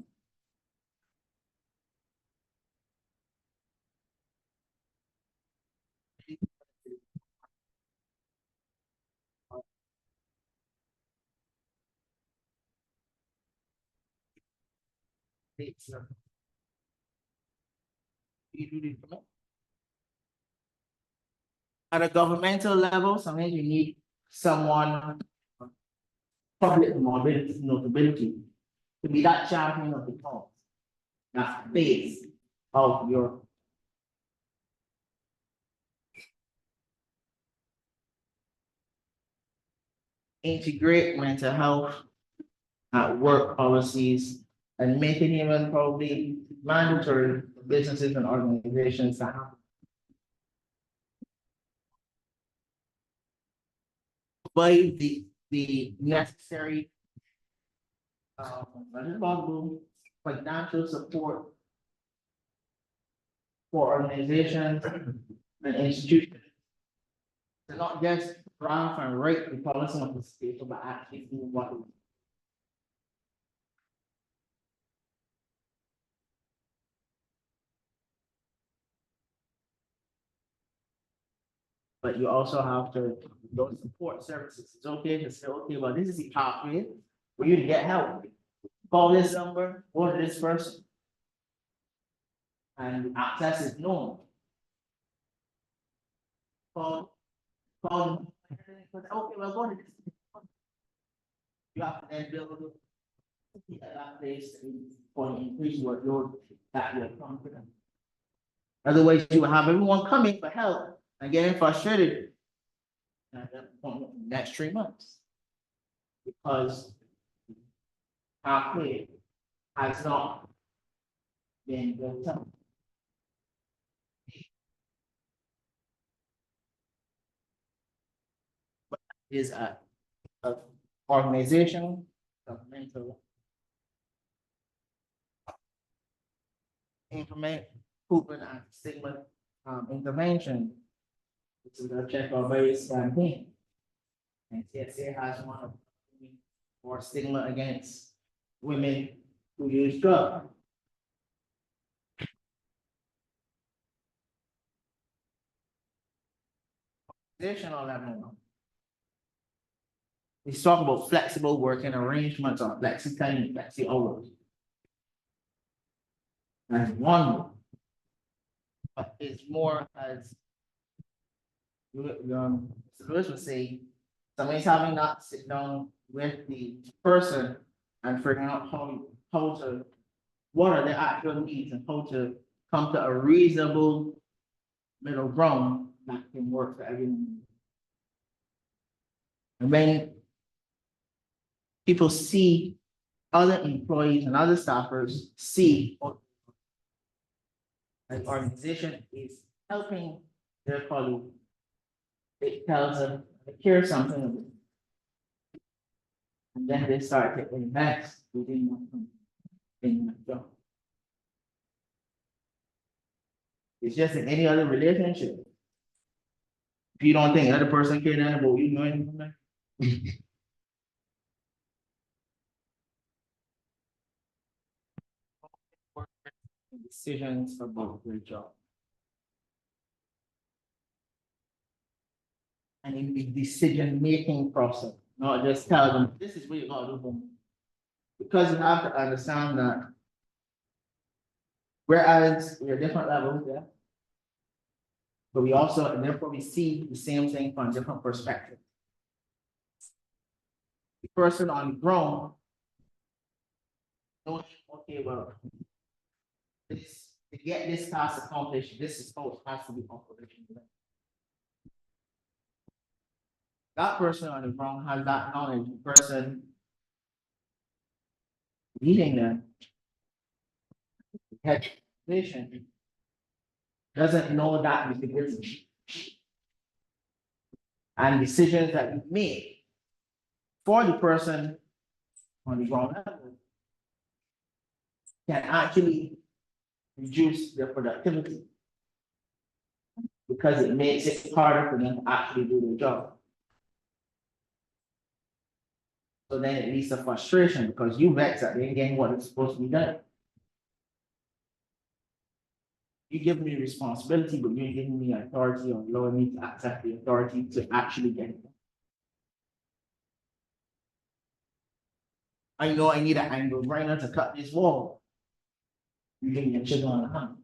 Speaker 9: At a governmental level, sometimes you need someone, public notability, to be that champion of the cause, that face of your. Integrate mental health at work policies and make it even probably mandatory for businesses and organizations to have. Provide the necessary financial support for organizations and institutions to not just draft and write the policy of the state, but actually do what. But you also have to, those support services, it's okay to say, okay, well, this is the pathway for you to get help. Call this number, go to this person. And access is known. Call, okay, well, go to this. You have to then build that place for an increased workload that you're confident. Otherwise, you will have everyone coming for help and getting frustrated next 3 months. Because pathway has not been built up. But is a organizational, governmental, implement proven and stigma intervention. This is a check our various campaign. And CSA has one of for stigma against women who use drugs. Additional level. We talk about flexible working arrangements or flexi time, flexi hours. That's one. But it's more as Lewis would say, somebody's having that sit down with the person and figuring out how to, what are their actual needs and how to come to a reasonable middle ground that can work for everyone. And when people see other employees and other staffers see an organization is helping their colleague, it tells them, here's something. And then they start to invest within the job. It's just in any other relationship. If you don't think the other person cares about you, know anything about that? decisions about their job. And in the decision-making process, not just tell them, this is what you're gonna do. Because you have to understand that whereas we're different levels, yeah. But we also, and therefore we see the same thing from different perspectives. The person on the ground knows, okay, well, this, to get this task accomplished, this is how it has to be accomplished. That person on the ground has that knowledge, the person leading them, head nation, doesn't know that nitty-gritty. And decisions that we make for the person on the ground level can actually reduce their productivity because it makes it harder for them to actually do their job. So then it leads to frustration because you vex that they ain't getting what is supposed to be done. You give me responsibility, but you're giving me authority or allowing me to accept the authority to actually get it done. I know I need an angle grinder to cut this wall. You give me a chisel on the hand.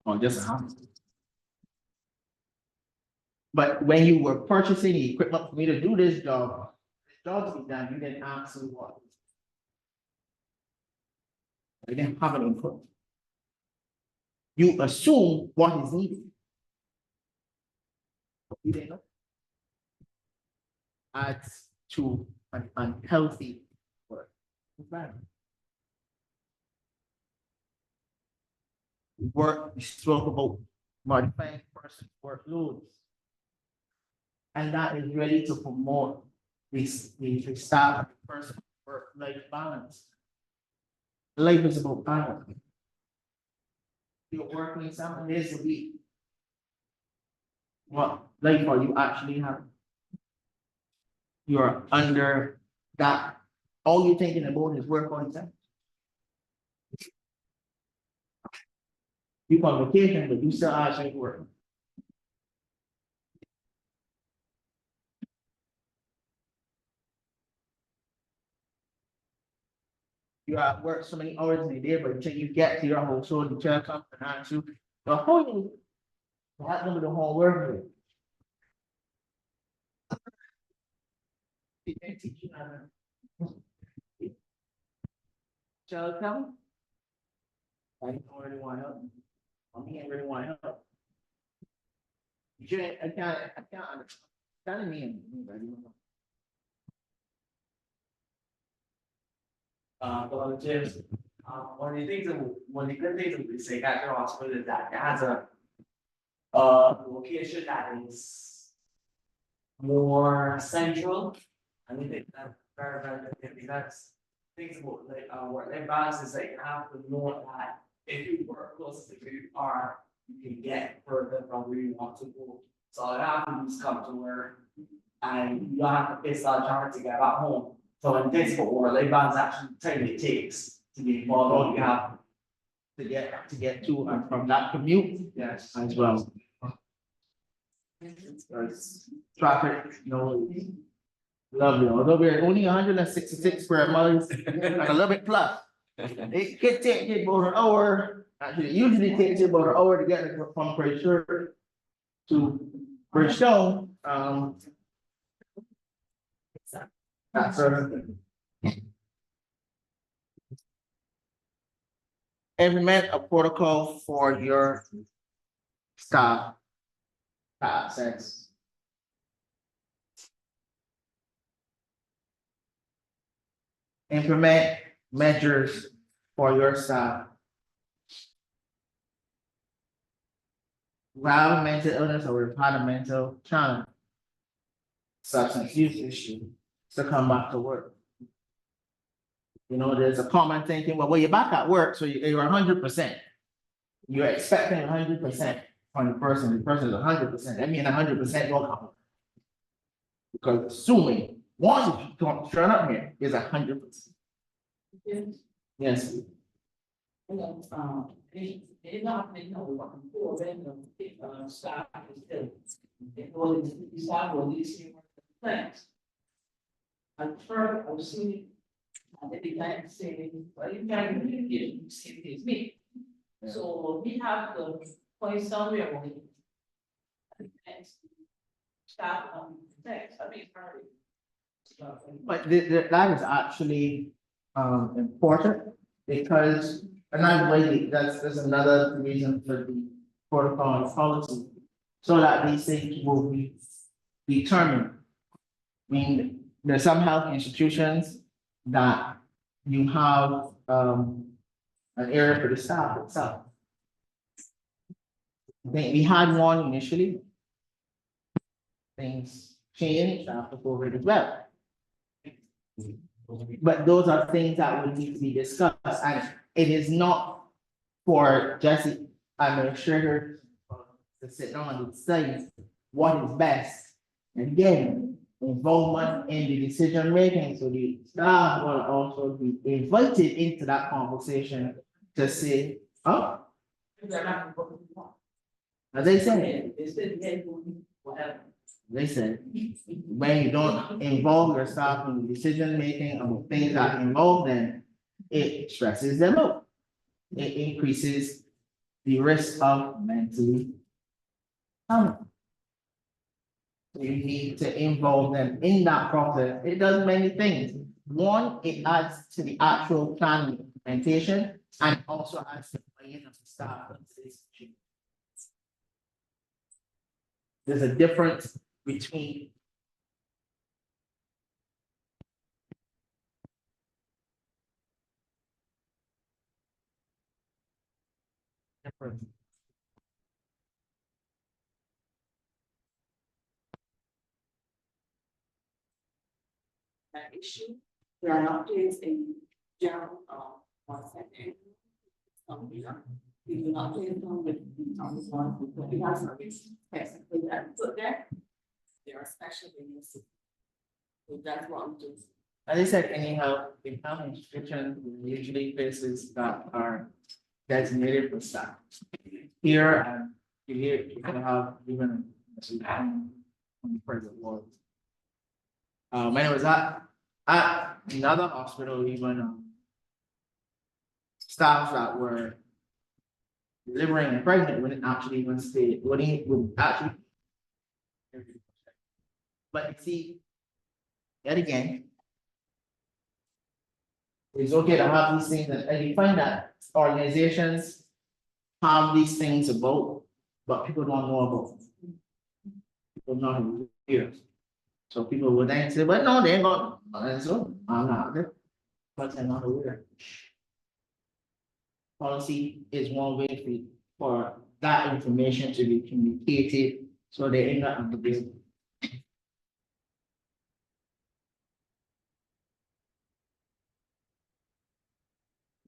Speaker 9: Or just a hand. But when you were purchasing the equipment for me to do this job to be done, you didn't ask me what. You didn't have an input. You assume what is needed. You didn't know. Adds to an unhealthy work environment. Work, we spoke about modifying person's workloads. And that is ready to promote this, the staff person work-life balance. Life is about balance. You're working 7 days a week. What life are you actually having? You're under that. All you're thinking about is work all the time. You on vacation, but you still actually work. You are at work so many hours in a day, but until you get to your household, the child comes and asks you, the whole that number the whole work. Child come. I don't really want help. I really want help. You shouldn't, I can't understand me.
Speaker 14: Volunteers. One of the things one of the good things that we say at the hospital is that it has a location that is more central. And we think that's very, very good because things about like work-life balance is like you have to know that if you work close to where you are, you can get further from where you want to go. So all you have to do is come to work and you don't have to face a lot of traffic to get back home. So in this work-life balance actually the time it takes to get involved, all you have
Speaker 9: To get to and from that commute.
Speaker 14: Yes.
Speaker 9: As well. Traffic, lovely, although we're only 166 square miles, like a little bit plus. It could take you about an hour, actually, it usually takes you about an hour to get from Pressure to Bridgestone. That's implement a protocol for your staff to access. Implement measures for your staff. Who have mental illness or who had a mental challenge, substance use issue, to come back to work. There's a common thinking, well, you're back at work, so you're 100%. You're expecting 100% from the person is 100%. That means 100% don't come. Because assuming once you don't turn up here is 100%.
Speaker 14: Yes.
Speaker 15: It's not, you know, what I'm for, then the staff is still. It was, the staff will leave plans. I'm sure I was seeing. The client saying, well, you can't communicate, you see it is me. So we have to point somewhere on it. And staff on text, I mean, sorry.
Speaker 9: But that is actually important because, and I believe that's another reason for the protocol and policy. So that these things will be determined. I mean, there's some health institutions that you have an area for the staff itself. I think we had one initially. Things changed after COVID as well. But those are things that would need to be discussed, and it is not for Jesse administrator to sit down and decide what is best. And again, involvement in the decision making, so the staff will also be invited into that conversation to say, oh, as I said, they said, when you don't involve your staff in the decision making of things that involve them, it stresses them out. It increases the risk of mentally harm. You need to involve them in that process. It does many things. One, it adds to the actual plan implementation and also adds to the buy-in of the staff. There's a difference between
Speaker 8: That issue, there are updates in general, one second. We do not play them with the one, because we have service technically that put there. There are special things. So that's what I'm doing.
Speaker 9: as I said, anyhow, the county institution usually places that are designated for staff. Here, and here, you can have even on the present ward. When I was at another hospital, even staff that were delivering and pregnant wouldn't actually even stay, would actually. But you see, yet again, it's okay to have these things, and you find that organizations have these things about, but people don't know about them. People not here. So people would then say, well, no, they ain't got, and so I'm not there, but I'm not aware. Policy is one way for that information to be communicated, so they end up on the bill.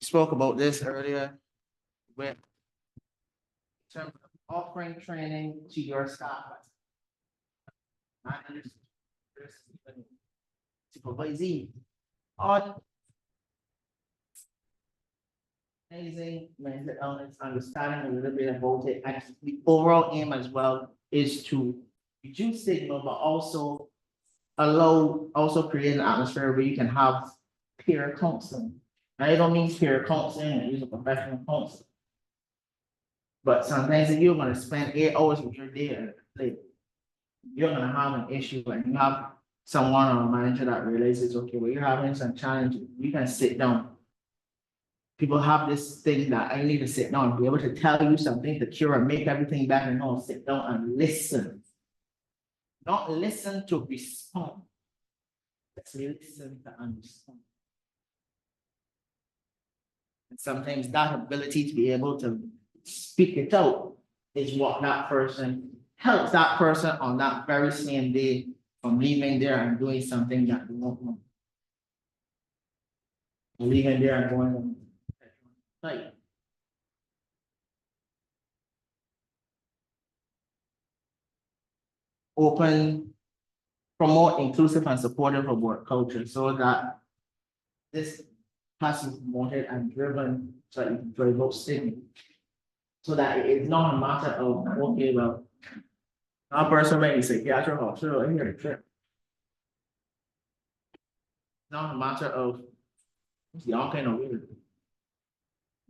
Speaker 9: Spoke about this earlier with in terms of offering training to your staff. Supervising on amazing mental illness, understanding a little bit about it, and the overall aim as well is to reduce stigma, but also create an atmosphere where you can have peer counseling. I don't mean peer counseling and use a professional counselor. But sometimes if you're gonna spend 8 hours of your day, like, you're gonna have an issue and you have someone or a manager that realizes, okay, well, you're having some challenges, you can sit down. People have this thing that I need to sit down and be able to tell you something to cure and make everything better. No, sit down and listen. Not listen to respond. Let's listen to understand. And sometimes that ability to be able to speak it out is what that person helps that person on that very same day from leaving there and doing something that they won't want. Leaving there and going like. Open, promote inclusive and supportive of work culture so that this
Speaker 15: has to be promoted and driven to evoke stigma. So that it's not a matter of, okay, well, our person may be psychiatric hospital in here, trip. Not a matter of, y'all kind of weird.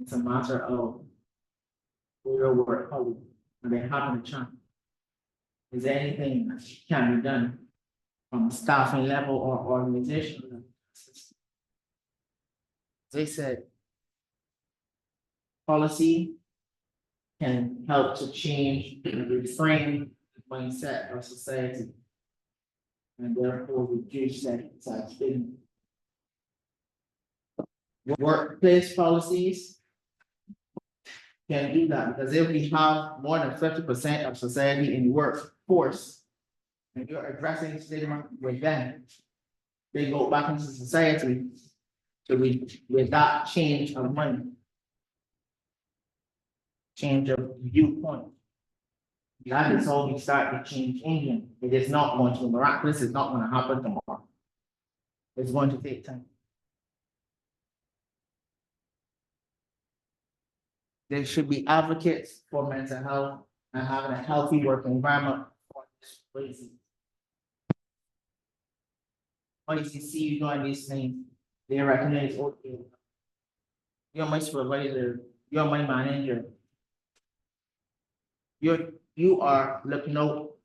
Speaker 15: It's a matter of real work, how they having a chance. Is there anything that can be done from staffing level or organizational level? They said policy can help to change and reframe the mindset of society and therefore reduce that stigma. Workplace policies can do that because if we have more than 50% of society in the workforce and you're addressing stigma with them, they go back into society with that change of mind, change of viewpoint. That is how we start to change England. It is not going to be miraculous, it's not going to happen tomorrow. It's going to take time. There should be advocates for mental health and having a healthy work environment for this reason. When you see you doing these things, they recognize, okay, you're my supervisor, you're my manager. You are looking out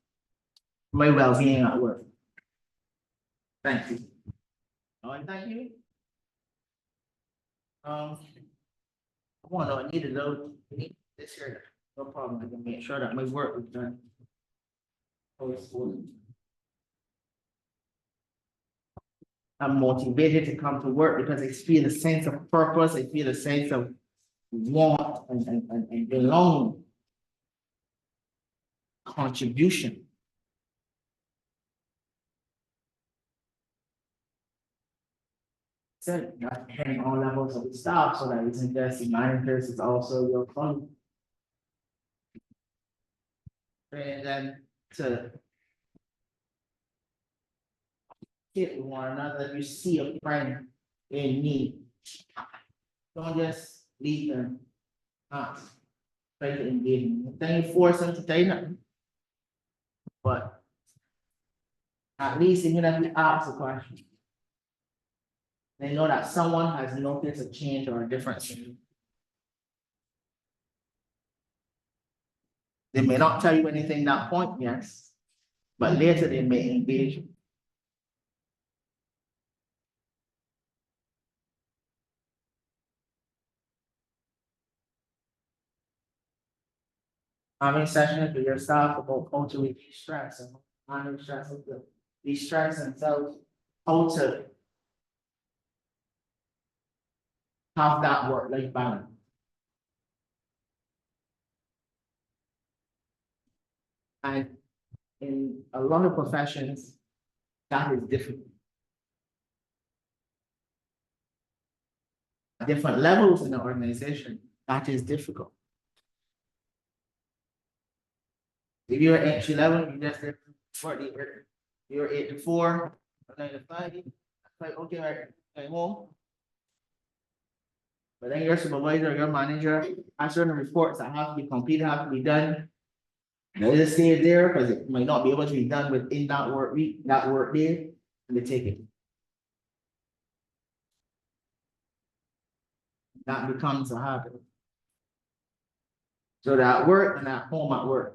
Speaker 15: for my well-being at work. Thank you. All right, thank you. I need a little, this here, no problem, I can make sure that my work is done. I'm motivated to come to work because I feel a sense of purpose, I feel a sense of want and belonging. Contribution. So not having all levels of the staff so that it's investing managers is also your fun. And then to hit with one another, you see a friend in need. Don't just leave them. Not try to engage them. Then you force them to tell you nothing. But at least even if you ask a question, they know that someone has noticed a change or a difference. They may not tell you anything at that point, yes, but later they may engage you. Having sessions with your staff about how to reduce stress and manage stress, de-stress themselves, how to have that work-life balance. And in a lot of professions, that is difficult. At different levels in the organization, that is difficult. If you're entry level, you just you're 8 to 4, 9 to 5, like okay, right, going home. But then your supervisor, your manager, has certain reports that have to be completed, have to be done. They just stay there because it might not be able to be done within that work week, that work day, and they take it. That becomes a habit. So that at work and at home at work.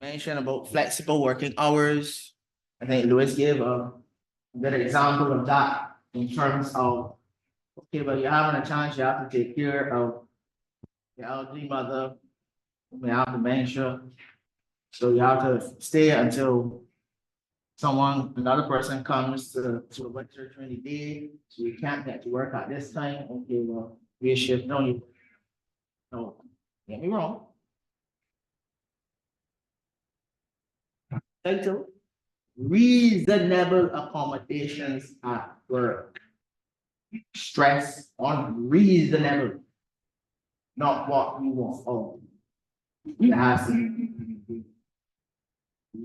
Speaker 15: Mention about flexible working hours. I think Louis gave a good example of that in terms of, okay, but you're having a chance, you have to take care of your elderly mother, who may have dementia. So you have to stay until another person comes to lecture during the day, so you can't get to work at this time. Okay, well, we shift, no, get me wrong. Title, reasonable accommodations at work. Stress on reasonable, not what you want. Oh,
Speaker 16: It has to be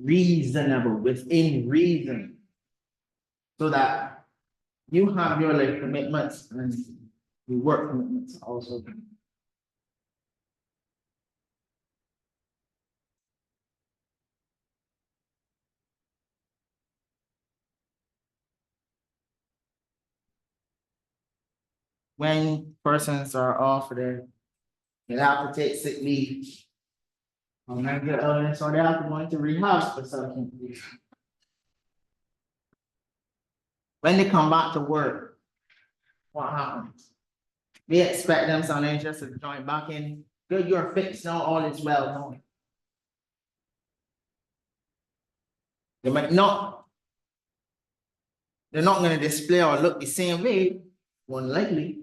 Speaker 16: reasonable, within reason. So that you have your life commitments and your work commitments also. When persons are off there, they have to take sick leave. Or mental illness, or they have to go into rehab for something. When they come back to work, what happens? We expect them something just to join back in. Good, you're fixed now, all is well. No. They might not. They're not gonna display or look the same way, more than likely.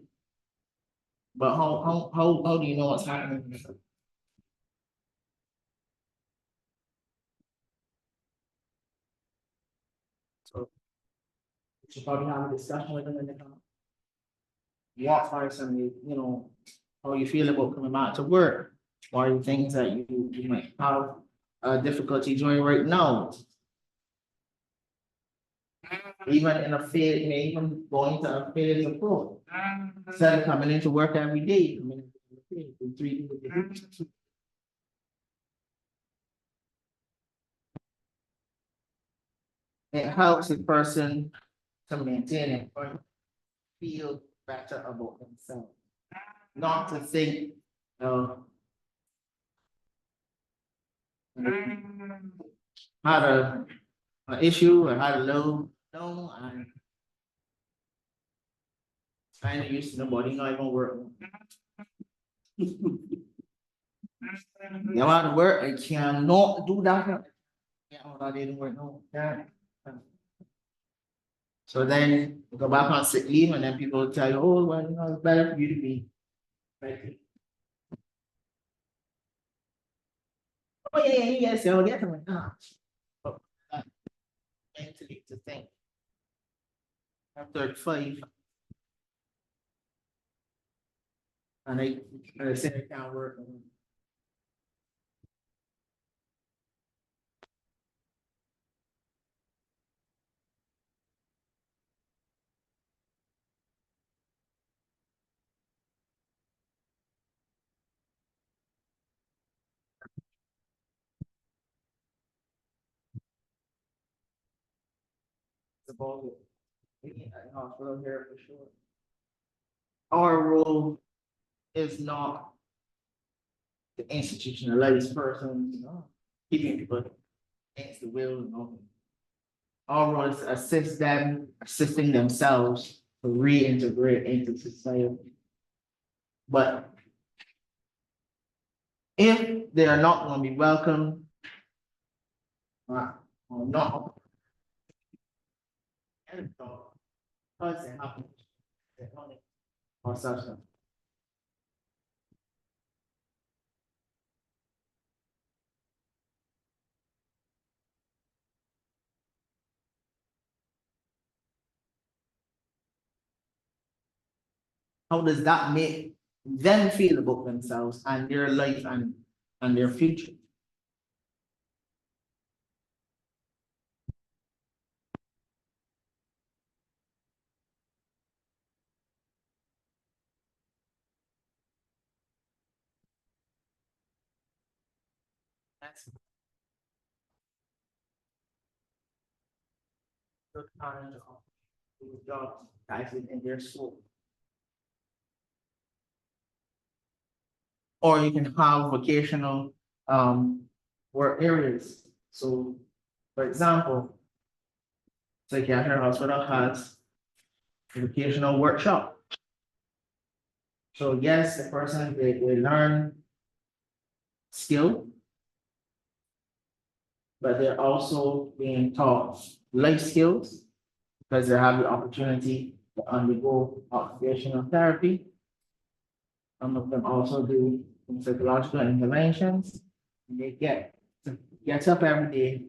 Speaker 16: But how do you know what's happening? So we should probably have a discussion with them in the comment. What are some, how you feel about coming back to work? What are the things that you might have difficulty doing right now? Even in a phase, even going to a phase of growth. Instead of coming into work every day, coming into 3 days a week. It helps the person to maintain it, or feel better about themselves. Not to think, had an issue or had a low, no, and kind of used to nobody not even work. You want to work, I cannot do that. Yeah, I didn't work, no. Yeah. So then you go back on sick leave, and then people will tell you, oh, well, it's better for you to be. Right. Oh, yeah, so get them. Mentally to think. I'm 35. And I said I can't work. About it. Hospital here for sure. Our role is not to institutionalize persons, keeping people against the will. Our role is to assist them, assisting themselves to reintegrate into society. But if they are not going to be welcome, or not, because they happen, or substance. How does that make them feel about themselves and their life and their future? That's the kind of job that is in their soul. Or you can have vocational work areas. So, for example, Psychiatric Hospital has a vocational workshop. So yes, the person they learn skill, but they're also being taught life skills because they have the opportunity to undergo occupational therapy. Some of them also do psychological interventions. And they get up every day,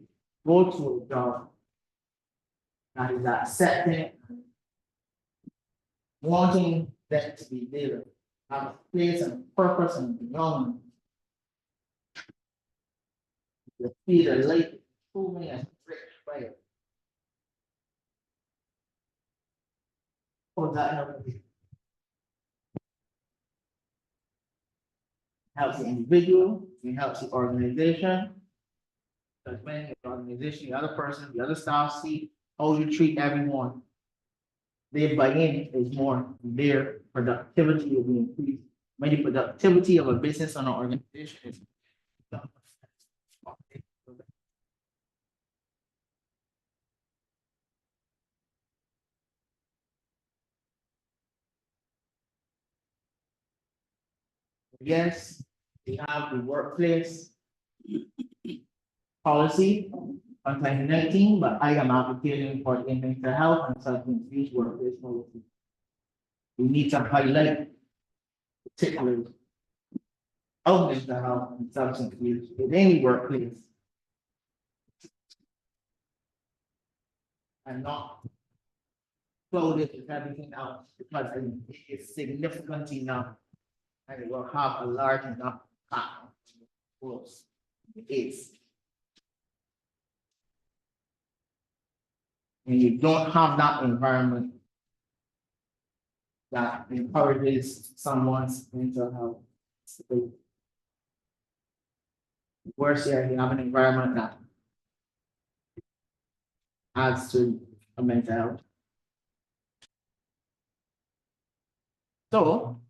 Speaker 16: go to a job that is accepting, wanting them to be there, have a place and purpose and belonging. The speed of light, moving and rich fire. Oh, that helps. Helps the individual, it helps the organization. Because when the organization, the other person, the other staff see how you treat everyone. Their buy-in is more, their productivity will be increased. When the productivity of a business or an organization is. Yes, we have the workplace policy on 2019, but I am advocating for the mental health and substance abuse workplace policy. We need to highlight particularly of mental health and substance abuse in any workplace. And not clothe it with everything else, because it is significant enough. And it will have a large enough impact. It is. And you don't have that environment that encourages someone's mental health. Worse here, you have an environment that adds to a mental health. So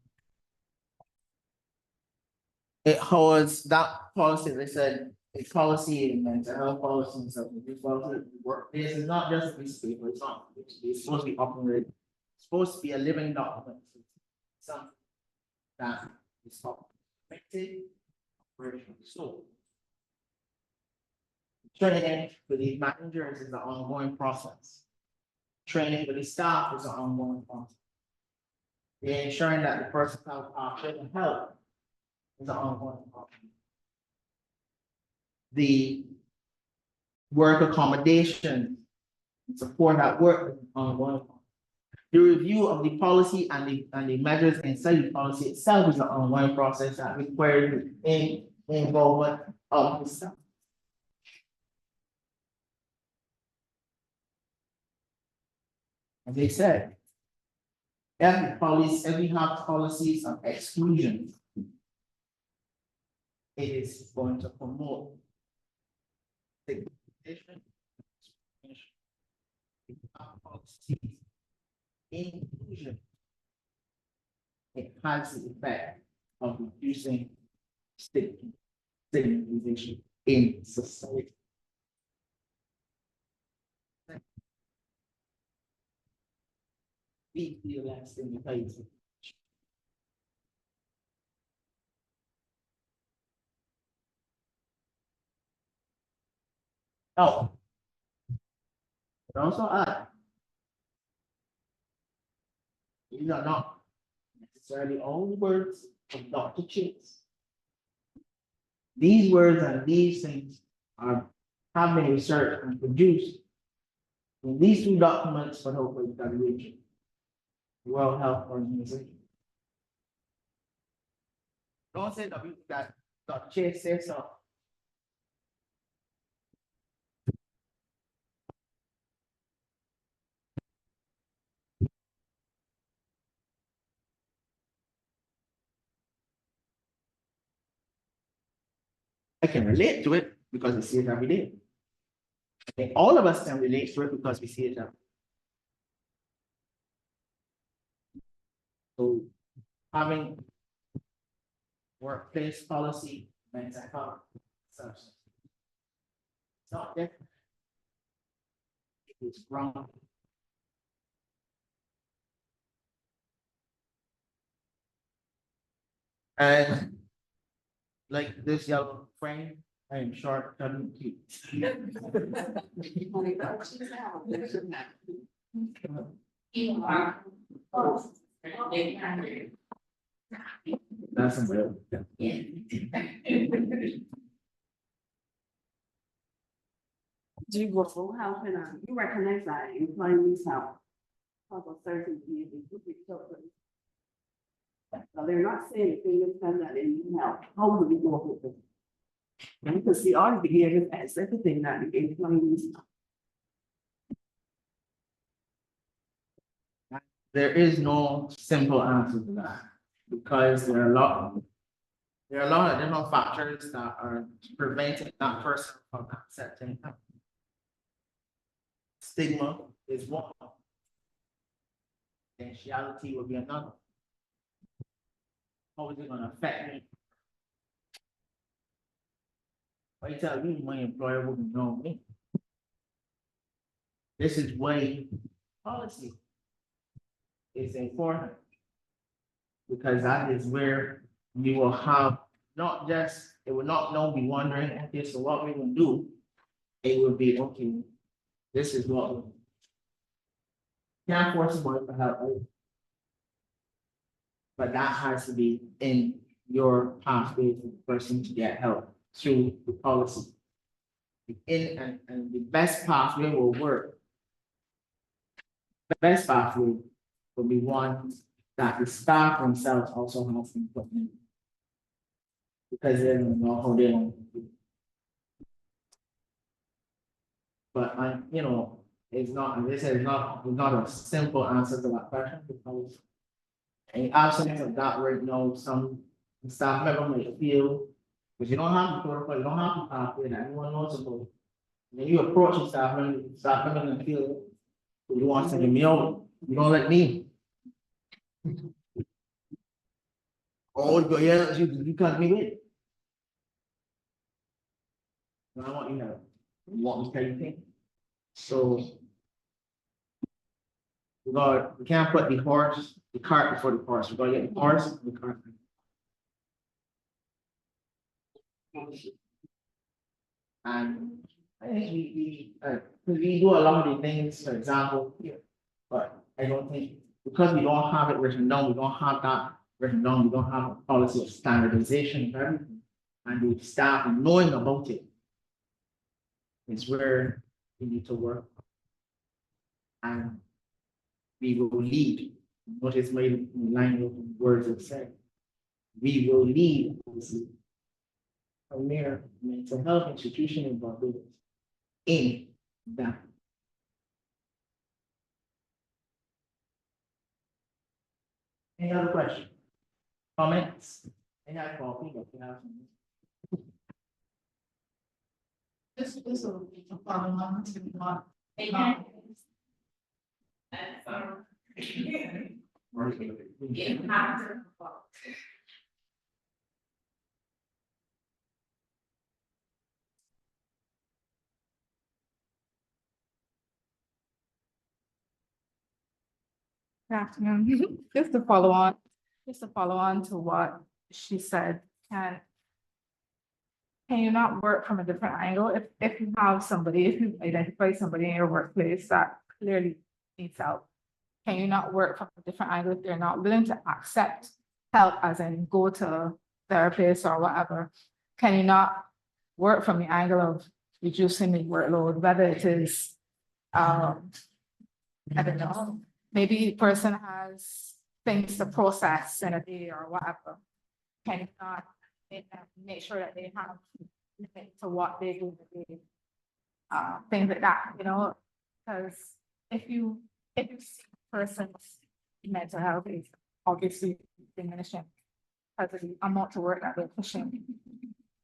Speaker 16: it holds that policy, they said, a policy in mental health policy and substance abuse policy, workplace is not just a piece of paper, it's not, it's supposed to be operated, it's supposed to be a living document. Something that is operated, operational. So training for the managers is an ongoing process. Training for the staff is an ongoing process. Ensuring that the person can help is an ongoing process. The work accommodation and support at work is an ongoing process. The review of the policy and the measures inside the policy itself is an ongoing process that requires the involvement of the staff. As they said, if we have policies of exclusion, it is going to promote segregation. If we have policies inclusion, it has the effect of reducing stigmatization in society. We feel that stigmatization. Oh, but also add, these are not necessarily all the words of Dr. Chase. These words and these things have been researched and produced in these two documents for health evaluation. World Health Organization. Don't say that Dr. Chase says so. I can relate to it because we see it every day. I think all of us can relate to it because we see it every day. So having workplace policy, mental health, substance. It's not different. It's wrong. And like this yellow frame, I am short, doesn't keep. That's some
Speaker 7: Do you go full health and you recognize that employees have a certain need to be children. So they're not saying anything that they need help. How do we go with it?
Speaker 16: And you can see all the behaviors as everything that the employees. There is no simple answer to that, because there are a lot of different factors that are preventing that person from accepting help. Stigma is one. Potentiality will be another. How is it gonna affect me? I tell you, my employer wouldn't know me. This is why policy is important. Because that is where you will have not just, it will not now be wondering, okay, so what we will do, it will be, okay, this is what we can't force someone to help, right? But that has to be in your pathway for the person to get help through the policy. And the best pathway will work. The best pathway will be one that the staff themselves also have to put in. Because they don't know how they don't do. But it's not, this is not a simple answer to that question, because in absence of that right now, some staff member may feel, because you don't have the protocol, you don't have the pathway that anyone knows about. When you approach the staff member and feel, you want to give me out, you don't let me. Oh, yeah, you can't be with. I want you to want me to tell you things. So we can't put the cart before the horse. We gotta get the horse and the cart. And I think we do a lot of the things, for example, here, but I don't think, because we don't have it written down, we don't have that written down, we don't have a policy of standardization of everything, and the staff knowing about it is where we need to work. And we will lead. Notice my line of words have said. We will lead the premier mental health institution in Barbados in that. Any other questions? Comments? Any other coffee that you have?
Speaker 8: This will be a follow on to what. And
Speaker 17: Good afternoon. Just to follow on to what she said, can you not work from a different angle? If you have somebody, if you identify somebody in your workplace that clearly needs help, can you not work from a different angle if they're not willing to accept help, as in go to therapists or whatever? Can you not work from the angle of reducing the workload, whether it is, I don't know, maybe the person has things to process in a day or whatever. Can you not make sure that they have limit to what they do in the day? Things like that, because if you see a person's mental health is obviously diminishing because of the amount of work that they're pushing,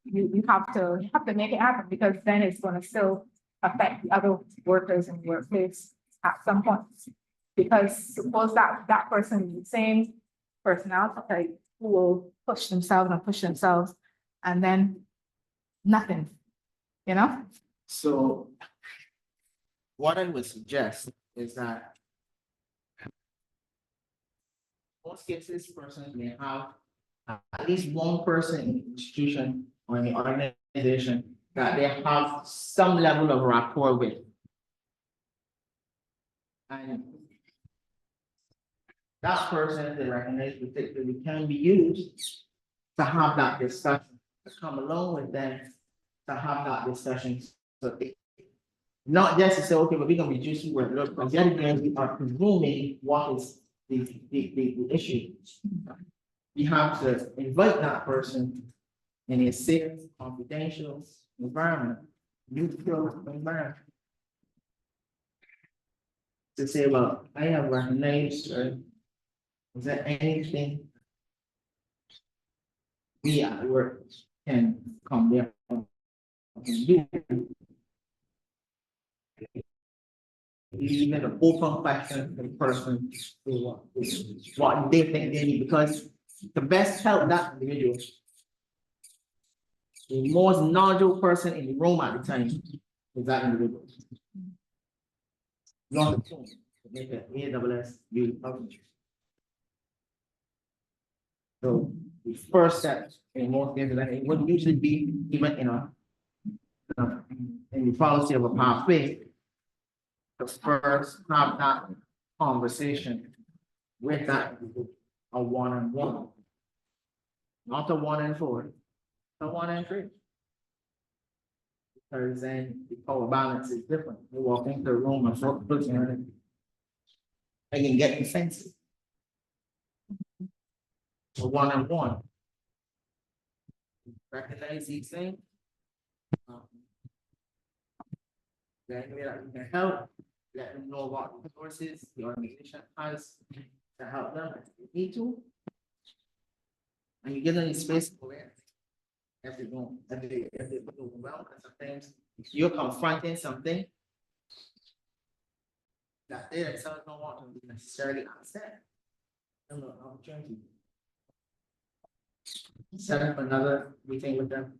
Speaker 17: you have to make it happen, because then it's going to still affect the other workers in the workplace at some point. Because suppose that person is the same personality type who will push themselves and then nothing,
Speaker 16: So what I would suggest is that most cases, persons may have at least one person in the institution or in the organization that they have some level of rapport with. And that person, they recognize particularly, can be used to have that discussion, to come along with them, to have that discussion. So not just to say, okay, but we're gonna reduce the workload, because the other thing we are presuming what is the issue. We have to invite that person in a safe, confidential environment, neutral environment. To say, well, I have recognized, is there anything we at work can come there and do? Even an open question to the person to what they think they need, because the best help that individual, the most knowledgeable person in the room at the time is that individual. Not the phone, make it AWS you. So the first step in most cases, and it would usually be even in the policy of a pathway. The first have that conversation with that individual, a one-on-one. Not a 1 and 4, a 1 and 3. Because then the power balance is different. You walk into the room and start looking at it. I can get defensive. A 1-on-1. Recognize these things. Then we can help, let them know what resources the organization has to help them if they need to. And you give them the space to learn. If they don't well, and sometimes if you're confronting something that they themselves don't want to necessarily accept, give them an opportunity. Set up another meeting with them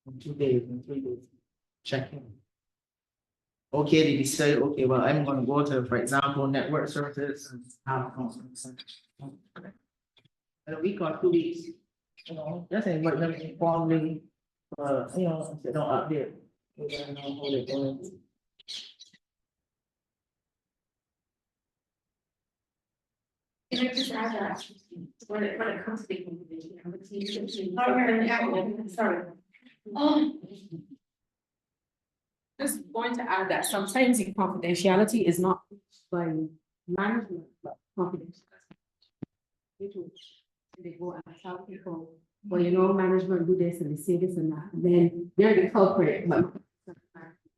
Speaker 16: in 2 days, in 3 days, check in. Okay, they decide, okay, well, I'm gonna go to, for example, network services and have a conference. In a week or 2 weeks, just invite them informally, they don't update. We don't know how they're doing.
Speaker 8: Can I just add that, when it comes to the confidentiality, sorry. Just going to add that sometimes the confidentiality is not by management, but confidentiality. They go and tell people, well, management do this and they say this and that, and then they're the culprit, but.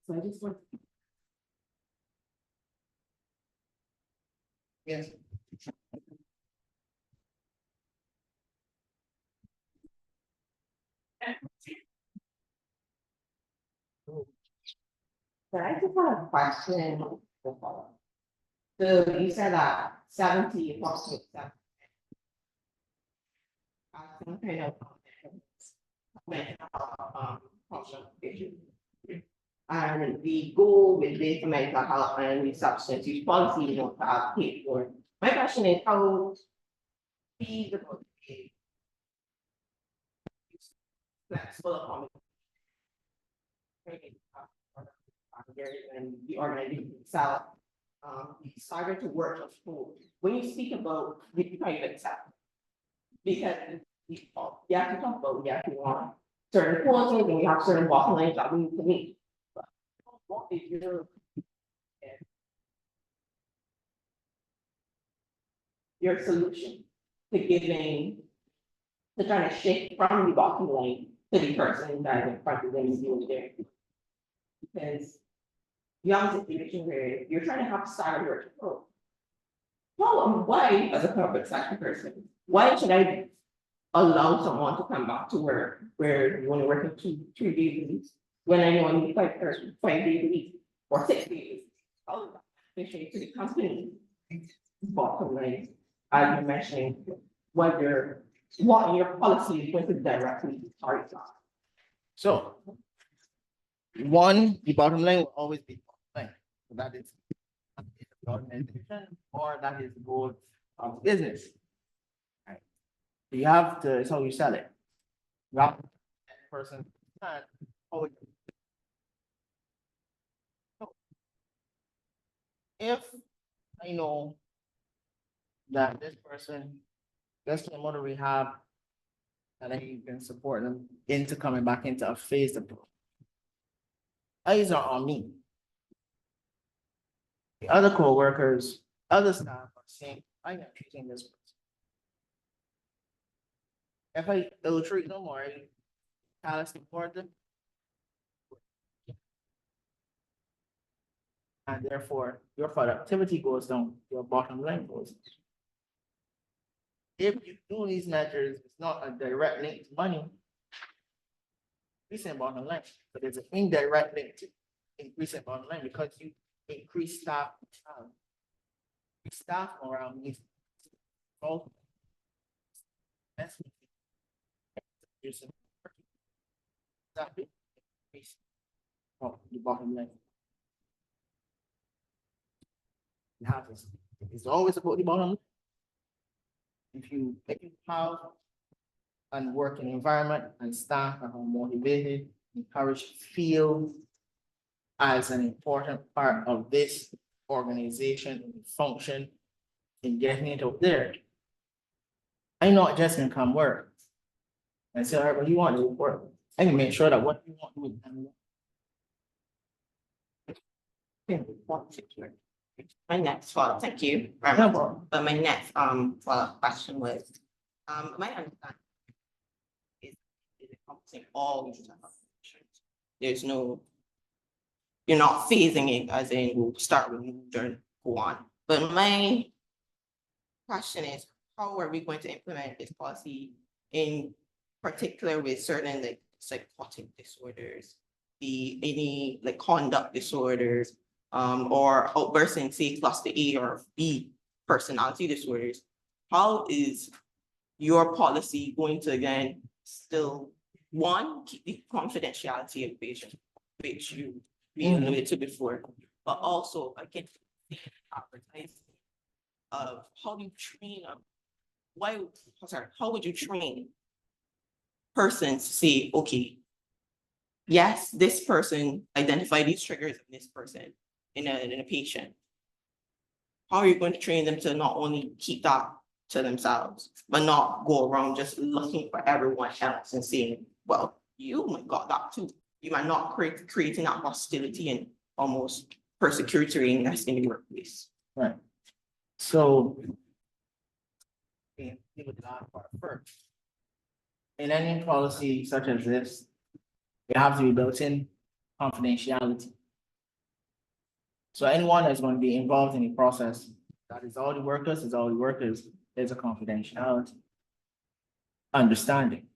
Speaker 8: So I just want.
Speaker 16: Yes.
Speaker 18: So I just have a question. So you said that 70 approximately 7. Some kind of functional issue. And the goal with this mental health and the substance use policy, to have paid for. My question is how feasible it is flexible accommodation and the organization itself started to work of school. When you speak about the private sector, because you have to talk about, you have to want certain qualities and you have certain bottom lines that we need to meet. But what is your solution to trying to shift from the bottom line to the person that is in front of them and deal with there? Because you have a situation where you're trying to have to start your control. Well, why, as a public sector person, why should I allow someone to come back to work where you only working 2-3 days a week, when I only 5 days a week or 6 days? All of that, especially to the company. Bottom line, as you're mentioning, what your policy is going to directly target.
Speaker 16: So, one, the bottom line will always be bottom line. So that is the organization, or that is the goal of business. Right. So you have to, it's how you sell it. You have to person and how it. So, if I know that this person just came out of rehab and I've been supporting them into coming back into a phase of growth, eyes are on me. The other co-workers, other staff are saying, I am treating this person. If I ill treat them or callous important. And therefore, your productivity goes down, your bottom line goes down. If you do these measures, it's not a direct link to money. Increasing bottom line, but there's an indirect link to increasing bottom line because you increase staff. Staff morale means both. Increase the bottom line. It's always about the bottom line. If you have and work in environment and staff are motivated, encouraged, feel as an important part of this organization and function in getting it out there, I'm not just gonna come work and say, all right, well, you want to work. I can make sure that what you want to do is done.
Speaker 18: My next follow, thank you. But my next follow-up question was, my understanding is encompassing all these type of functions. There's no, you're not phasing it as in we'll start with mood and go on. But my question is, how are we going to implement this policy in particular with certain like psychotic disorders, any like conduct disorders, or outbursting, say, cluster A or B personality disorders? How is your policy going to, again, still, one, keep the confidentiality of patient, which you alluded to before, but also, again, advertising of how do you train them? How would you train persons to say, okay, yes, this person identify these triggers in this person, in a patient. How are you going to train them to not only keep that to themselves, but not go around just looking for everyone else and saying, well, you might got that too. You might not creating that hostility and almost persecutoriness in the workplace.
Speaker 16: Right. So, deal with the last part first. In any policy such as this, you have to be built in confidentiality. So anyone that's going to be involved in the process, that is all the workers, there's a confidentiality. Understanding.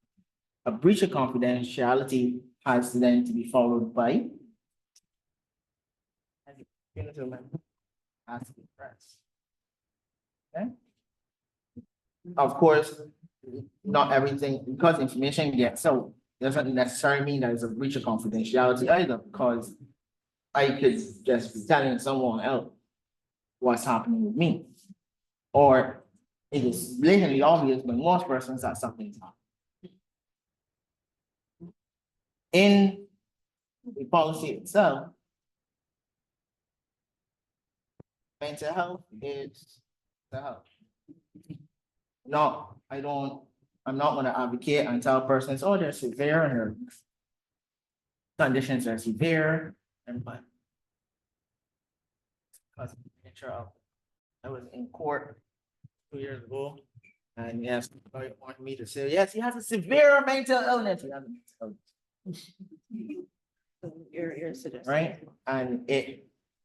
Speaker 16: A breach of confidentiality has then to be followed by has to be pressed. Okay. Of course, not everything, because information gets out, doesn't necessarily mean that it's a breach of confidentiality either, because I could just be telling someone else what's happening with me. Or it is blatantly obvious by most persons that something's happening. In the policy itself, mental health is the health. No, I'm not gonna advocate and tell persons, oh, they're severe and their conditions are severe and but. Because of the nature of, I was in court 2 years ago and yes, they wanted me to say, yes, he has a severe mental illness. He has a mental illness.
Speaker 18: You're suggesting.
Speaker 16: Right? And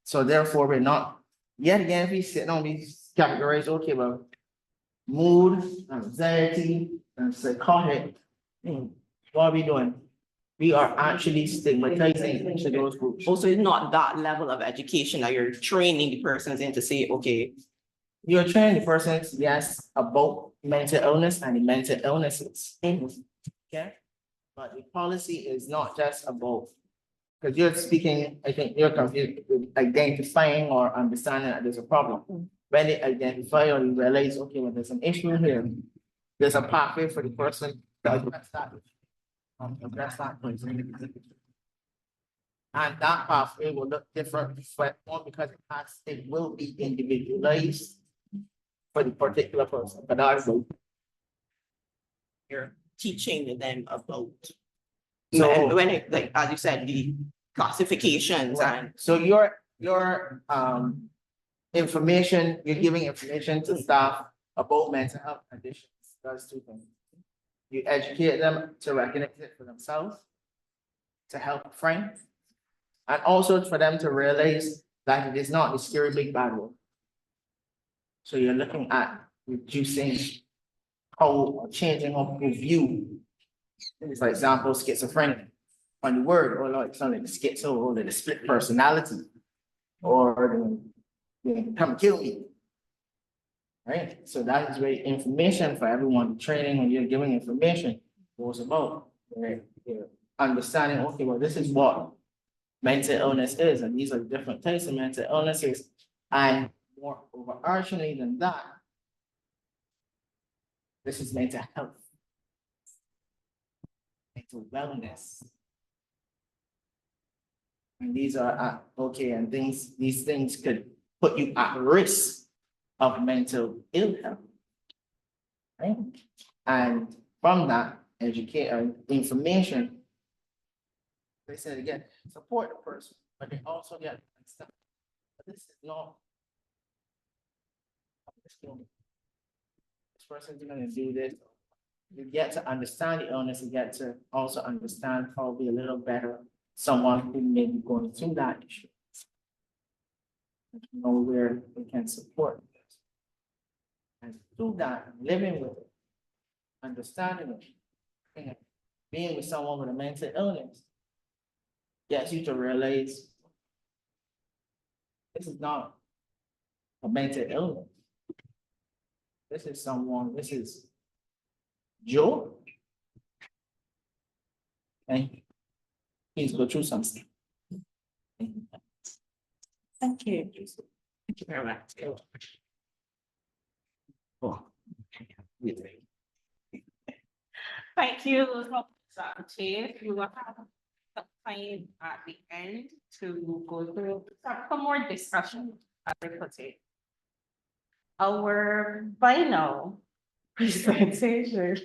Speaker 16: so therefore we're not, yet again, if he's sitting on these categories, okay, well, mood, anxiety, and psychotic, what are we doing? We are actually stigmatizing each of those groups.
Speaker 18: Also, it's not that level of education that you're training the persons in to say, okay.
Speaker 16: You're training the persons, yes, about mental illness and the mental illnesses. Okay? But the policy is not just about, because you're speaking, I think you're confused with identifying or understanding that there's a problem. When they identify or you realize, okay, well, there's an issue here, there's a pathway for the person to address that. And that pathway will look different for one because it will be individualized for the particular person. But also,
Speaker 18: You're teaching them about.
Speaker 16: So-
Speaker 18: When it, like, as you said, the classifications and.
Speaker 16: so your information, you're giving information to staff about mental health conditions. That's two things. You educate them to recognize it for themselves, to help friends, and also for them to realize that it is not a scary big bad one. So you're looking at reducing how changing of the view. It's like example, schizophrenia, on the word, or like something like schizo, or the split personality, or the come kill me. Right? So that is where information for everyone, training when you're giving information goes about. Right? You're understanding, okay, well, this is what mental illness is, and these are different types of mental illnesses. And more overarchingly than that, this is mental health, mental wellness. And these are, okay, and these things could put you at risk of mental ill health. Right? And from that, information, they said again, support the person, but they also get stuff. But this is not. This person's gonna do this. You get to understand the illness, you get to also understand probably a little better someone who may be going through that issue. Know where they can support this. And through that, living with it, understanding it, being with someone with a mental illness, gets you to realize this is not a mental illness. This is Joe. And he's go through something.
Speaker 2: Thank you.
Speaker 16: Thank you very much. Oh.
Speaker 2: Thank you, Dr. Chief. You will have some time at the end to go through some more discussion, as I put it. Our final presentation.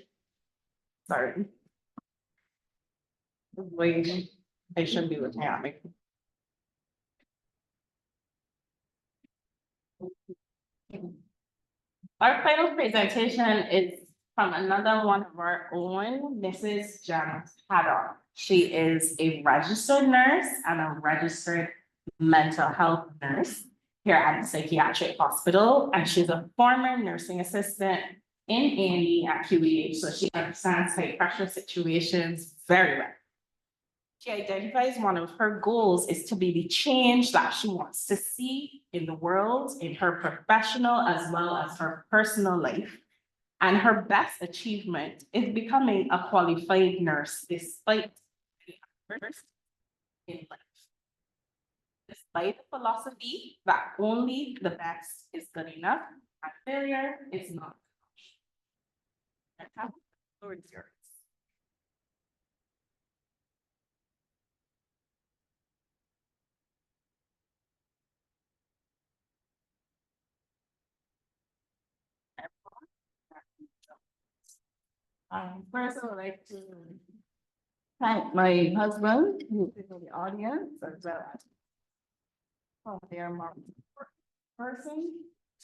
Speaker 2: Sorry. Wait, I should be looking at me. Our final presentation is from another one of our own, Mrs. Janet Haddock. She is a registered nurse and a registered mental health nurse here at the psychiatric hospital, and she's a former nursing assistant in A&E at QEH, so she understands high pressure situations very well. She identifies one of her goals is to be the change that she wants to see in the world, in her professional as well as her personal life. And her best achievement is becoming a qualified nurse despite the adversity in life. Despite the philosophy that only the best is good enough and failure is not. And how the floor is yours.
Speaker 19: First, I would like to thank my husband, who is in the audience, as well as their mom person,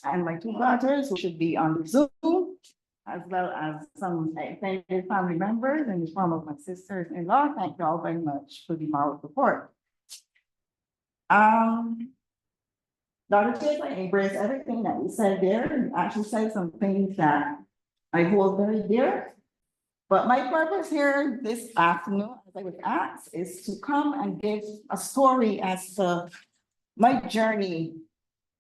Speaker 19: and my two daughters, who should be on the Zoom, as well as some extended family members in the form of my sisters-in-law. Thank you all very much for the moral support. Dr. Chase, I embrace everything that you said there, and actually said some things that I hold very dear. But my purpose here this afternoon, as I was asked, is to come and give a story as to my journey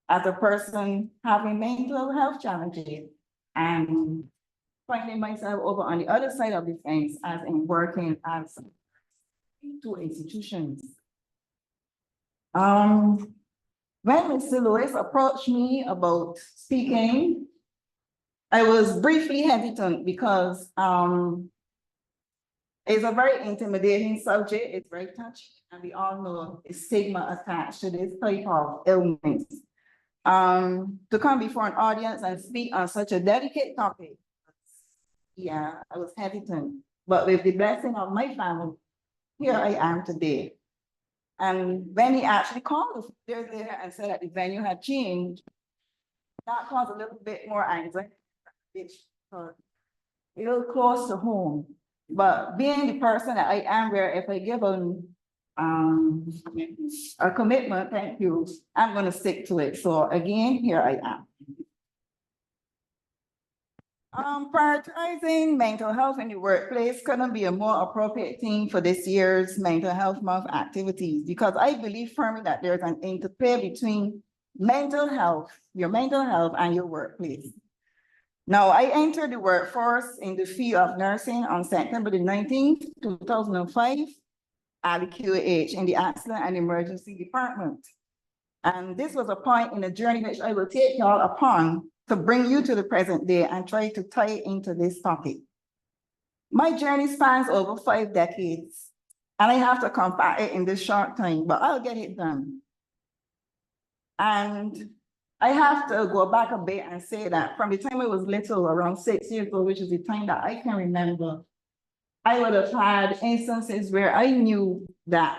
Speaker 19: as a person having mental health challenges and finding myself over on the other side of the fence as in working as two institutions. When Mr. Lewis approached me about speaking, I was briefly hesitant because it's a very intimidating subject. It's very touchy, and we all know the stigma attached to this type of illness. To come before an audience and speak on such a delicate topic, yeah, I was hesitant. But with the blessing of my family, here I am today. And when he actually called there and said that the venue had changed, that caused a little bit more anxiety. Because a little close to home. But being the person that I am, where if I give a commitment, thank you, I'm gonna stick to it. So again, here I am. Prioritizing mental health in the workplace couldn't be a more appropriate theme for this year's Mental Health Month activities, because I believe firmly that there's an interplay between mental health, your mental health and your workplace. Now, I entered the workforce in the field of nursing on September the 19th, 2005 at the QAH in the Accident and Emergency Department. And this was a point in the journey which I will take y'all upon to bring you to the present day and try to tie into this topic. My journey spans over 5 decades, and I have to compact it in this short time, but I'll get it done. And I have to go back a bit and say that from the time I was little, around 6 years old, which is the time that I can remember, I would have had instances where I knew that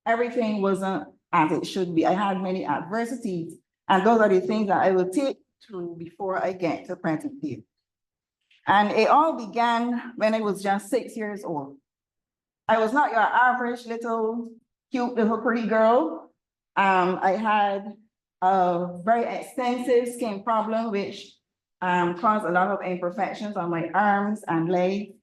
Speaker 19: everything wasn't as it should be. I had many adversities, and those are the things that I will take through before I get to present day. And it all began when I was just 6 years old. I was not your average little, cute little pretty girl. I had a very extensive skin problem, which caused a lot of imperfections on my arms and legs.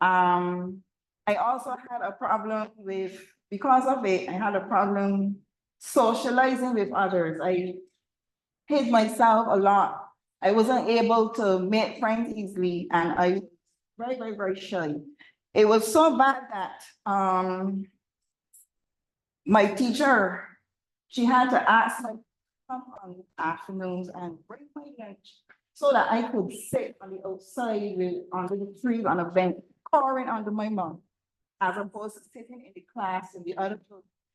Speaker 19: I also had a problem with, because of it, I had a problem socializing with others. I hid myself a lot. I wasn't able to make friends easily, and I was very, very, very shy. It was so bad that my teacher, she had to ask me to come on afternoons and bring my lunch so that I could sit on the outside under the trees on a bench, cowering under my mom, as opposed to sitting in the class in the other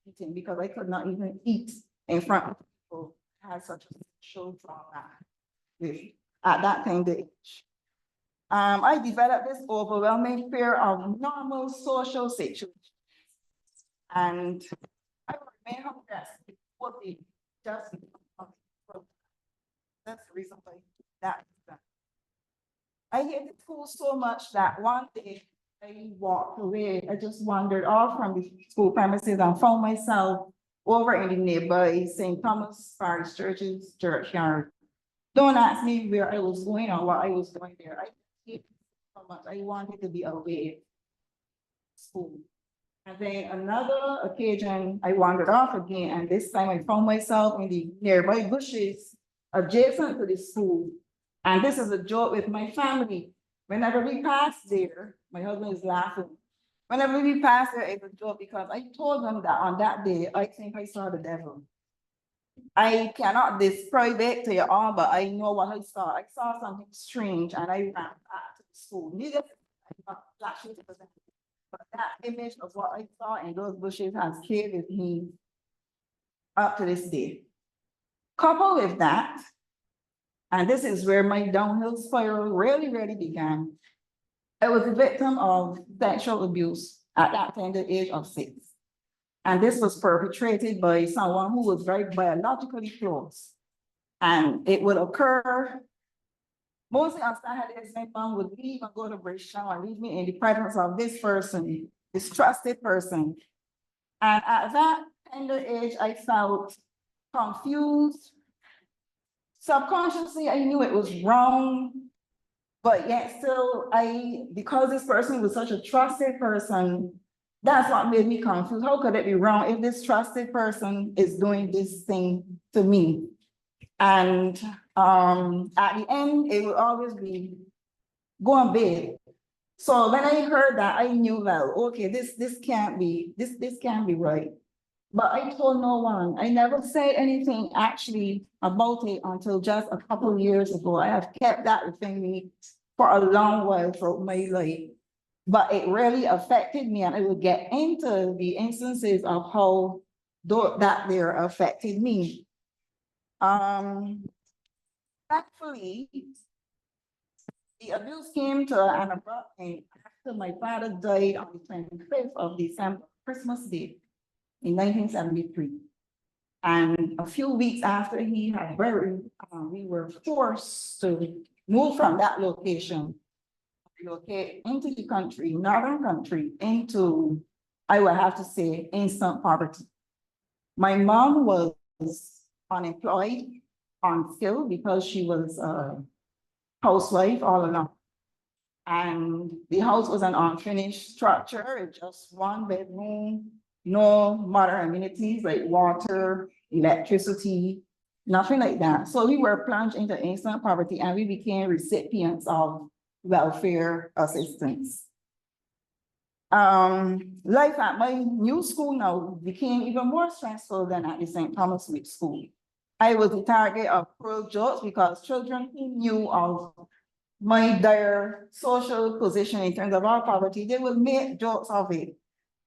Speaker 19: eating, because I could not even eat in front of people. I had such a social trauma at that kind of age. I developed this overwhelming fear of normal social situations. And I remain homeless before the just that's the reason why that is done. I hated school so much that one day I walked away. I just wandered off from the school premises and found myself over in the nearby St. Thomas Parish Church's churchyard. Don't ask me where I was going or what I was doing there. I hated so much. I wanted to be away from school. And then another occasion, I wandered off again, and this time I found myself in the nearby bushes adjacent to the school. And this is a joke with my family. Whenever we pass there, my husband is laughing. Whenever we pass there, it's a joke because I told them that on that day, I think I saw the devil. I cannot describe it to you all, but I know what I saw. I saw something strange, and I ran back to the school. Neither I got flashing to them. But that image of what I saw in those bushes has stayed with me up to this day. Coupled with that, and this is where my downhill spiral really began. I was a victim of sexual abuse at that tender age of 6. And this was perpetrated by someone who was very biologically close. And it would occur mostly on Saturdays. My mom would leave and go to British and leave me in the presence of this person, this trusted person. And at that tender age, I felt confused. Subconsciously, I knew it was wrong, but yet still, because this person was such a trusted person, that's what made me confused. How could it be wrong if this trusted person is doing this thing to me? And at the end, it will always be go on bed. So when I heard that, I knew, well, okay, this can't be right. But I told no one. I never said anything actually about it until just a couple of years ago. I have kept that within me for a long while throughout my life. But it really affected me, and I will get into the instances of how that there affected me. Thankfully, the abuse came to an abrupt end after my father died on the 25th of December, Christmas Day, in 1973. And a few weeks after he had buried, we were forced to move from that location relocate into the country, northern country, into, I would have to say, instant poverty. My mom was unemployed, unskilled, because she was a housewife all along. And the house was an unfinished structure, it's just one bedroom, no modern amenities like water, electricity, nothing like that. So we were plunged into instant poverty and we became recipients of welfare assistance. Life at my new school now became even more stressful than at the St. Thomas Smith School. I was the target of cruel jokes because children who knew of my dire social position in terms of our poverty, they would make jokes of it.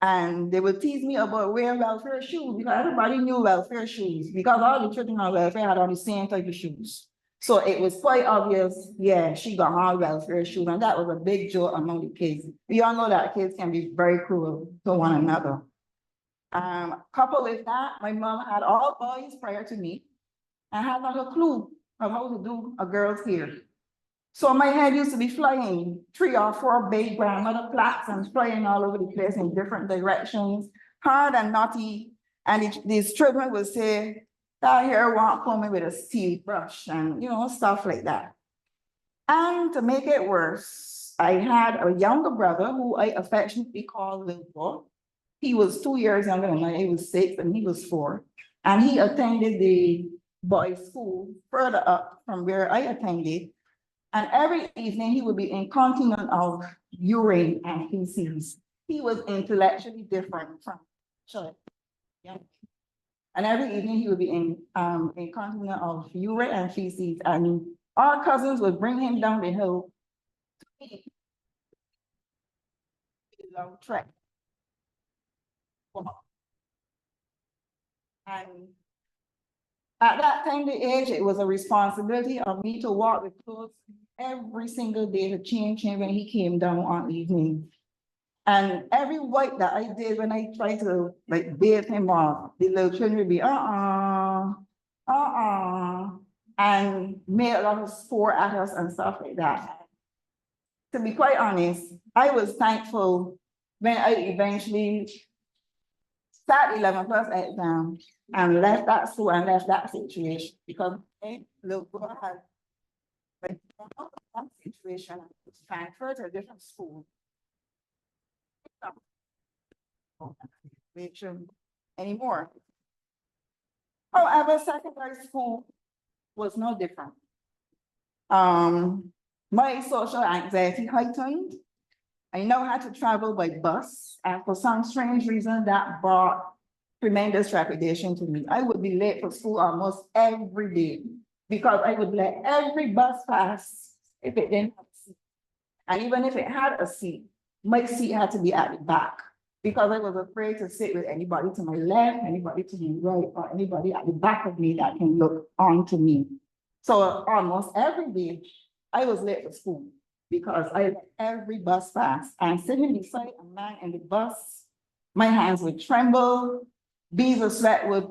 Speaker 19: And they would tease me about wearing welfare shoes because everybody knew welfare shoes because all the children on welfare had on the same type of shoes. So it was quite obvious, yeah, she got on welfare shoes, and that was a big joke among the kids. We all know that kids can be very cruel to one another. Coupled with that, my mom had all boys prior to me and had not a clue of how to do a girl's hair. So my head used to be flying 3 or 4 big grandmother plaits and flying all over the place in different directions, hard and knotty. And these children would say, that hair won't come with a steel brush and, you know, stuff like that. And to make it worse, I had a younger brother who I affectionately called Little Boy. He was 2 years younger than me. I was 6 and he was 4. And he attended the boys' school further up from where I attended. And every evening he would be incontinent of urine and feces. He was intellectually different from children. Yeah. And every evening he would be incontinent of urine and feces. And our cousins would bring him down the hill to eat. Long trek. And at that tender age, it was a responsibility of me to walk with clothes every single day to change him when he came down on evening. And every wipe that I did when I tried to like bathe him off, the little children would be and made a lot of sport at us and stuff like that. To be quite honest, I was thankful when I eventually sat 11 plus exam and left that school and left that situation because my little girl had that situation and was transferred to a different school. Anymore. However, secondary school was no different. My social anxiety heightened. I now had to travel by bus, and for some strange reason that brought tremendous trepidation to me. I would be late for school almost every day because I would let every bus pass if it didn't have a seat. And even if it had a seat, my seat had to be at the back because I was afraid to sit with anybody to my left, anybody to my right, or anybody at the back of me that can look onto me. So almost every day, I was late for school because I let every bus pass. And sitting beside a man in the bus, my hands would tremble, beads of sweat would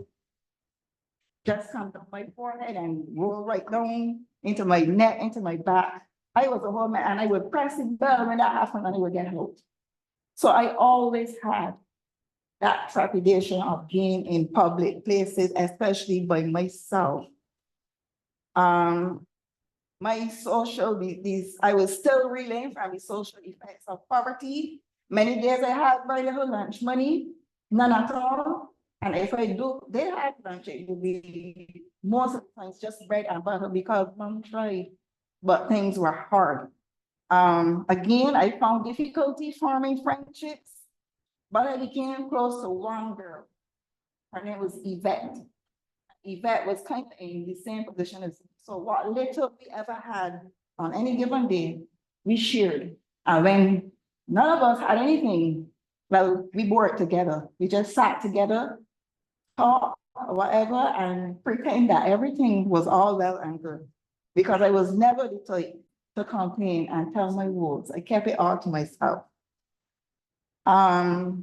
Speaker 19: just come to my forehead and roll right down into my neck, into my back. I was a woman and I would press the bell when that happened and I would get out. So I always had that trepidation of being in public places, especially by myself. My social, I was still reeling from the social effects of poverty. Many days I had very little lunch money, none at all. And if I did have lunch, it would be most of the times just bread and butter because mom tried, but things were hard. Again, I found difficulty forming friendships, but I became close to one girl. Her name was Yvette. Yvette was kind of in the same position as me. So what little we ever had on any given day, we shared. And when none of us had anything, well, we bore it together. We just sat together, talked, whatever, and pretend that everything was all well and good. Because I was never the type to complain and tell my woes. I kept it all to myself. But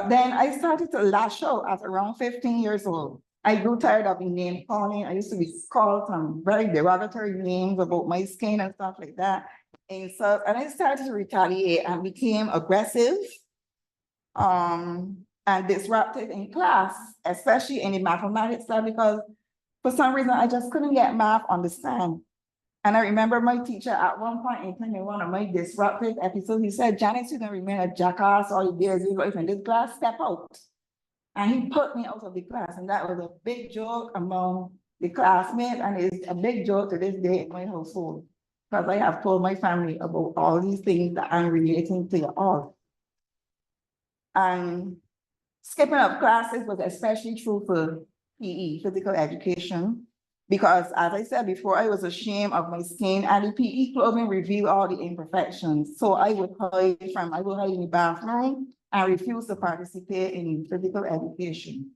Speaker 19: then I started to lash out at around 15 years old. I grew tired of being name calling. I used to be called some very derogatory names about my skin and stuff like that. insult, and I started to retaliate and became aggressive. And disruptive in class, especially in the mathematics lab, because for some reason I just couldn't get math understand. And I remember my teacher at one point in time in one of my disruptive episodes, he said, Janice, you can remain a jackass all the days you life in this class, step out. And he put me out of the class, and that was a big joke among the classmates, and it's a big joke to this day in my household, because I have told my family about all these things that I'm relating to you all. And skipping up classes was especially true for PE, physical education, because as I said before, I was ashamed of my skin, and the PE clothing revealed all the imperfections. So I would hide in the bathroom and refuse to participate in physical education.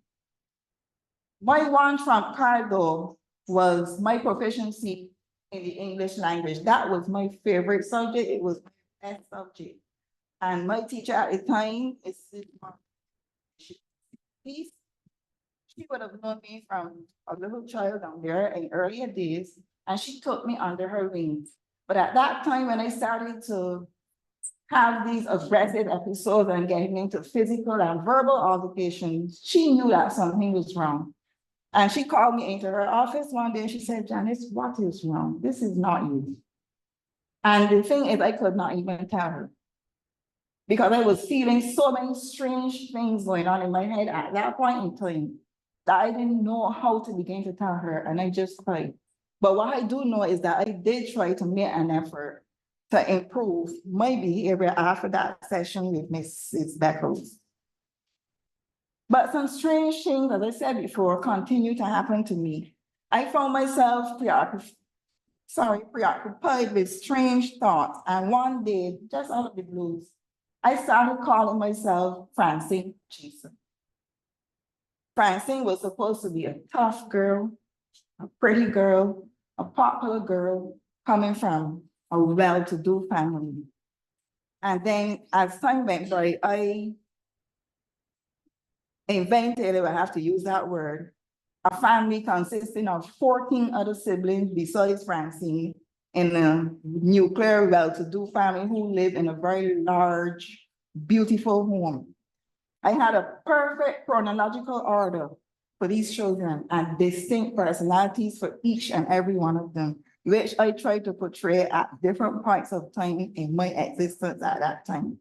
Speaker 19: My one trump card though was my proficiency in the English language. That was my favorite subject. It was my best subject. And my teacher at the time is she would have known me from a little child down there in earlier days, and she took me under her wing. But at that time, when I started to have these aggressive episodes and getting into physical and verbal altercations, she knew that something was wrong. And she called me into her office one day. She said, Janice, what is wrong? This is not you. And the thing is, I could not even tell her, because I was feeling so many strange things going on in my head at that point in time that I didn't know how to begin to tell her, and I just cried. But what I do know is that I did try to make an effort to improve my behavior after that session with Mrs. Beckles. But some strange things, as I said before, continue to happen to me. I found myself preoccupied with strange thoughts, and one day, just out of the blues, I started calling myself Francine Jason. Francine was supposed to be a tough girl, a pretty girl, a popular girl coming from a well-to-do family. And then as time went by, I invented, if I have to use that word, a family consisting of 14 other siblings besides Francine, in a nuclear well-to-do family who lived in a very large, beautiful home. I had a perfect chronological order for these children and distinct personalities for each and every one of them, which I tried to portray at different points of time in my existence at that time.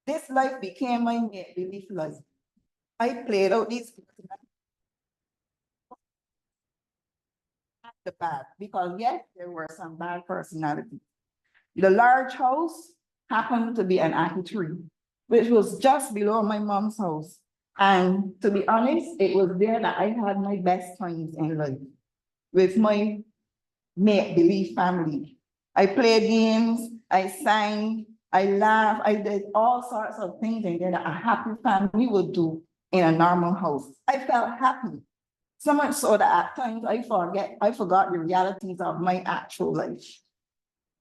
Speaker 19: This life became my make-believe life. I played out these the bad, because yes, there were some bad personalities. The large house happened to be an Ackee tree, which was just below my mom's house. And to be honest, it was there that I had my best times in life with my make-believe family. I played games, I sang, I laughed, I did all sorts of things in there that a happy family would do in a normal house. I felt happy. So much so that at times I forgot the realities of my actual life.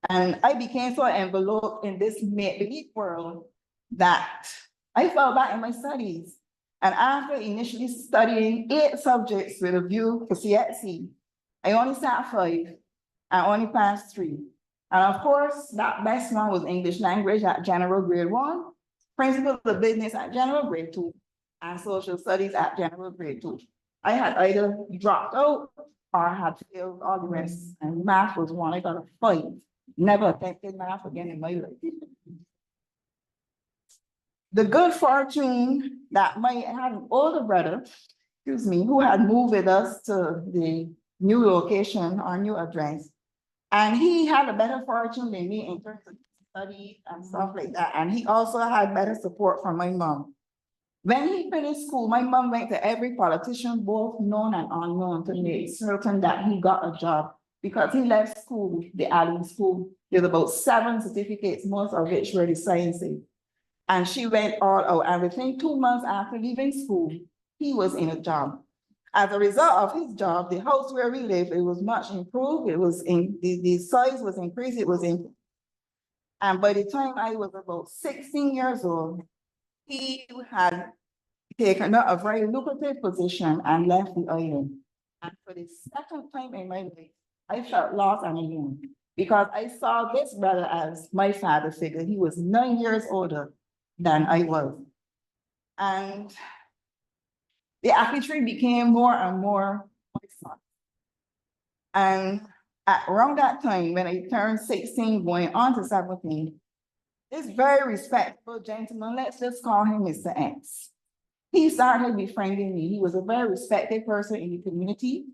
Speaker 19: And I became so enveloped in this make-believe world that I fell back in my studies. And after initially studying 8 subjects with a view for CXC, I only sat 5 and only passed 3. And of course, that best one was English language at general grade 1, principles of business at general grade 2, and social studies at general grade 2. I had either dropped out or had failed all the rest, and math was one. I got a 5. Never attempted math again in my life. The good fortune that I had an older brother, who had moved with us to the new location or new address. And he had a better fortune than me in terms of studies and stuff like that. And he also had better support from my mom. When he finished school, my mom went to every politician, both known and unknown, to make certain that he got a job, because he left school, the Allen School, with about 7 certificates, most of which were the sciences. And she went all out, and within 2 months after leaving school, he was in a job. As a result of his job, the house where we lived, it was much improved. It was the size was increased, and by the time I was about 16 years old, he had taken up a very lucrative position and left the island. And for the second time in my life, I felt lost and alone. Because I saw this brother as my father figure. He was 9 years older than I was. And the arbitrary became more and more my son. And around that time, when I turned 16, going on to 17, this very respectful gentleman, let's just call him Mr. X. He started befriending me. He was a very respected person in the community.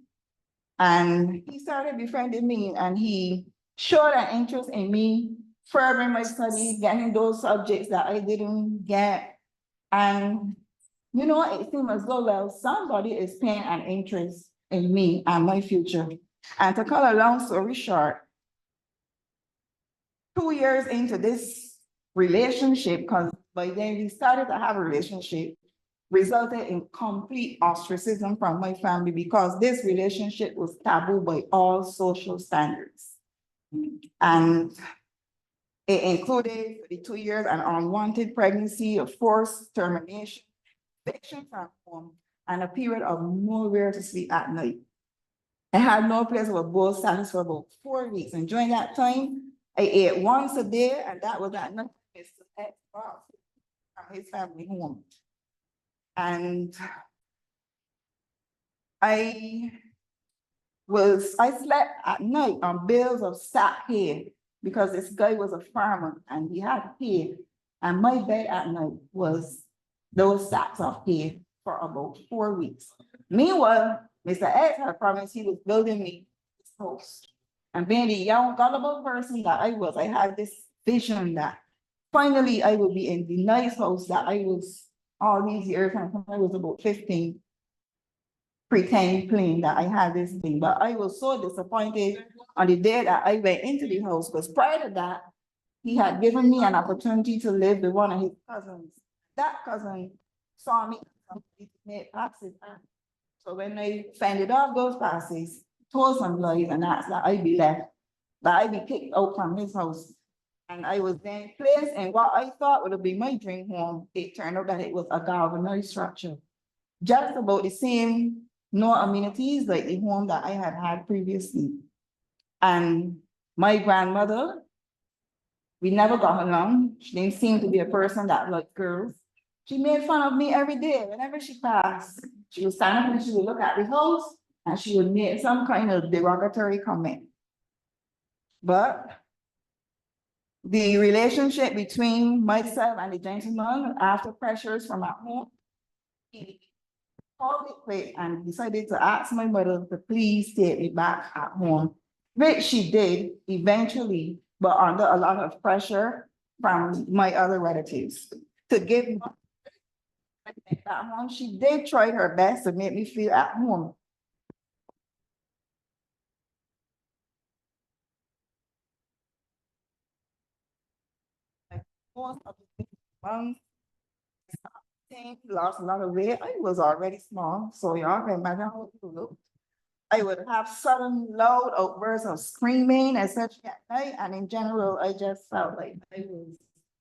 Speaker 19: And he started befriending me, and he showed an interest in me furthering my studies, getting those subjects that I didn't get. And you know, it seemed as though, well, somebody is paying an interest in me and my future. And to cut a long story short, 2 years into this relationship, because by then we started to have a relationship, resulted in complete ostracism from my family because this relationship was taboo by all social standards. And it included the 2 years an unwanted pregnancy, a forced termination, eviction from home, and a period of nowhere to sleep at night. I had no place of abode status for about 4 weeks, and during that time, I ate once a day, and that was at night. Mr. X brought from his family home. And I slept at night on bales of sack hay because this guy was a farmer and he had hay. And my bed at night was those sacks of hay for about 4 weeks. Meanwhile, Mr. X had promised he was building me this house. And being the young, gullible person that I was, I had this vision that finally I would be in the nice house that I was all these years, and I was about 15, pretending that I had this thing. But I was so disappointed on the day that I went into the house, because prior to that, he had given me an opportunity to live with one of his cousins. That cousin saw me make passes. So when I fended off those passes, told some lies and asked that I be left, that I be kicked out from his house. And I was then placed in what I thought would be my dream home. It turned out that it was a galvanized structure. Just about the same, no amenities like the home that I had had previously. And my grandmother, we never got along. She didn't seem to be a person that liked girls. She made fun of me every day. Whenever she passed, she would stand up and she would look at the house and she would make some kind of derogatory comment. But the relationship between myself and the gentleman, after pressures from at home, he called it quit and decided to ask my mother to please take me back at home, which she did eventually, but under a lot of pressure from my other relatives. To give me at home, she did try her best to make me feel at home. Most of the months, lost a lot of weight. I was already small, so y'all can imagine how it looked. I would have sudden loud outbursts of screaming, especially at night, and in general, I just felt like I was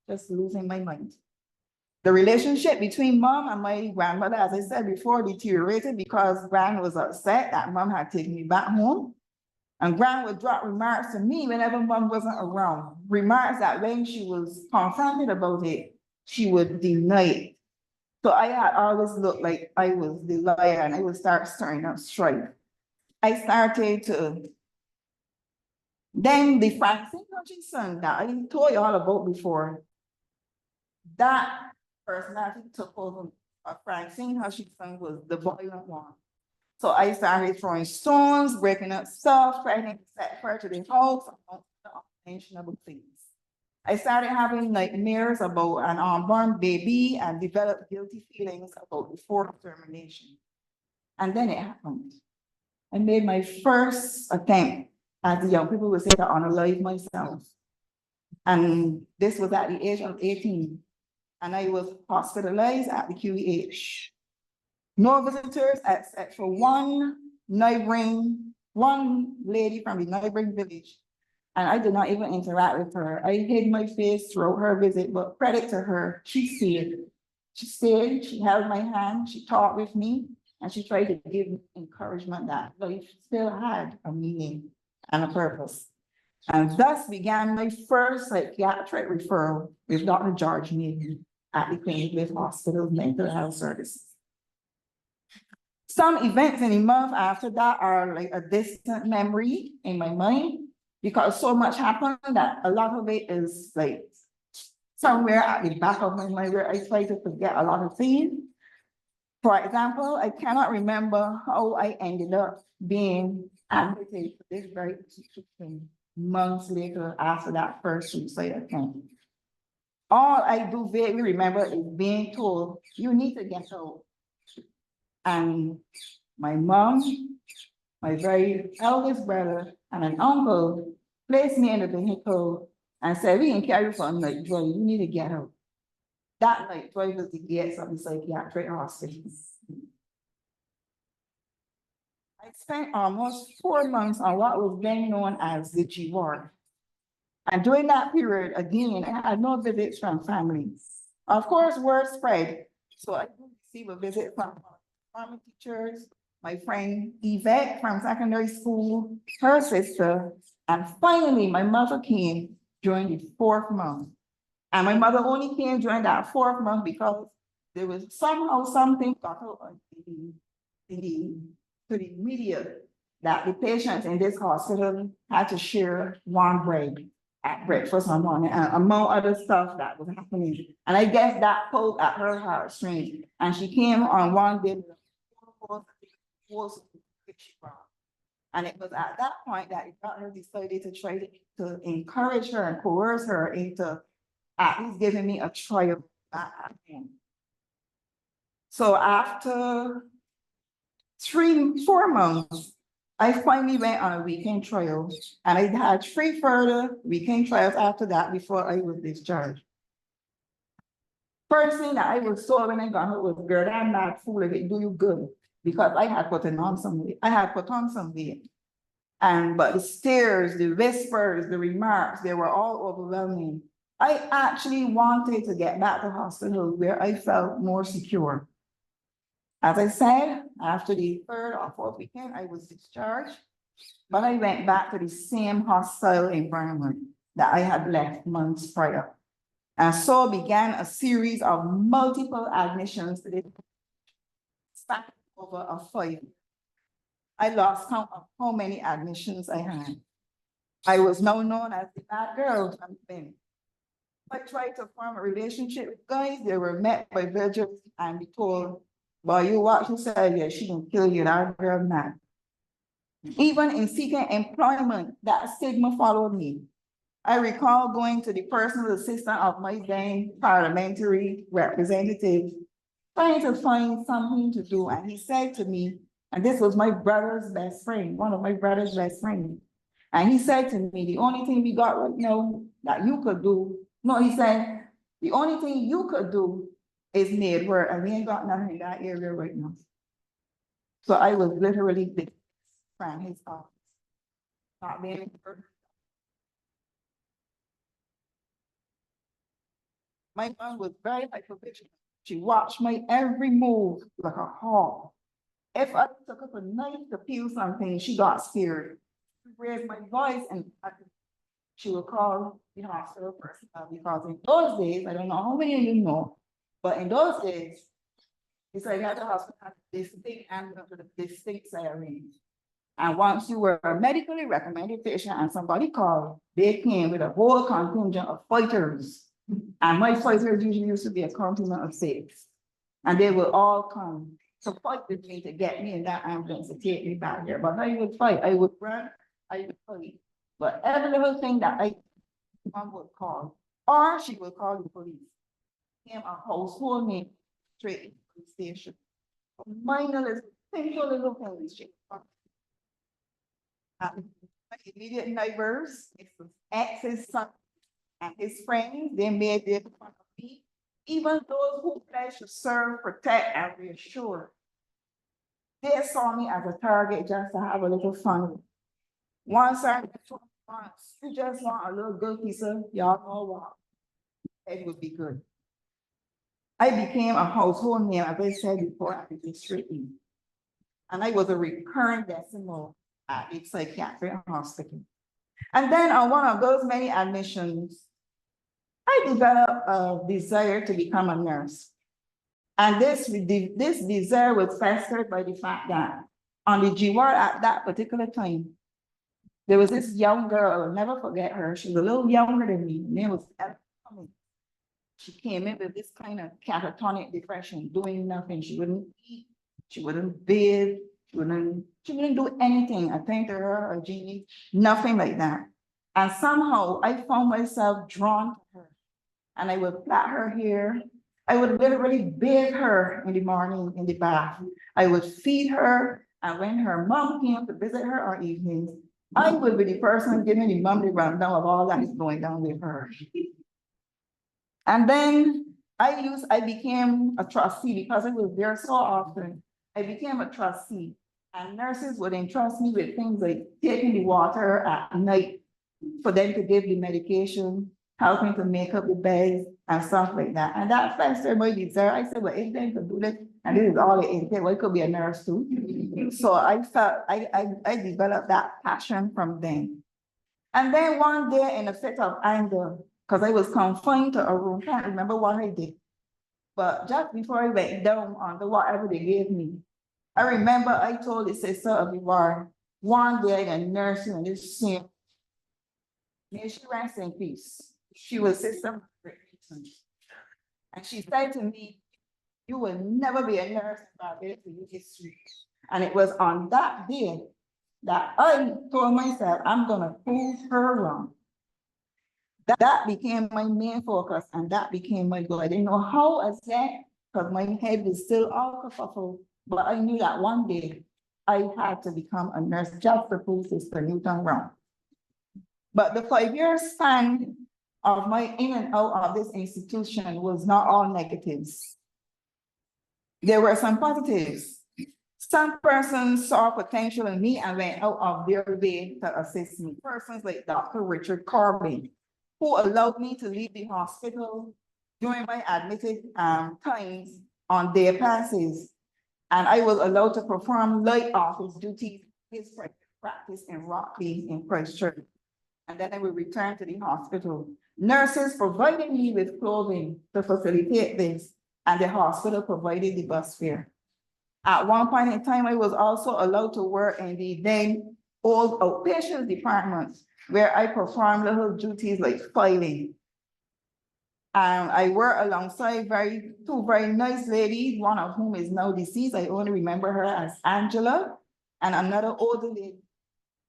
Speaker 19: just losing my mind. The relationship between mom and my grandmother, as I said before, deteriorated because Gran was upset that mom had taken me back home. And Gran would drop remarks to me whenever mom wasn't around. Remarks that when she was confronted about it, she would deny it. So I had always looked like I was the liar and I would start stirring up strife. I started to, then the Francine Hutchinson that I told you all about before, that personality took over. Francine Hutchinson was the violent one. So I started throwing stones, breaking up stuff, threatening to set fire to the house, unmentionable things. I started having nightmares about an unborn baby and developed guilty feelings about the forced termination. And then it happened. I made my first attempt, as the young people would say, to unalive myself. And this was at the age of 18. And I was hospitalized at the QEH. No visitors except for one lady from the neighboring village. And I did not even interact with her. I hid my face throughout her visit, but credit to her, she stayed. She stayed, she held my hand, she talked with me, and she tried to give me encouragement that life still had a meaning and a purpose. And thus began my first psychiatric referral with Dr. George Meaden at the Queen Elizabeth Hospital Mental Health Services. Some events in the month after that are like a distant memory in my mind because so much happened that a lot of it is like somewhere at the back of my mind where I try to forget a lot of things. For example, I cannot remember how I ended up being amputated for this very situation months later after that first suicide attempt. All I do vaguely remember is being told, you need to get out. And my mom, my very eldest brother, and an uncle placed me in the vehicle and said, we can carry you for a night, Joy, you need to get out. That night, Joy was the gates of the psychiatric hospital. I spent almost 4 months on what was then known as the G ward. And during that period, again, I had no visits from family. Of course, word spread. So I did receive a visit from former teachers, my friend Yvette from secondary school, her sister, and finally my mother came during the 4th month. And my mother only came during that 4th month because there was somehow something got out on to the media that the patients in this hospital had to share one bread at breakfast one morning, and among other stuff that was happening. And I guess that pulled at her heartstrings. And she came on one day and it was at that point that the doctor decided to try to encourage her and coerce her into at least giving me a trial at home. So after 4 months, I finally went on a weekend trial, and I had 3 further weekend trials after that before I was discharged. First thing that I was told when I got home was, girl, I'm not fool if it do you good, because I had put on some weight. But the stares, the whispers, the remarks, they were all overwhelming. I actually wanted to get back to hospital where I felt more secure. As I said, after the 3rd or 4th weekend, I was discharged, but I went back to the same hostile environment that I had left months prior. And so began a series of multiple admissions to the span over a 5 years. I lost count of how many admissions I had. I was now known as the bad girl from Ben. I tried to form a relationship with guys, they were met by virgins and be told, boy, you watch yourself, yeah, she gonna kill you, that girl mad. Even in seeking employment, that stigma followed me. I recall going to the personal assistant of my then parliamentary representative, trying to find something to do. And he said to me, and this was my brother's best friend, one of my brother's best friends. And he said to me, the only thing we got right now that you could do, no, he said, the only thing you could do is made work, and we ain't got nothing in that area right now. So I was literally from his office, not being in person. My mom was very hypervigilant. She watched my every move like a hawk. If I took up a knife to peel something, she got scared. She raised my voice and she would call the hospital personnel, because in those days, I don't know how many of you know, but in those days, it's like at the hospital had this big ambulance with a distinct siren. And once you were a medically recommended patient and somebody called, they came with a whole contingent of fighters. And my fighters usually used to be a complement of 6. And they would all come to fight with me to get me in that ambulance to take me back here. But I would fight, I would run, I would fight. But every little thing that mom would call, or she would call the police. Became a household name straight into the station. Minor little, simple little things. My immediate neighbors, ex's son and his friends, they made their fun of me. Even those who pledged to serve, protect, and reassure. They saw me as a target just to have a little fun with. Once you just want a little good piece of y'all know what, it would be good. I became a household name, as I said before, at the district. And I was a recurring decimal at the psychiatric hospital. And then on one of those many admissions, I developed a desire to become a nurse. And this desire was fostered by the fact that on the GWAR at that particular time, there was this young girl, I'll never forget her. She was a little younger than me. Her name was Ella Cummings. She came in with this kind of catatonic depression, doing nothing. She wouldn't eat, she wouldn't bathe, she wouldn't do anything. I think to her, a genie, nothing like that. And somehow I found myself drawn to her. And I would plait her hair. I would literally bathe her in the morning in the bath. I would feed her. And when her mom came to visit her on evenings, I would be the person giving the mom the rundown of all that is going down with her. And then I became a trustee because I was there so often. I became a trustee, and nurses would entrust me with things like taking the water at night for them to give the medication, helping to make up the beds and stuff like that. And that festered my desire. I said, well, if they could do this, and this is all it is, well, I could be a nurse too. So I felt, I developed that passion from then. And then one day in a fit of anger, because I was confined to a room, can't remember what I did. But just before I went down on the whatever they gave me, I remember I told the sister of the ward, one day I got nursing and this same, may she rest in peace. She was Sister Margaret. And she said to me, you will never be a nurse in Barbados for your history. And it was on that day that I told myself, I'm gonna prove her wrong. That became my main focus and that became my goal. I didn't know how I said, because my head was still all kerfuffled, but I knew that one day I had to become a nurse just to prove Sister Newton wrong. But the 5-year span of my in and out of this institution was not all negatives. There were some positives. Some persons saw potential in me and went out of their way to assist me. Persons like Dr. Richard Corbin, who allowed me to leave the hospital during my admitted times on day passes. And I was allowed to perform light office duties, his practice in Rockley in Christchurch. And then I would return to the hospital. Nurses provided me with clothing to facilitate this, and the hospital provided the bus fare. At one point in time, I was also allowed to work in the then old outpatient department, where I performed little duties like filing. And I worked alongside two very nice ladies, one of whom is now deceased. I only remember her as Angela, and another older lady.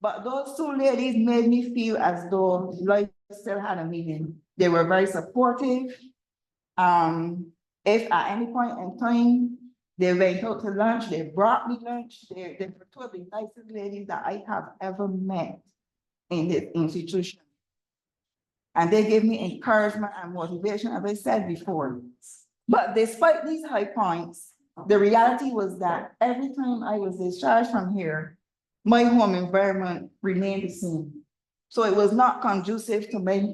Speaker 19: But those two ladies made me feel as though life still had a meaning. They were very supportive. If at any point in time they went out to lunch, they brought me lunch. They were two of the nicest ladies that I have ever met in this institution. And they gave me encouragement and motivation, as I said before. But despite these high points, the reality was that every time I was discharged from here, my home environment remained the same. So it was not conducive to my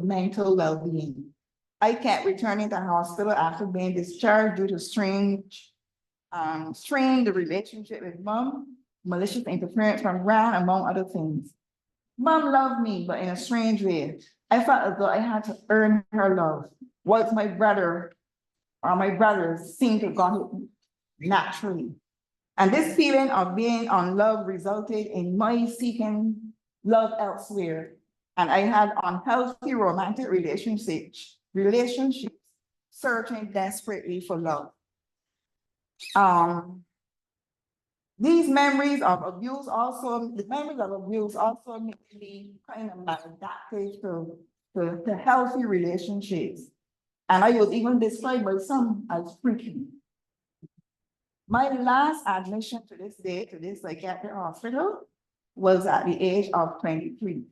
Speaker 19: mental well-being. I kept returning to the hospital after being discharged due to strained the relationship with mom, malicious interference from Brown, among other things. Mom loved me, but in a strange way. I felt as though I had to earn her love, whilst my brother or my brothers seemed to have gone naturally. And this feeling of being unloved resulted in my seeking love elsewhere. And I had unhealthy romantic relationships, searching desperately for love. These memories of abuse also make me kind of maladaptive to healthy relationships. And I was even described by some as freaky. My last admission to this day, to this psychiatric hospital, was at the age of 23.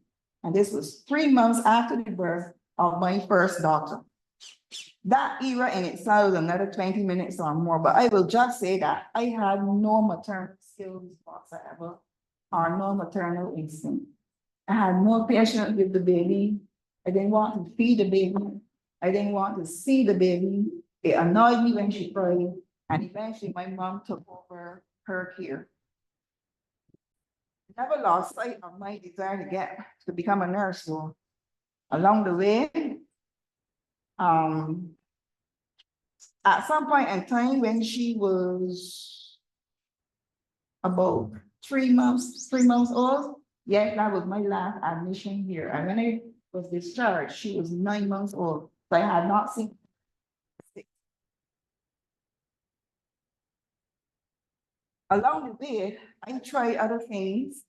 Speaker 19: And this was 3 months after the birth of my first daughter. That era in itself was another 20 minutes or more, but I will just say that I had no maternal skills whatsoever, or no maternal instinct. I had no patience with the baby. I didn't want to feed the baby. I didn't want to see the baby. It annoyed me when she cried. And eventually my mom took over her care. never lost sight of my desire to become a nurse. So along the way, at some point in time when she was about 3 months old, yes, that was my last admission here. And when I was discharged, she was 9 months old. So I had not seen. Along the way, I tried other things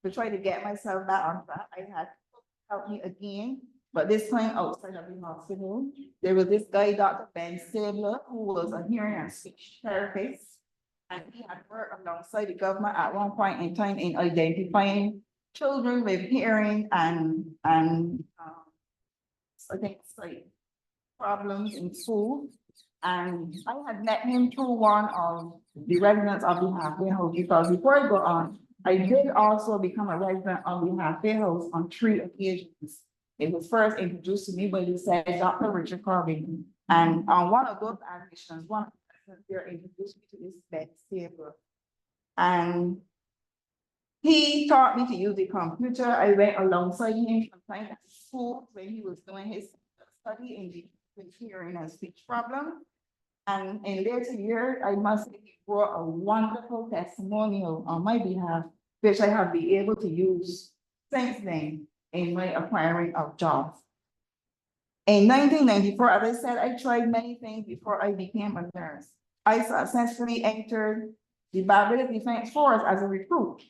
Speaker 19: to try to get myself back on track. I had help me again, but this time outside of the hospital. There was this guy, Dr. Ben Stabler, who was a hearing and speech therapist. And he had worked alongside the government at one point in time in identifying children with hearing and I think sight problems in school. And I had met him through one of the residents of the halfway house, because before I go on, I did also become a resident of the halfway house on 3 occasions. It was first introduced to me by the said Dr. Richard Corbin. And on one of those admissions, one of the persons there introduced me to this bed table. And he taught me to use the computer. I went alongside him sometimes at school when he was doing his study in the hearing and speech problem. And in later years, I must say he brought a wonderful testimonial on my behalf, which I have been able to use since then in my acquiring of jobs. In 1994, as I said, I tried many things before I became a nurse. I successfully entered the Barbados Defense Force as a recruit,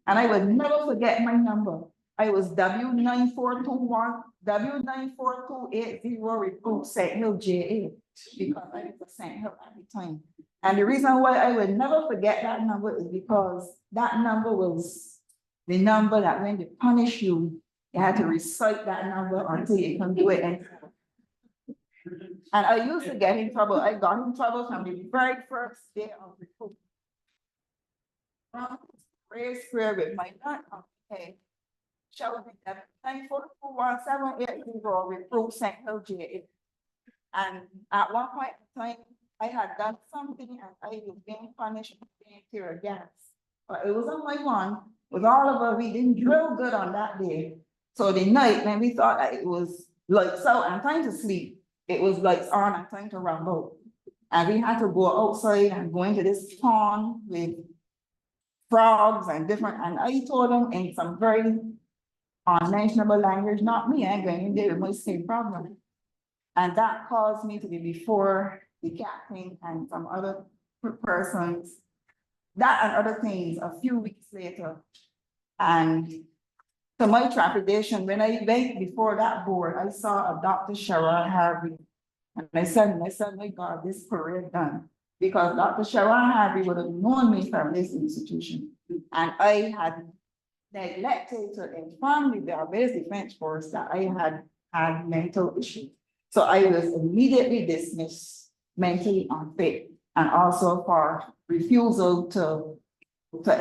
Speaker 19: and I would never forget my number. I was W94280 recruit St. Hill JA, because I was a St. Hill at the time. And the reason why I would never forget that number is because that number was the number that when they punish you, you had to recite that number until you can do it anymore. And I used to get in trouble. I got in trouble from the very first day of recruit. Race square with my nut on the head. Showing me that 9421780 recruit St. Hill JA. And at one point in time, I had done something and I was being punished with tear gas. But it wasn't my one. With all of us, we didn't drill good on that day. So the night when we thought that it was lights out and time to sleep, it was lights on and time to rumble. And we had to go outside and go into this pond with frogs and different, and I told them in some very unmentionable language, not me, I'm going in there with my same problem. And that caused me to be before the captain and some other persons, that and other things a few weeks later. And to my trepidation, when I went before that board, I saw a Dr. Sharon Harvey. And I said, my God, this career done. Because Dr. Sharon Harvey would have known me from this institution. And I had neglected to inform the Barbados Defense Force that I had mental issues. So I was immediately dismissed mentally unfit, and also for refusal to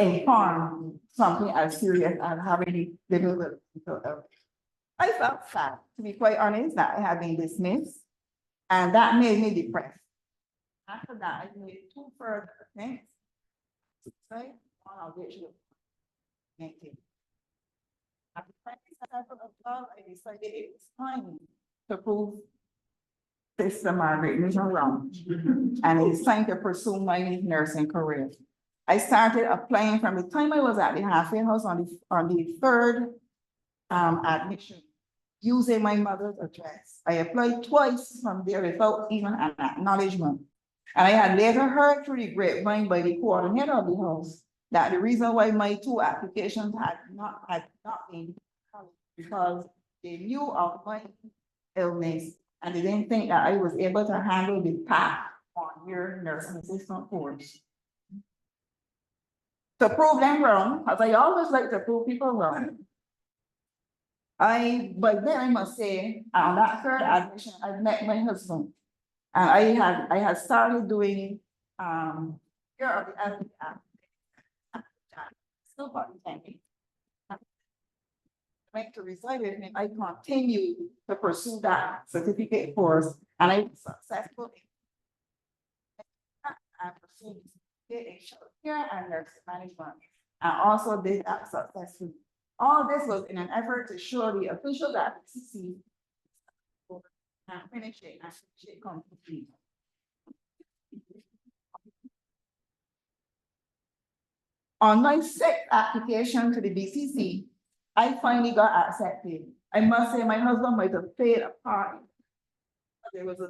Speaker 19: inform something as serious as having living with mental illness. I felt sad, to be quite honest, that I had been dismissed, and that made me depressed. After that, I made 2 further attempts, one of which was negative. After practicing cycle of love, I decided it was time to prove Sister Margaret Newton wrong. And it's time to pursue my nursing career. I started applying from the time I was at the halfway house on the 3rd admission, using my mother's address. I applied twice from there without even an acknowledgement. And I had later heard through the grapevine by the coordinator of the house that the reason why my 2 applications had not been because they knew of my illness and they didn't think that I was able to handle the path on your nursing assistant course. To prove them wrong, as I always like to prove people wrong, but then I must say, on that 3rd admission, I met my husband. And I had started doing here of the still participating. Went to reside with him. I continued to pursue that certificate course, and I was successful in pursuing certificate in child care and nursing management. and also did that successfully. All this was in an effort to show the officials at BCC and finish it completely. On my sixth application to the BCC, I finally got accepted. I must say my husband might have paid a part. There was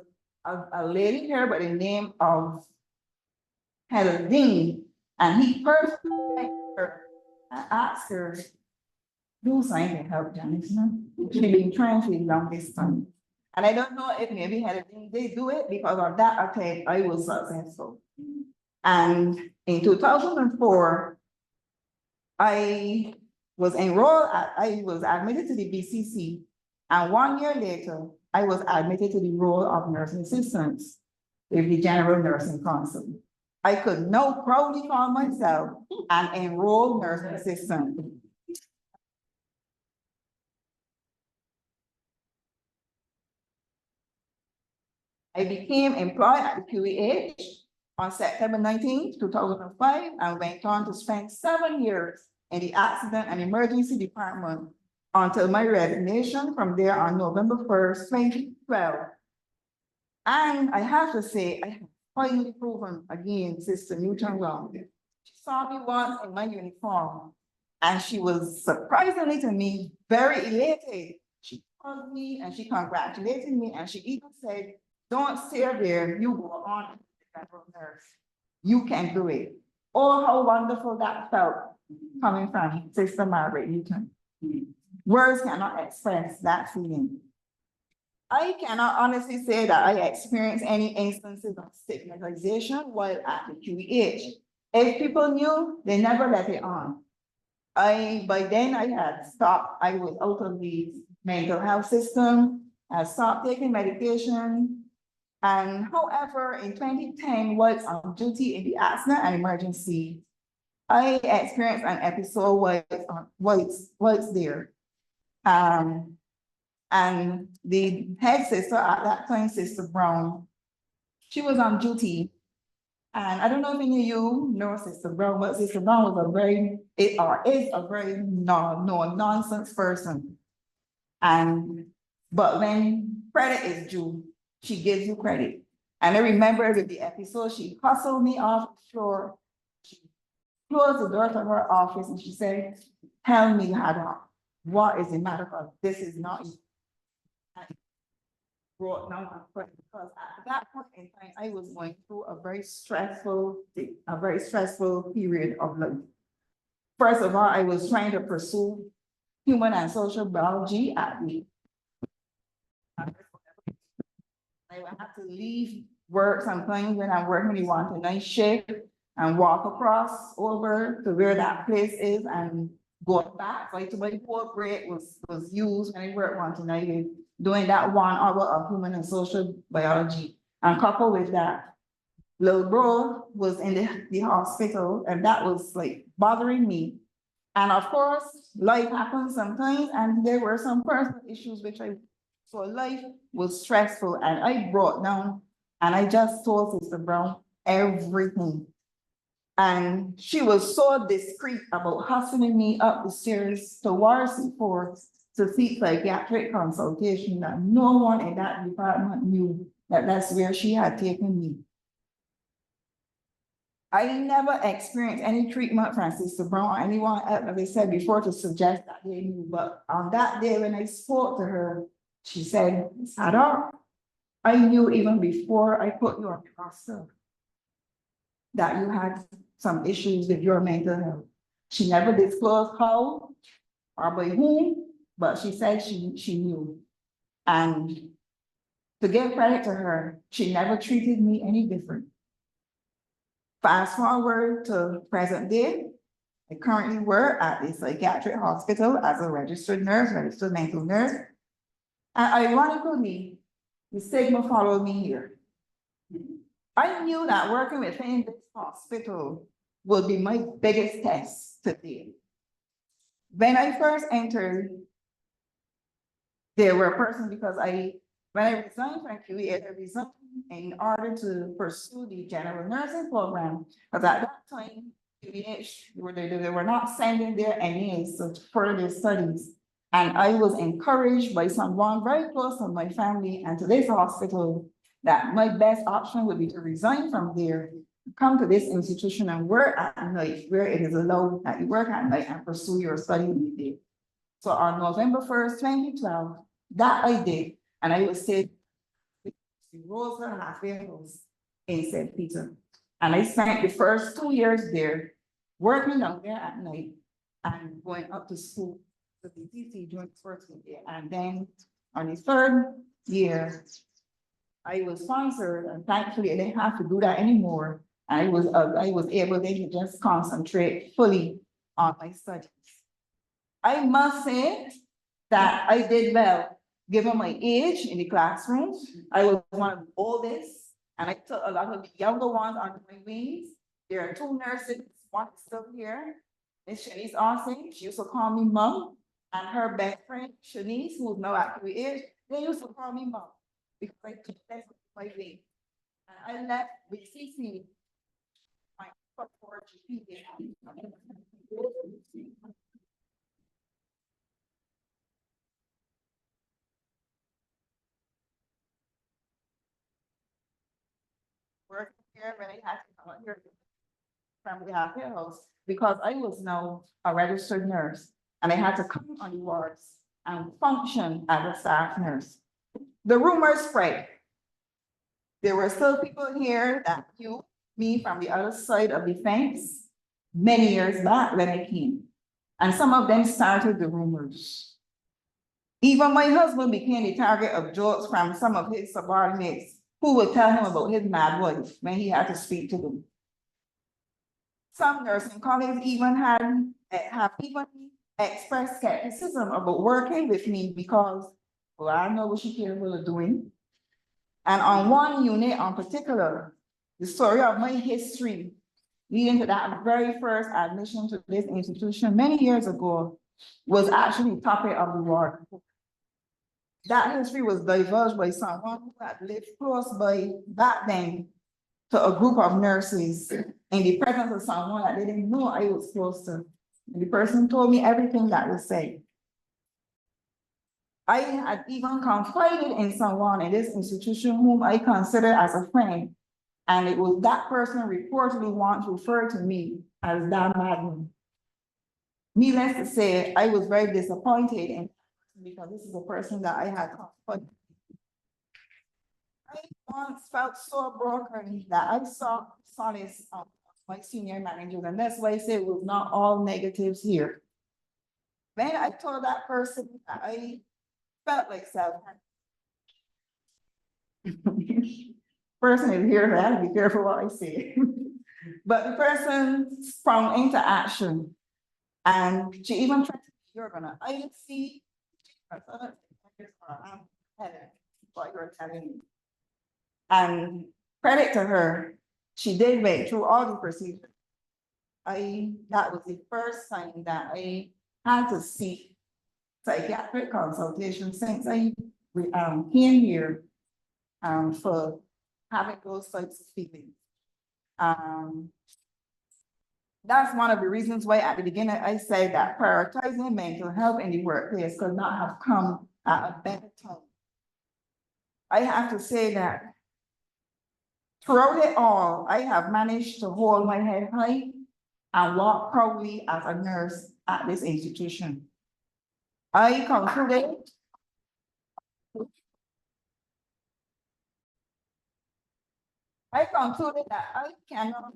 Speaker 19: a lady here by the name of Helen Dean, and he personally thanked her and asked her, do something to help Janice, you know? She's been trying for the longest time. And I don't know if maybe Helen Dean, they do it because of that attempt, I was successful. And in 2004, I was enrolled, I was admitted to the BCC, and 1 year later, I was admitted to the role of nursing assistants with the General Nursing Council. I could now proudly call myself an enrolled nursing assistant. I became employed at the QEH on September 19, 2005, and went on to spend 7 years in the Accident and Emergency Department until my resignation from there on November 1st, 2012. And I have to say, I have finally proven again, Sister Newton wrong. She saw me once in my uniform, and she was surprisingly to me, very elated. She called me and she congratulated me, and she even said, don't stay there, you go on to the general nurse. You can do it. Oh, how wonderful that felt coming from Sister Margaret Newton. Words cannot express that feeling. I cannot honestly say that I experienced any instances of stigmatization while at the QEH. If people knew, they never let it on. By then I had stopped, I was out of the mental health system, I stopped taking medication. And however, in 2010, while on duty in the accident and emergency, I experienced an episode while it's there. And the head sister at that time, Sister Brown, she was on duty. And I don't know if any of you know Sister Brown, but Sister Brown was is a very no-nonsense person. But when credit is due, she gives you credit. And I remember with the episode, she hustled me off the floor. She closed the door to her office and she said, tell me, Hada, what is the matter? This is not easy. Brought down my credit because at that point in time, I was going through a very stressful period of life. First of all, I was trying to pursue human and social biology at the I would have to leave work sometimes when I'm working, we want a night shift and walk across over to where that place is and go back. So it's my whole break was used when I worked one tonight doing that 1 hour of human and social biology. And coupled with that, little bro was in the hospital and that was like bothering me. And of course, life happens sometimes and there were some personal issues so life was stressful and I brought down and I just told Sister Brown everything. And she was so discreet about hustling me up the stairs towards C4 to seek psychiatric consultation that no one in that department knew that that's where she had taken me. I never experienced any treatment from Sister Brown or anyone else, as I said before, to suggest that they knew. But on that day when I spoke to her, she said, Hada, I knew even before I put you on the roster that you had some issues with your mental health. She never disclosed how or by whom, but she said she knew. And to give credit to her, she never treated me any different. Fast forward to present day, I currently work at a psychiatric hospital as a registered mental nurse. And ironically, the stigma followed me here. I knew that working within this hospital would be my biggest test today. When I first entered, there were persons because when I resigned from QEH, I resigned in order to pursue the general nursing program. Because at that time, They were not sending their NAs to further studies. And I was encouraged by someone very close to my family and to this hospital that my best option would be to resign from there, come to this institution and work at night, where it is allowed that you work at night and pursue your study in the day. So on November 1st, 2012, that I did, and I was stayed in Rosa Halfway House in St. Peter. And I spent the first 2 years there, working down there at night and going up to school to the DT during the first year. And then on the third year, I was sponsored, and thankfully I didn't have to do that anymore. I was able then to just concentrate fully on my studies. I must say that I did well, given my age in the classroom. I was one of the oldest, and I took a lot of the younger ones under my wings. There are 2 nurses, one is still here, Miss Shanice Austin. She used to call me Mom, and her best friend, Shanice, who's now at the age, they used to call me Mom, because I took that my wing. And I left with CC, my support GP. Working here when I had to come out here from the Halfway House, because I was now a registered nurse and I had to come on the wards and function as a staff nurse. The rumors spread. There were still people here that knew me from the other side of the fence many years back when I came. And some of them started the rumors. Even my husband became the target of jokes from some of his subordinates who would tell him about his mad wife when he had to speak to them. Some nursing colleagues even have even expressed skepticism about working with me because, well, I know what she's capable of doing. And on one unit in particular, the story of my history leading to that very first admission to this institution many years ago was actually topic of the ward. That history was divulged by someone who had lived close by back then to a group of nurses in the presence of someone that they didn't know I was close to. And the person told me everything that was said. I had even confided in someone in this institution whom I consider as a friend. And it was that person reportedly once referred to me as that madman. Needless to say, I was very disappointed in because this is a person that I had confided. I once felt so broken that I saw solace of my senior managers, and that's why I say it was not all negatives here. Then I told that person that I felt like self-harm. Person is here, I have to be careful what I say. But the person sprung into action, and she even tried to be you're gonna, I didn't see what you're telling me. And credit to her, she did went through all the procedures. That was the first time that I had to seek psychiatric consultation since I came here for having those types of feelings. That's one of the reasons why at the beginning I said that prioritizing mental health in the workplace could not have come at a better time. I have to say that throughout it all, I have managed to hold my head high and walk proudly as a nurse at this institution. I concluded that I cannot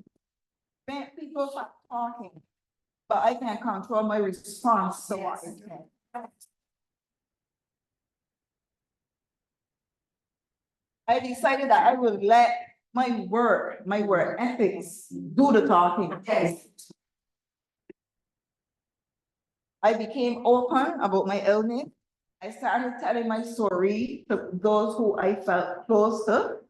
Speaker 19: prevent people from talking, but I can control my response to what is said. I decided that I would let my work ethics do the talking. I became open about my illness. I started telling my story to those who I felt close to.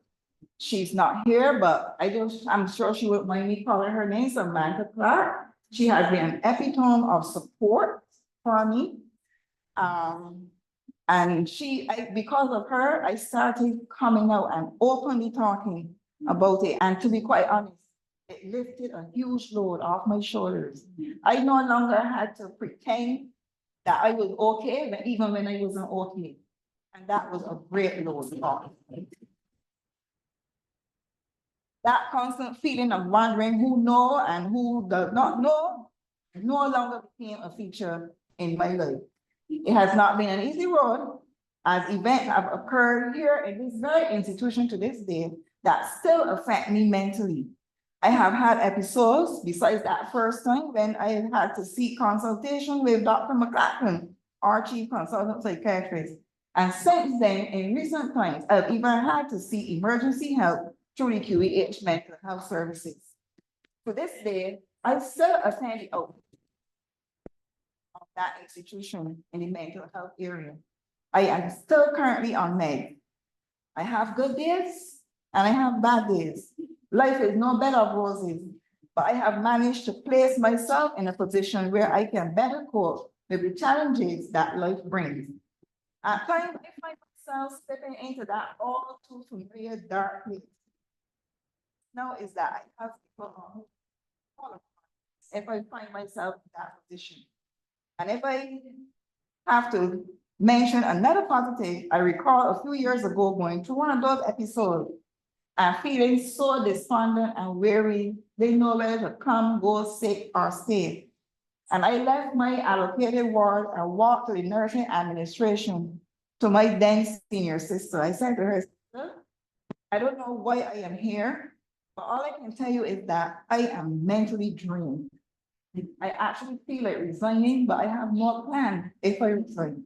Speaker 19: She's not here, but I'm sure she would mind me calling her name, Samantha Clark. She has been an epitome of support for me. And because of her, I started coming out and openly talking about it. And to be quite honest, It lifted a huge load off my shoulders. I no longer had to pretend that I was okay, but even when I wasn't okay. And that was a great load off. That constant feeling of wondering who know and who does not know no longer became a feature in my life. It has not been an easy road, as events have occurred here in this very institution to this day that still affect me mentally. I have had episodes besides that first time when I had to seek consultation with Dr. McLachlan, our chief consultant psychiatrist. And since then, in recent times, I've even had to seek emergency help through the QEH mental health services. To this day, I still attend the outreach of that institution in the mental health area. I am still currently on med. I have good days and I have bad days. Life is no bed of roses, but I have managed to place myself in a position where I can better cope with the challenges that life brings. At times, I find myself stepping into that all too familiar dark place. Now is that I have people on who if I find myself in that position. And if I have to mention another positive, I recall a few years ago going through one of those episodes and feeling so despondent and weary, they know whether to come, go, sick, or stay. And I left my allocated ward and walked to the nursing administration to my then senior sister. I said to her, "Sister, I don't know why I am here, but all I can tell you is that I am mentally drained. I actually feel like resigning, but I have no plan if I resign."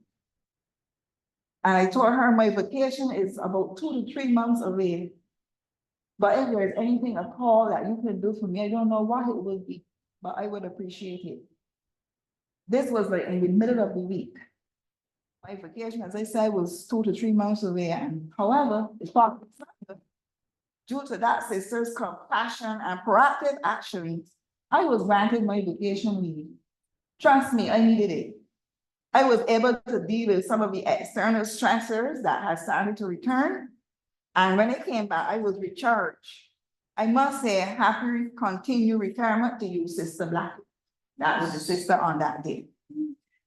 Speaker 19: And I told her my vacation is about 2 to 3 months away. But if there's anything at all that you can do for me, I don't know what it will be, but I would appreciate it. This was like in the middle of the week. My vacation, as I said, was 2 to 3 months away. And however, due to that sister's compassion and proactive actions, I was granted my vacation leave. Trust me, I needed it. I was able to deal with some of the external stressors that had started to return. And when I came back, I was recharged. I must say, happy continued retirement to you, Sister Black. That was the sister on that day.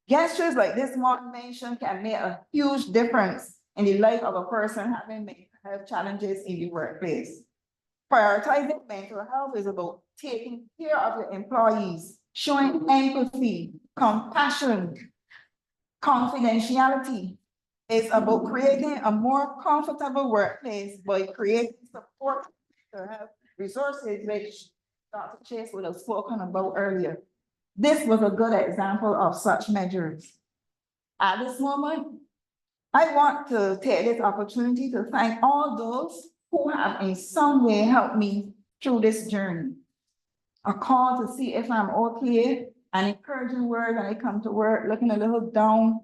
Speaker 19: Gestures like this one mentioned can make a huge difference in the life of a person having mental health challenges in the workplace. Prioritizing mental health is about taking care of your employees, showing empathy, compassion, confidentiality. It's about creating a more comfortable workplace by creating support to have resources, which Dr. Chase would have spoken about earlier. This was a good example of such measures. At this moment, I want to take this opportunity to thank all those who have in some way helped me through this journey. A call to see if I'm okay, an encouraging word when I come to work, looking a little down,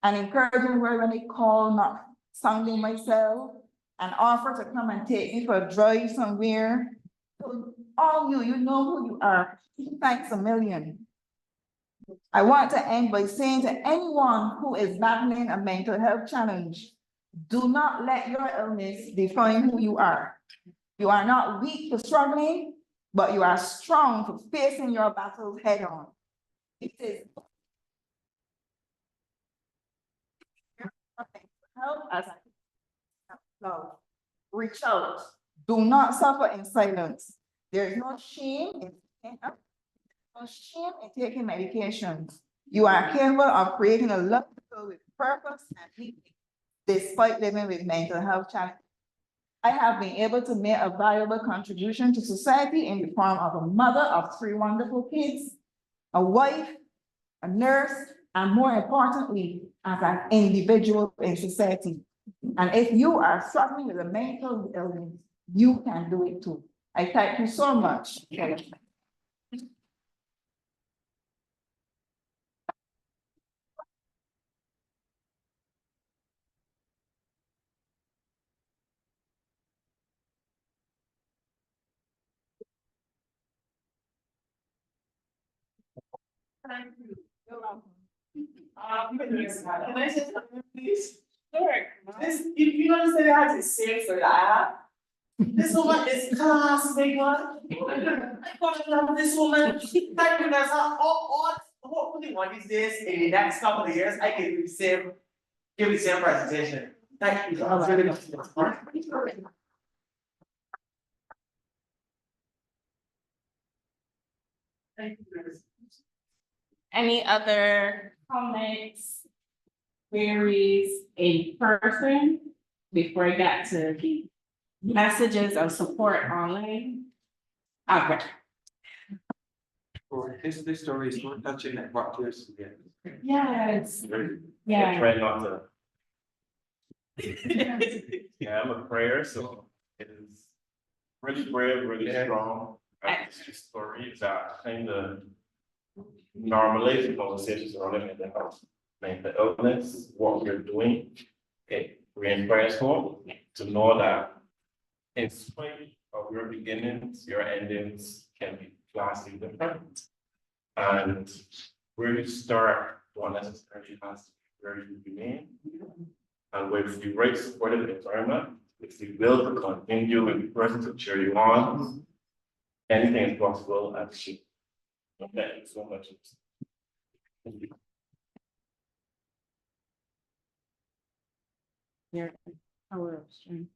Speaker 19: an encouraging word when they call, not sounding myself, an offer to come and take me for a drive somewhere. So all you know who you are. Thanks a million. I want to end by saying to anyone who is battling a mental health challenge, do not let your illness define who you are. You are not weak for struggling, but you are strong for facing your battles head on. It is help as I love. Reach out. Do not suffer in silence. There is no shame in taking medications. You are capable of creating a life with purpose and meaning, despite living with mental health challenges. I have been able to make a valuable contribution to society in the form of a mother of 3 wonderful kids, a wife, a nurse, and more importantly, as an individual in society. And if you are struggling with a mental illness, you can do it too. I thank you so much.
Speaker 8: Thank you. You're welcome. Can I say something, please? Sure. This, you notice that it has a same for that.
Speaker 14: This woman is class, big one. I gotta love this woman. Thank you, that's all, hopefully one of these days, in the next couple of years, I can give the same presentation. Thank you. I'm really looking Thank you.
Speaker 2: Any other comments, queries in person before I get to the messages of support online? Okay.
Speaker 4: This story is not touching that what years again.
Speaker 2: Yes.
Speaker 1: Yeah. Try not to. Yeah, I'm a prayer, so it is really brave, really strong. This story is that kind of normalizing conversations around mental health, mental illness, what we're doing. We're encouraged to know that in spite of your beginnings, your endings can be vastly different. And where you start don't necessarily has to be where you begin. And with the right supportive environment, with the will to continue, with the person to cheer you on, anything is possible, actually. Thank you so much. Thank you.
Speaker 2: Your power of strength.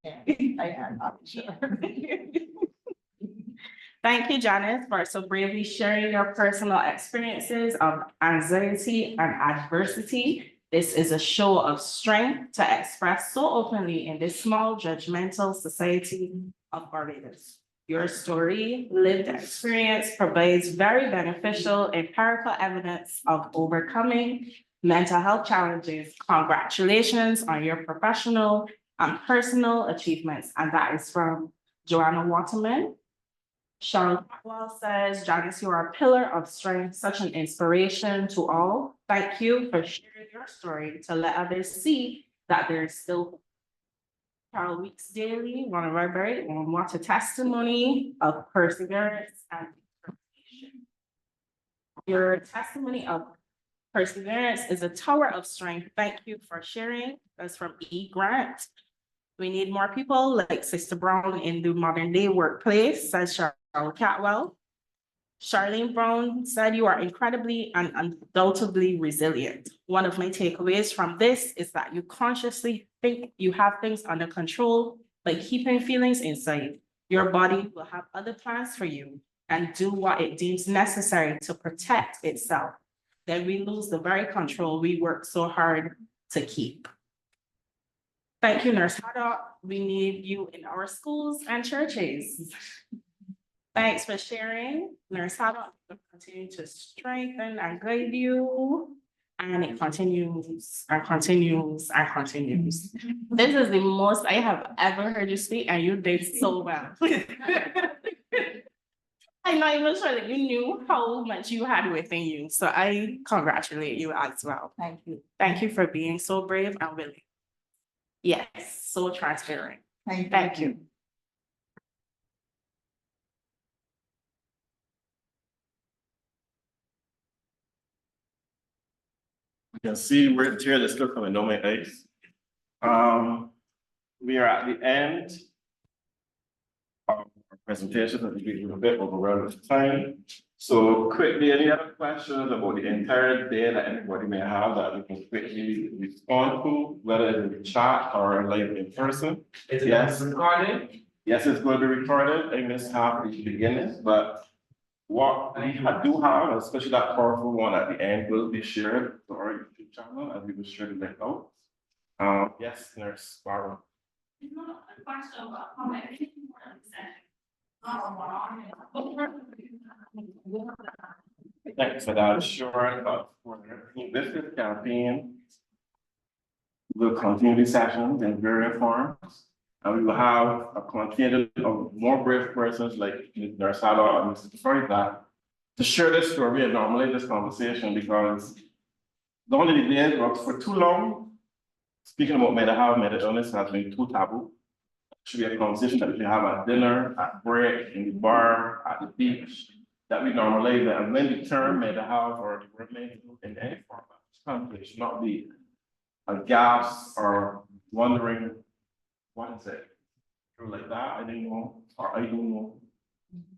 Speaker 19: I am not sure.
Speaker 2: Thank you, Janice, for so bravely sharing your personal experiences of anxiety and adversity. This is a show of strength to express so openly in this small judgmental society of Barbados. Your story, lived experience provides very beneficial empirical evidence of overcoming mental health challenges. Congratulations on your professional and personal achievements. And that is from Joanna Waterman. Cheryl Catwell says, Janice, you are a pillar of strength, such an inspiration to all. Thank you for sharing your story to let others see that there is still hope. Carol Weeks Daily, one of our very own, what a testimony of perseverance and determination. Your testimony of perseverance is a tower of strength. Thank you for sharing. That's from E. Grant. We need more people like Sister Brown in the modern day workplace, says Cheryl Catwell. Charlene Brown said, you are incredibly and undoubtedly resilient. One of my takeaways from this is that you consciously think you have things under control by keeping feelings inside. Your body will have other plans for you and do what it deems necessary to protect itself. Then we lose the very control we work so hard to keep. Thank you, Nurse Haddock. We need you in our schools and churches. Thanks for sharing. Nurse Haddock will continue to strengthen and guide you. And it continues and continues and continues. This is the most I have ever heard you speak, and you did so well. I'm not even sure that you knew how much you had within you. So I congratulate you as well.
Speaker 19: Thank you.
Speaker 2: Thank you for being so brave and willing. Yes, so transparent. Thank you.
Speaker 1: You can see we're here, the still coming on my eyes. We are at the end of our presentation, but we're a bit overrun with time. So quickly, any other questions about the entire day that anybody may have that we can quickly respond to, whether it's in the chat or live in person?
Speaker 14: Is it
Speaker 1: Yes.
Speaker 14: recorded?
Speaker 1: Yes, it's going to be recorded. I missed half the beginning, but what we do have, especially that powerful one at the end, will be shared to our YouTube channel and we will share the link out. Yes, Nurse Barbara.
Speaker 8: It's not a question about comment, anything more than
Speaker 1: Thanks for that. Sure. For this campaign, we'll continue these sessions in various forms. And we will have a contingent of more brave persons like Nurse Haddock and Mr. Farida to share this story and normalize this conversation, because the only days was for too long. Speaking about mental health, mental illness has been too taboo. It should be a conversation that we have at dinner, at break, in the bar, at the beach, that we normalize it. And when the term mental health or the word mental in any format, it should not be a gasp or wondering, what is it?
Speaker 4: Or like that, I didn't know, or I don't know.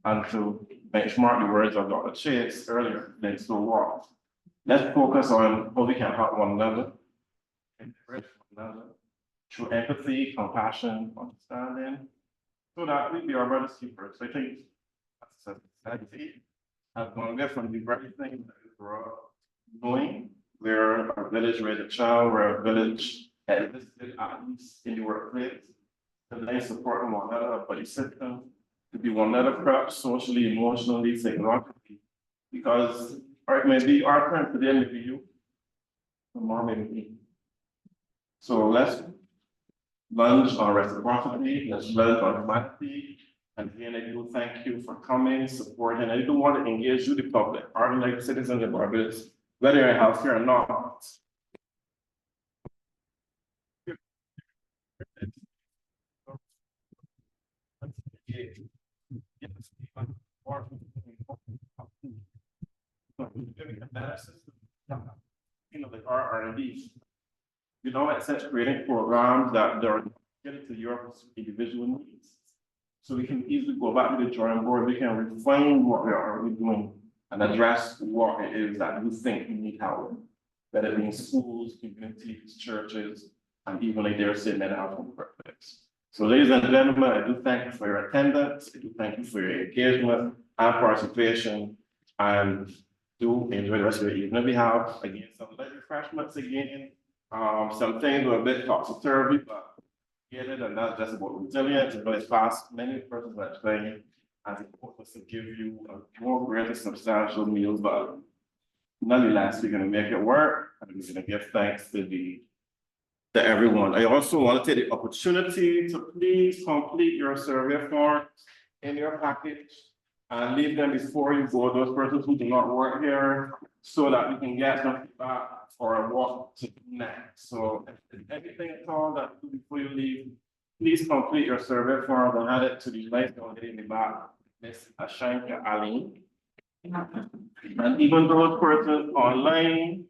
Speaker 4: And to benchmark the words of Dr. Chase earlier, then so what? Let's focus on how we can help one another. Encourage one another through empathy, compassion, understanding, so that we be our brother's keepers. So I think that's a society. As one of from the very thing that we're doing, we're a village raised a child, we're a village that existed at least in the workplace. To then support one another, body system, to be one another perhaps socially, emotionally, psychologically. Because or it may be our turn today, maybe you, tomorrow maybe me. So let's lunge on reciprocity, let's lunge on humanity. And again, I do thank you for coming, supporting. I do want to engage you, the public, ordinary citizens of Barbados, whether you're in healthcare or not. You know, like R&D. You know, it's such creating programs that they're getting to your individual needs. So we can easily go back to the drawing board, we can refine what we are already doing and address what it is that we think we need help with. Whether it be in schools, communities, churches, and even like they're saying mental health workplace. So ladies and gentlemen, I do thank you for your attendance. I do thank you for your engagement and participation. And do enjoy the rest of your evening. We have again some light refreshments again. Some things were a bit topsy-turvy, but get it, and that's just about resilience. You know, it's fast. Many persons are explaining as important to give you a more greater substantial meals, but nonetheless, we're gonna make it work, and we're gonna give thanks to everyone. I also want to take the opportunity to please complete your survey forms in your package and leave them before you go, those persons who do not work here, so that we can get some feedback or what to do next. So if there's anything at all that you do before you leave, please complete your survey form and add it to the nice young lady in the back, Miss Ashanka Ali. And even those persons online,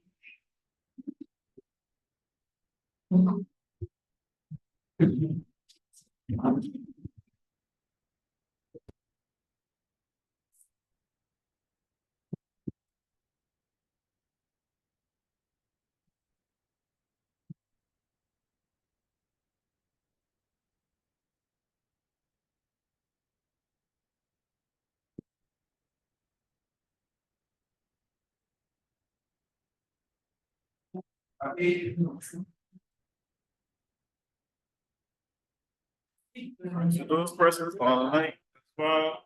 Speaker 4: to those persons online as well.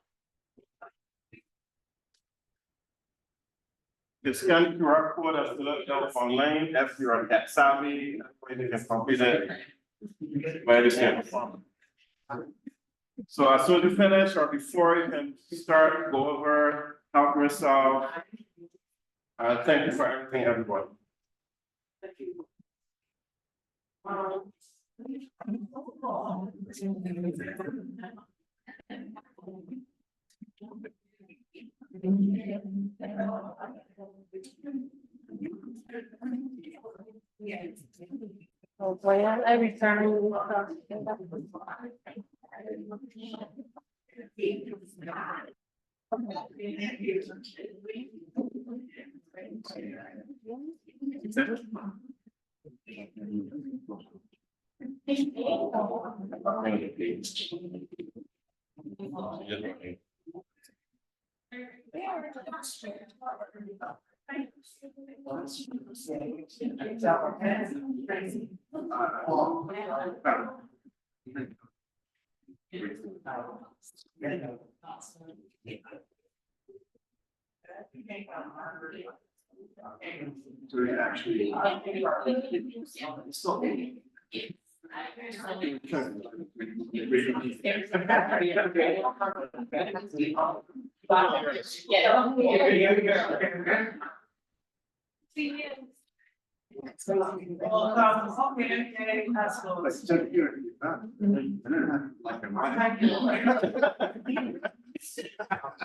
Speaker 4: The scan QR code is still up online, if you're tech savvy, you can complete it by the same form. So as soon as you finish or before you can start, go over, help yourself. Thank you for everything, everyone.
Speaker 8: Thank you.
Speaker 3: Oh, boy, every time.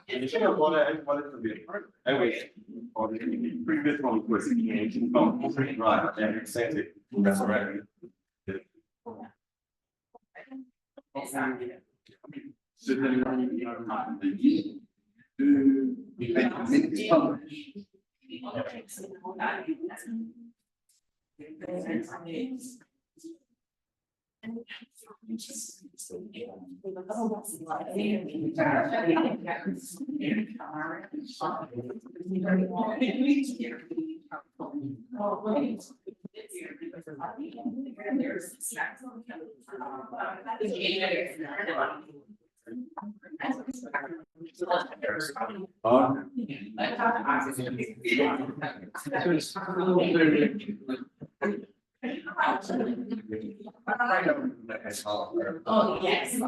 Speaker 4: You should have wanted everybody to be a part. Anyway, or the previous one was right, and it's it. That's right.
Speaker 5: So then, you know, we make minutes publish.
Speaker 8: Oh, yes.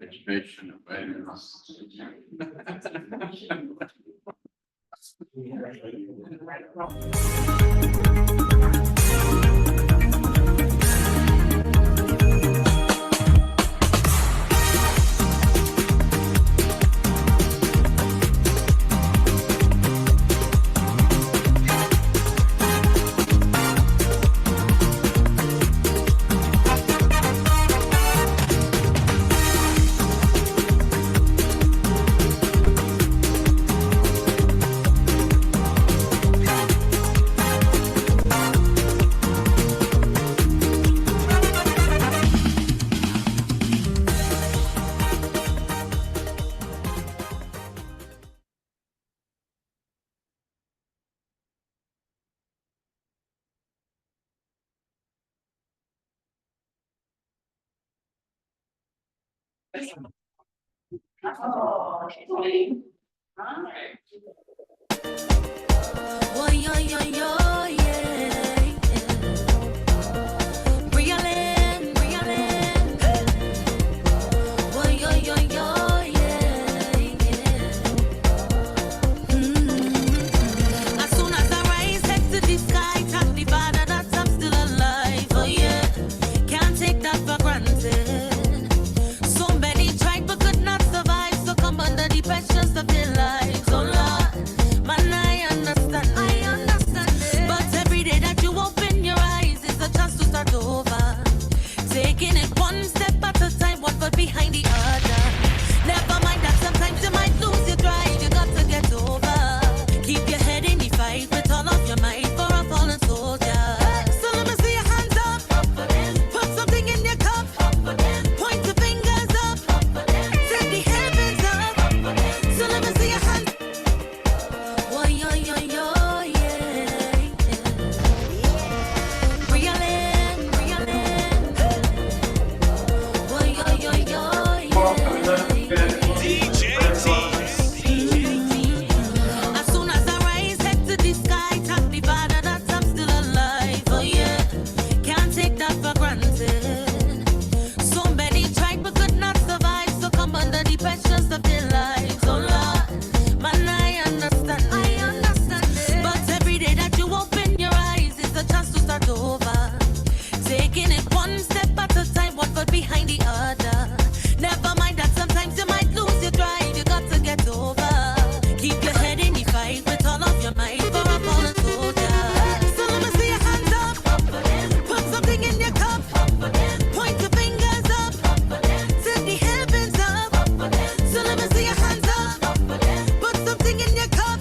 Speaker 5: Education, awareness.
Speaker 11: Oh, yo, yo, yo, yeah. Reelin', reelin'. Oh, yo, yo, yo, yeah. As soon as I rise, head to the sky, thank the Father that I'm still alive. Oh, yeah. Can't take that for granted. So many tried but could not survive, so come under the pressures of their lives. Oh, Lord, man, I understand it. But every day that you open your eyes is a chance to start over. Taking it one step at a time, one foot behind the other. Never mind that sometimes you might lose your drive, you got to get over. Keep your head in the fight with all of your might for a fallen soldier. So let me see your hands up. Put something in your cup. Point your fingers up. Take the heavens up. So let me see your hands. Oh, yo, yo, yo, yeah. Reelin', reelin'. Oh, yo, yo, yo, yeah. As soon as I rise, head to the sky, thank the Father that I'm still alive. Oh, yeah. Can't take that for granted. So many tried but could not survive, so come under the pressures of their lives. Oh, Lord, man, I understand it. But every day that you open your eyes is a chance to start over. Taking it one step at a time, one foot behind the other. Never mind that sometimes you might lose your drive, you got to get over. Keep your head in the fight with all of your might for a fallen soldier. So let me see your hands up. Put something in your cup. Point your fingers up. Take the heavens up. So let me see your hands up. Put something in your cup.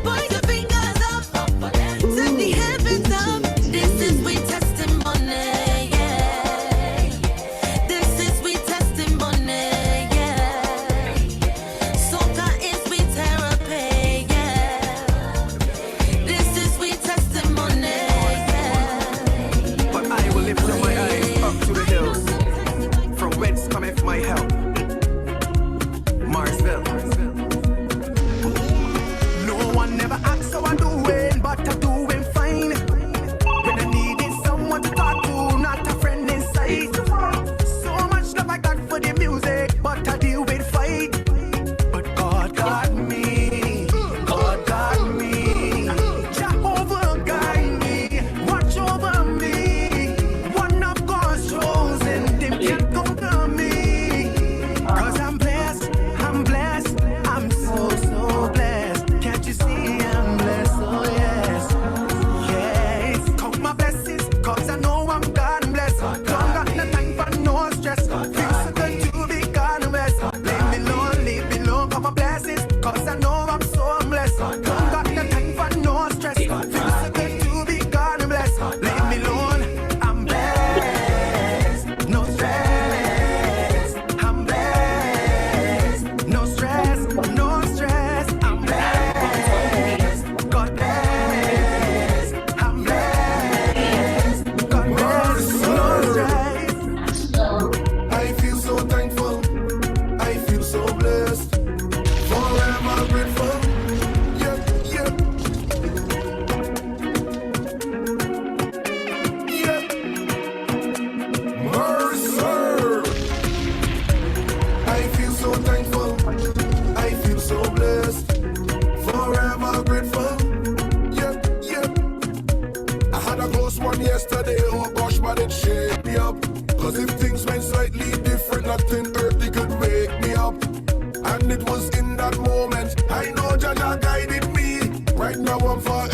Speaker 11: Point your fingers up. Take the heavens up. This is we testimony. Yeah. This is we testimony.
Speaker 13: wake me up. Cause if things went slightly different, nothing earthly could wake me up. And it was in that moment, I know Jaja guided me. Right now I'm forever